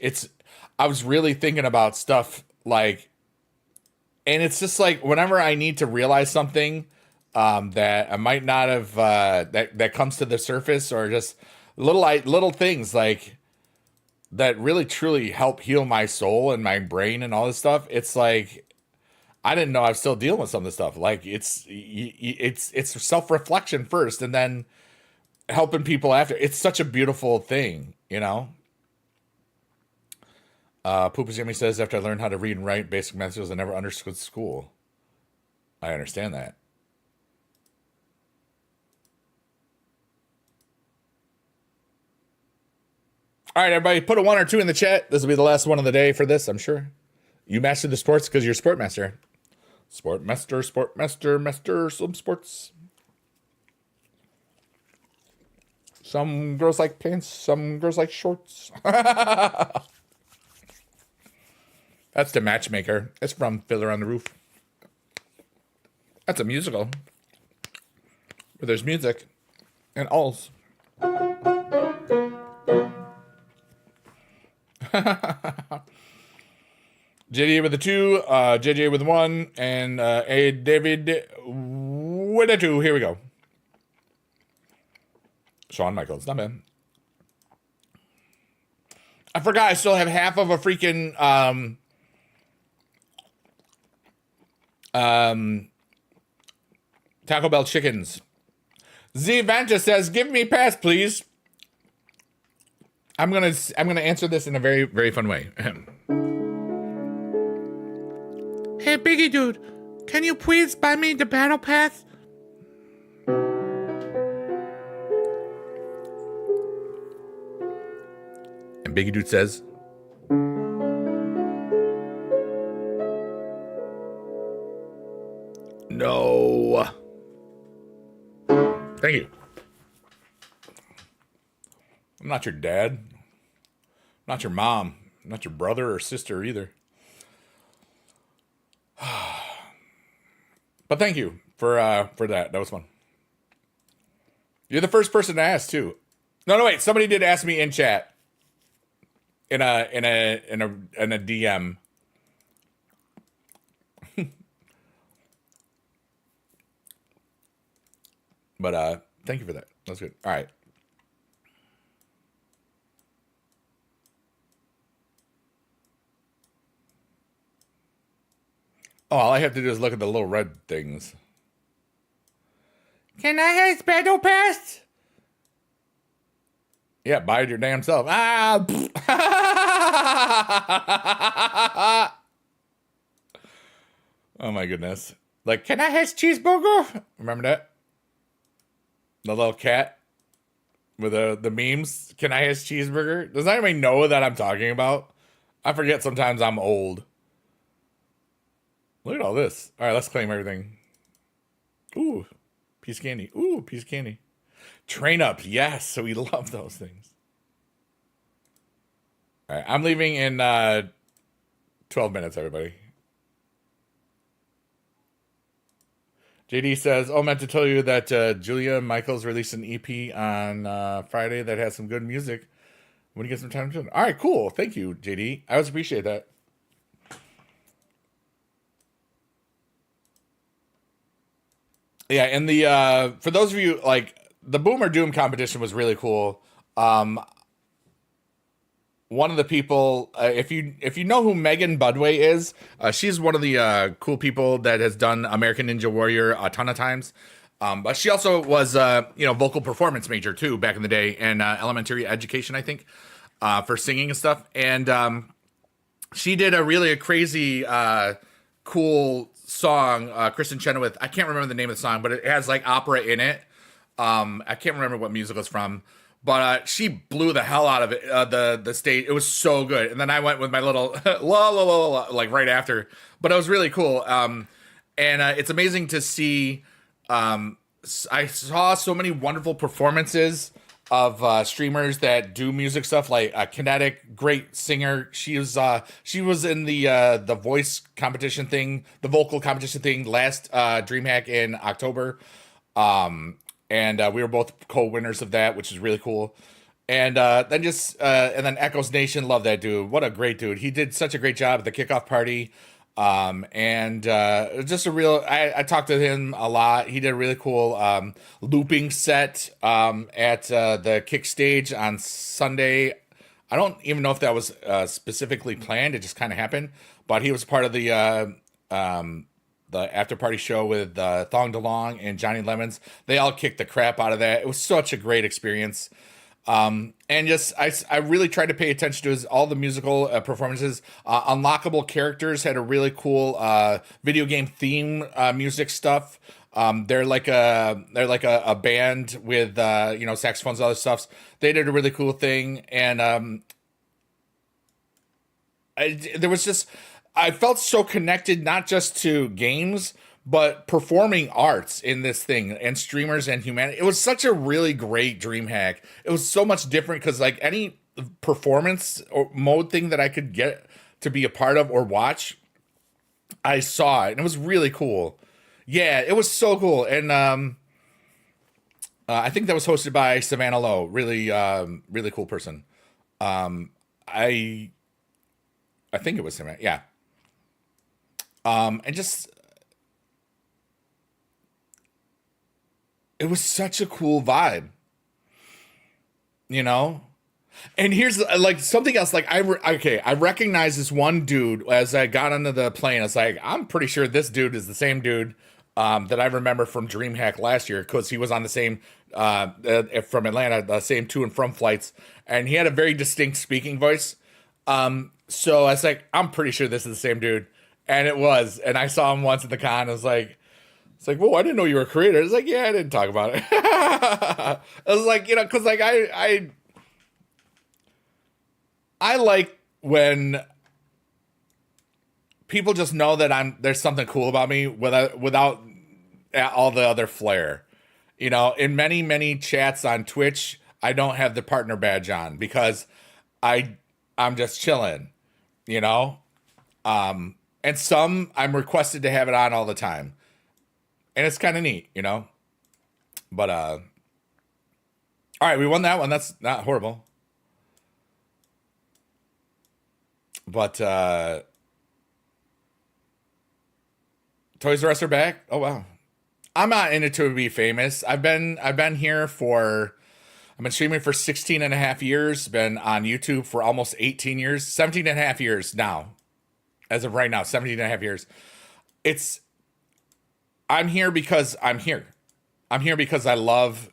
I was really thinking about stuff like, and it's just like whenever I need to realize something that I might not have that comes to the surface, or just little things like that really truly help heal my soul and my brain and all this stuff. It's like I didn't know I was still dealing with some of this stuff. Like it's self reflection first, and then helping people after. It's such a beautiful thing, you know. Poopa Jimmy says, after I learned how to read and write basic messages, I never understood school. I understand that. All right, everybody, put a 1 or 2 in the chat. This will be the last one of the day for this, I'm sure. You mastered the sports because you're sport master. Sport master, master some sports. Some girls like pants, some girls like shorts. That's the Matchmaker. It's from Fiddler on the Roof. That's a musical where there's music and alls. JD with a 2, JJ with 1, and A David with a 2. Here we go. Shawn Michaels, not bad. I forgot I still have half of a freaking Taco Bell chickens. Z Vanta says, "Give me pass, please." I'm gonna answer this in a very, very fun way. Hey, Biggie dude, can you please buy me the battle pass? And Biggie dude says, no. Thank you. I'm not your dad. I'm not your mom. I'm not your brother or sister either. But thank you for that. That was fun. You're the first person to ask too. No, wait. Somebody did ask me in chat. In a DM. But thank you for that. That's good. All right. Oh, all I have to do is look at the little red things. Can I have battle pass? Yeah, buy it your damn self. Ah! Oh my goodness. Like, can I have cheeseburger? Remember that? The little cat with the memes. Can I have cheeseburger? Does anybody know that I'm talking about? I forget sometimes I'm old. Look at all this. All right, let's claim everything. Ooh, piece of candy. Ooh, piece of candy. Train up. Yes, so we love those things. All right, I'm leaving in 12 minutes, everybody. JD says, oh, meant to tell you that Julia Michaels released an EP on Friday that has some good music. When you get some time to it. All right, cool. Thank you, JD. I always appreciate that. Yeah, and the for those of you, like, the Boomer Doom competition was really cool. One of the people, if you know who Megan Budway is, she's one of the cool people that has done American Ninja Warrior a ton of times. But she also was vocal performance major too back in the day, and elementary education, I think, for singing and stuff. And she did a crazy cool song, Kristen Chenoweth. I can't remember the name of the song, but it has like opera in it. I can't remember what musical it's from, but she blew the hell out of it. The stage, it was so good. And then I went with my little la la la la like right after, but it was really cool. And it's amazing to see. I saw so many wonderful performances of streamers that do music stuff, like Kinetic, great singer. She was in the voice competition thing, the vocal competition thing last DreamHack in October. And we were both co-winners of that, which is really cool. And then Echoes Nation, love that dude. What a great dude. He did such a great job at the kickoff party. Just a real, I talked to him a lot. He did a really cool looping set at the kick stage on Sunday. I don't even know if that was specifically planned. It just kind of happened. But he was part of the after party show with Thong DeLong and Johnny Lemons. They all kicked the crap out of that. It was such a great experience. And just I really tried to pay attention to all the musical performances. Unlockable characters had a really cool video game theme music stuff. They're like a band with saxophones and other stuffs. They did a really cool thing, and there was just I felt so connected not just to games but performing arts in this thing and streamers and humanity. It was such a really great dream hack. It was so much different because like any performance or mode thing that I could get to be a part of or watch, I saw it and it was really cool. Yeah, it was so cool. And I think that was hosted by Savannah Lowe. Really, really cool person. I think it was Savannah. Yeah. And just it was such a cool vibe, you know? And here's like something else. Like I recognize this one dude as I got onto the plane. It's like I'm pretty sure this dude is the same dude that I remember from DreamHack last year because he was on the same from Atlanta, the same to and from flights, and he had a very distinct speaking voice. So I was like, I'm pretty sure this is the same dude, and it was. And I saw him once at the con. I was like. It's like, whoa, I didn't know you were a creator. It's like, yeah, I didn't talk about it. I was like, because like I like when people just know that there's something cool about me without all the other flair. In many, many chats on Twitch, I don't have the partner badge on because I'm just chilling, and some I'm requested to have it on all the time. And it's kind of neat, But all right, we won that one. That's not horrible. But Toys R Us are back. Oh wow. I'm not in it to be famous. I've been streaming for 16 and a half years, been on YouTube for almost 18 years, 17 and a half years now. As of right now, 17 and a half years. I'm here because I'm here. I'm here because I love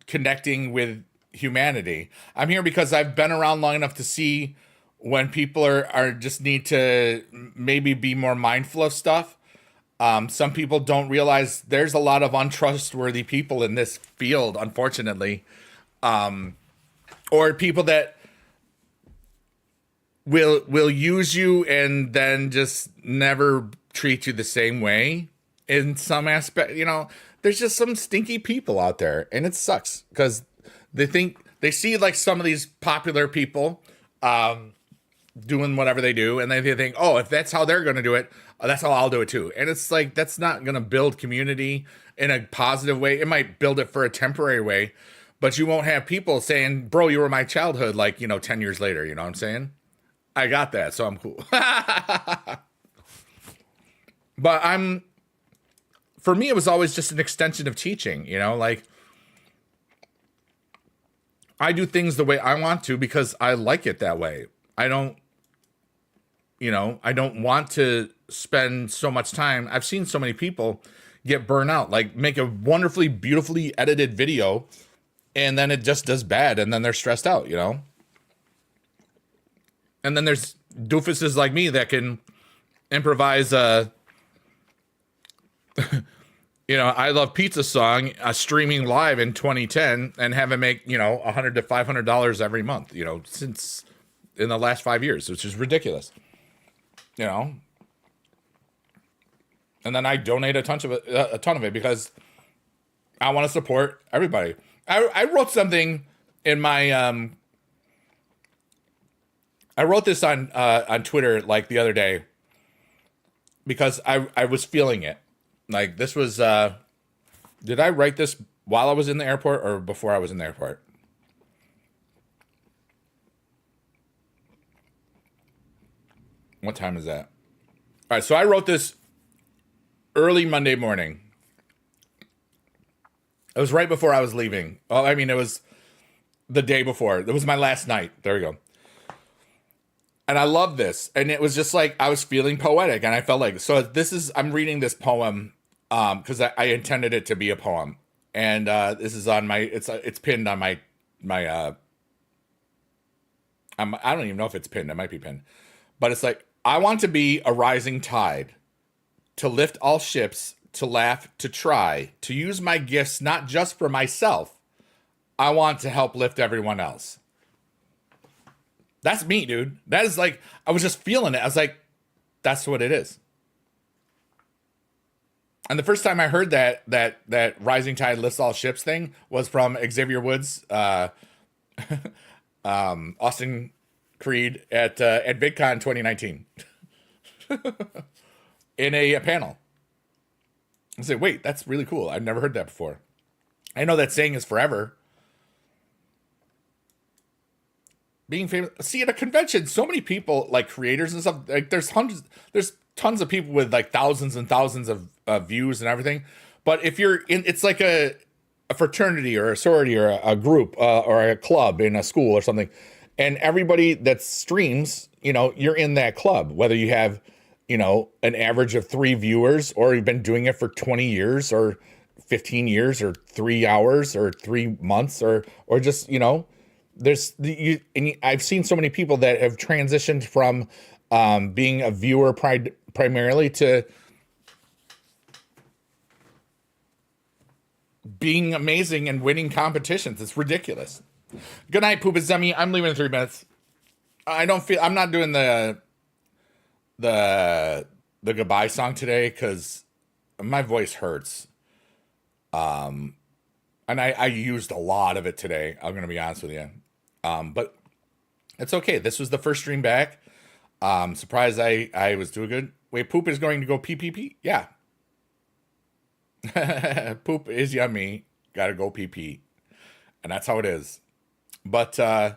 connecting with humanity. I'm here because I've been around long enough to see when people are just need to maybe be more mindful of stuff. Some people don't realize there's a lot of untrustworthy people in this field, unfortunately. Or people that will use you and then just never treat you the same way. In some aspect, there's just some stinky people out there, and it sucks because they see like some of these popular people doing whatever they do, and they think, oh, if that's how they're going to do it, that's how I'll do it too. And it's like that's not going to build community in a positive way. It might build it for a temporary way, but you won't have people saying, "Bro, you were my childhood," like 10 years later. You know what I'm saying? I got that, so I'm cool. But for me, it was always just an extension of teaching, like I do things the way I want to because I like it that way. I don't want to spend so much time. I've seen so many people get burnt out, like make a wonderfully, beautifully edited video and then it just does bad. And then they're stressed out, and then there's doofuses like me that can improvise, I Love Pizza song streaming live in 2010 and have it make, $100 to $500 every month, since in the last 5 years, which is ridiculous, And then I donate a ton of it because I want to support everybody. I wrote something in my, I wrote this on Twitter like the other day because I was feeling it. Like this was, did I write this while I was in the airport or before I was in the airport? What time is that? All right, so I wrote this early Monday morning. It was right before I was leaving. Well, I mean, it was the day before. It was my last night. There we go. And I love this. And it was just like, I was feeling poetic and I felt like, so I'm reading this poem because I intended it to be a poem. And this is on it's pinned on my I don't even know if it's pinned. It might be pinned. But it's like, I want to be a rising tide, to lift all ships, to laugh, to try, to use my gifts not just for myself. I want to help lift everyone else. That's me, dude. That is like, I was just feeling it. I was like, that's what it is. And the first time I heard that rising tide lifts all ships thing was from Xavier Woods, Austin Creed at VidCon 2019 in a panel. I said, wait, that's really cool. I've never heard that before. I know that saying is forever. Being famous. See, at a convention, so many people, like creators and stuff, like there's tons of people with like thousands and thousands of views and everything. But if you're in, it's like a fraternity or a sorority or a group or a club in a school or something. And everybody that streams, you're in that club, whether you have, an average of 3 viewers, or you've been doing it for 20 years or 15 years or 3 hours or 3 months or just, I've seen so many people that have transitioned from being a viewer primarily to being amazing and winning competitions. It's ridiculous. Good night, Poop and Zemi. I'm leaving in 3 minutes. I'm not doing the goodbye song today because my voice hurts. And I used a lot of it today. I'm going to be honest with you. But it's okay. This was the first stream back. Surprised I was doing good. Wait, Poop is going to go pee. Yeah. Poop is yummy. Gotta go pee. And that's how it is. But I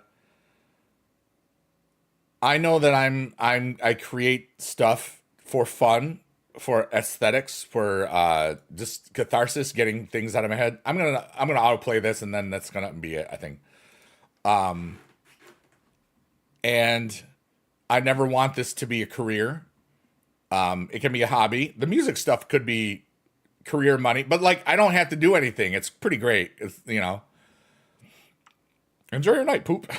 know that I create stuff for fun, for aesthetics, for just catharsis, getting things out of my head. I'm gonna autoplay this, and then that's gonna be it, I think. And I never want this to be a career. It can be a hobby. The music stuff could be career money, but like I don't have to do anything. It's pretty great. It's enjoy your night, Poop.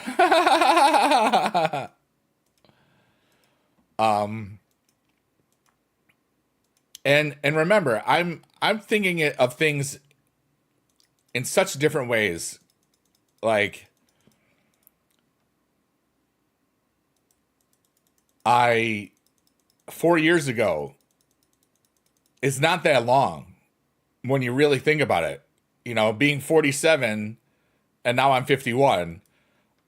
And remember, I'm thinking of things in such different ways. Like 4 years ago is not that long when you really think about it. Being 47 and now I'm 51,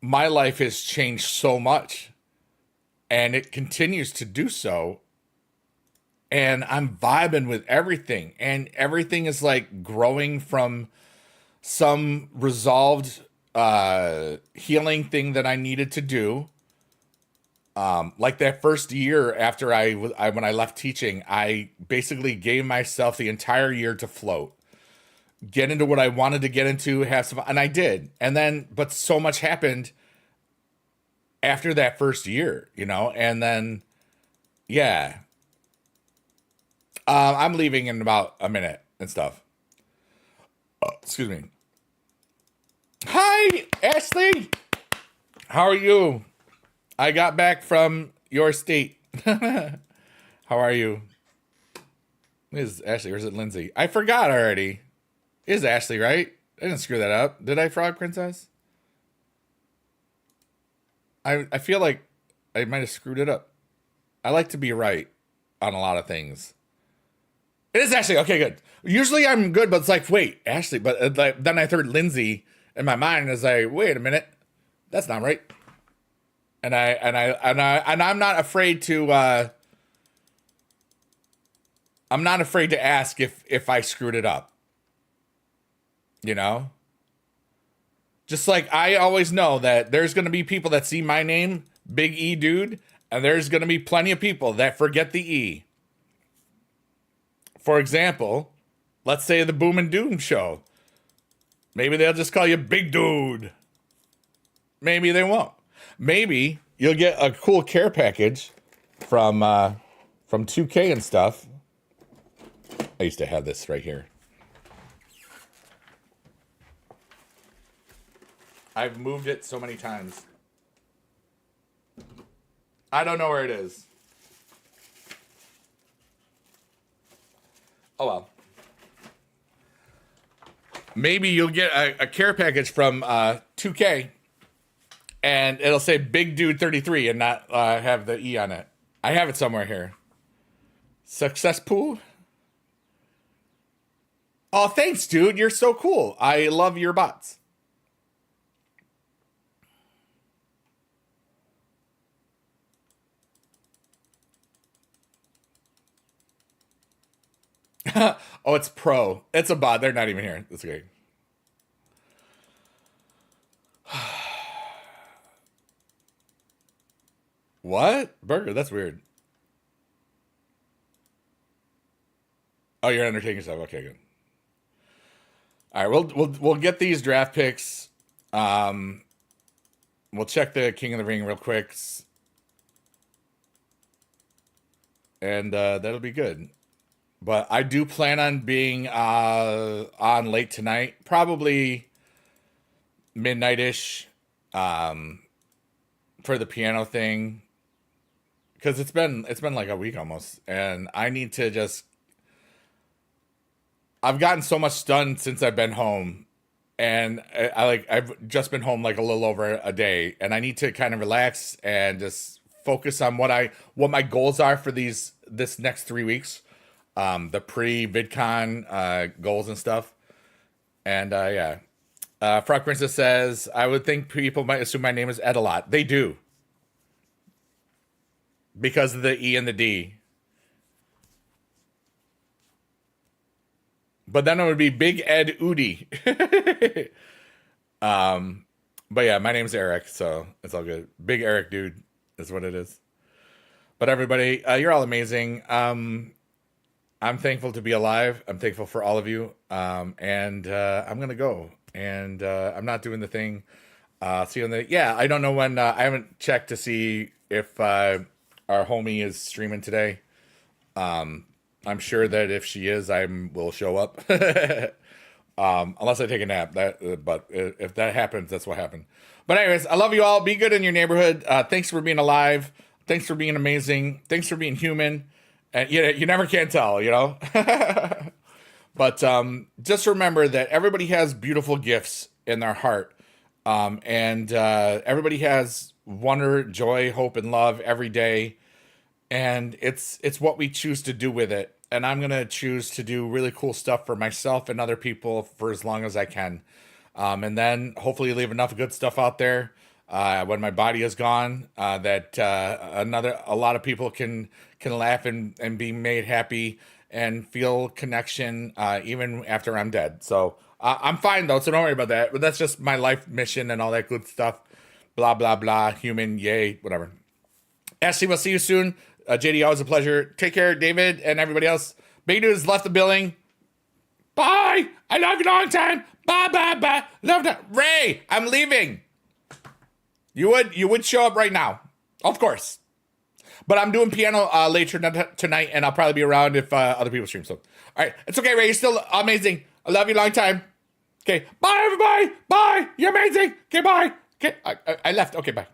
my life has changed so much, and it continues to do so. And I'm vibing with everything, and everything is like growing from some resolved healing thing that I needed to do. Like that first year after when I left teaching, I basically gave myself the entire year to float, get into what I wanted to get into, have some, and I did. And then, but so much happened after that first year, and then, yeah. I'm leaving in about a minute and stuff. Excuse me. Hi, Ashley. How are you? I got back from your state. How are you? Is Ashley or is it Lindsay? I forgot already. It is Ashley, right? I didn't screw that up. Did I, Frog Princess? I feel like I might have screwed it up. I like to be right on a lot of things. It is Ashley. Okay, good. Usually I'm good, but it's like, wait, Ashley. But then I heard Lindsay in my mind. Is like, wait a minute, that's not right. And I'm not afraid to. I'm not afraid to ask if I screwed it up. Just like I always know that there's going to be people that see my name, Big E Dude, and there's going to be plenty of people that forget the E. For example, let's say the Boom and Doom show. Maybe they'll just call you Big Dude. Maybe they won't. Maybe you'll get a cool care package from 2K and stuff. I used to have this right here. I've moved it so many times. I don't know where it is. Oh well. Maybe you'll get a care package from 2K, and it'll say Big Dude 33 and not have the E on it. I have it somewhere here. Success pool. Oh, thanks, dude. You're so cool. I love your bots. Oh, it's pro. It's a bot. They're not even here. That's okay. What? Burger? That's weird. Oh, you're entertaining yourself. Okay, good. All right, we'll get these draft picks. We'll check the King of the Ring real quick, and that'll be good. But I do plan on being on late tonight, probably midnight-ish, for the piano thing, because it's been like a week almost, and I need to just. I've gotten so much done since I've been home, and I've just been home like a little over a day, and I need to kind of relax and just focus on what my goals are for this next 3 weeks, the pre VidCon goals and stuff, and yeah. Frog Princess says, I would think people might assume my name is Ed a lot. They do. Because of the E and the D. But then it would be Big Ed Udi. But yeah, my name's Eric, so it's all good. Big Eric dude is what it is. But everybody, you're all amazing. I'm thankful to be alive. I'm thankful for all of you. And I'm going to go. And I'm not doing the thing. See you on the. Yeah, I don't know when. I haven't checked to see if our homie is streaming today. I'm sure that if she is, I will show up. Unless I take a nap. But if that happens, that's what happened. But anyways, I love you all. Be good in your neighborhood. Thanks for being alive. Thanks for being amazing. Thanks for being human. And you never can tell, you know. But just remember that everybody has beautiful gifts in their heart, and everybody has wonder, joy, hope, and love every day. And it's what we choose to do with it. And I'm gonna choose to do really cool stuff for myself and other people for as long as I can, and then hopefully leave enough good stuff out there when my body is gone, that a lot of people can laugh and be made happy and feel connection even after I'm dead. So I'm fine though, so don't worry about that. But that's just my life mission and all that good stuff. Blah blah blah. Human, yay, whatever. Ashley, we'll see you soon. JD, always a pleasure. Take care, David, and everybody else. Big Dude has left the building. Bye. I love you long time. Bye bye bye. Love that. Ray, I'm leaving. You would show up right now, of course. But I'm doing piano later tonight, and I'll probably be around if other people stream. So, all right, it's okay, Ray. You're still amazing. I love you long time. Okay, bye, everybody. Bye. You're amazing. Okay, bye. Okay, I left. Okay, bye.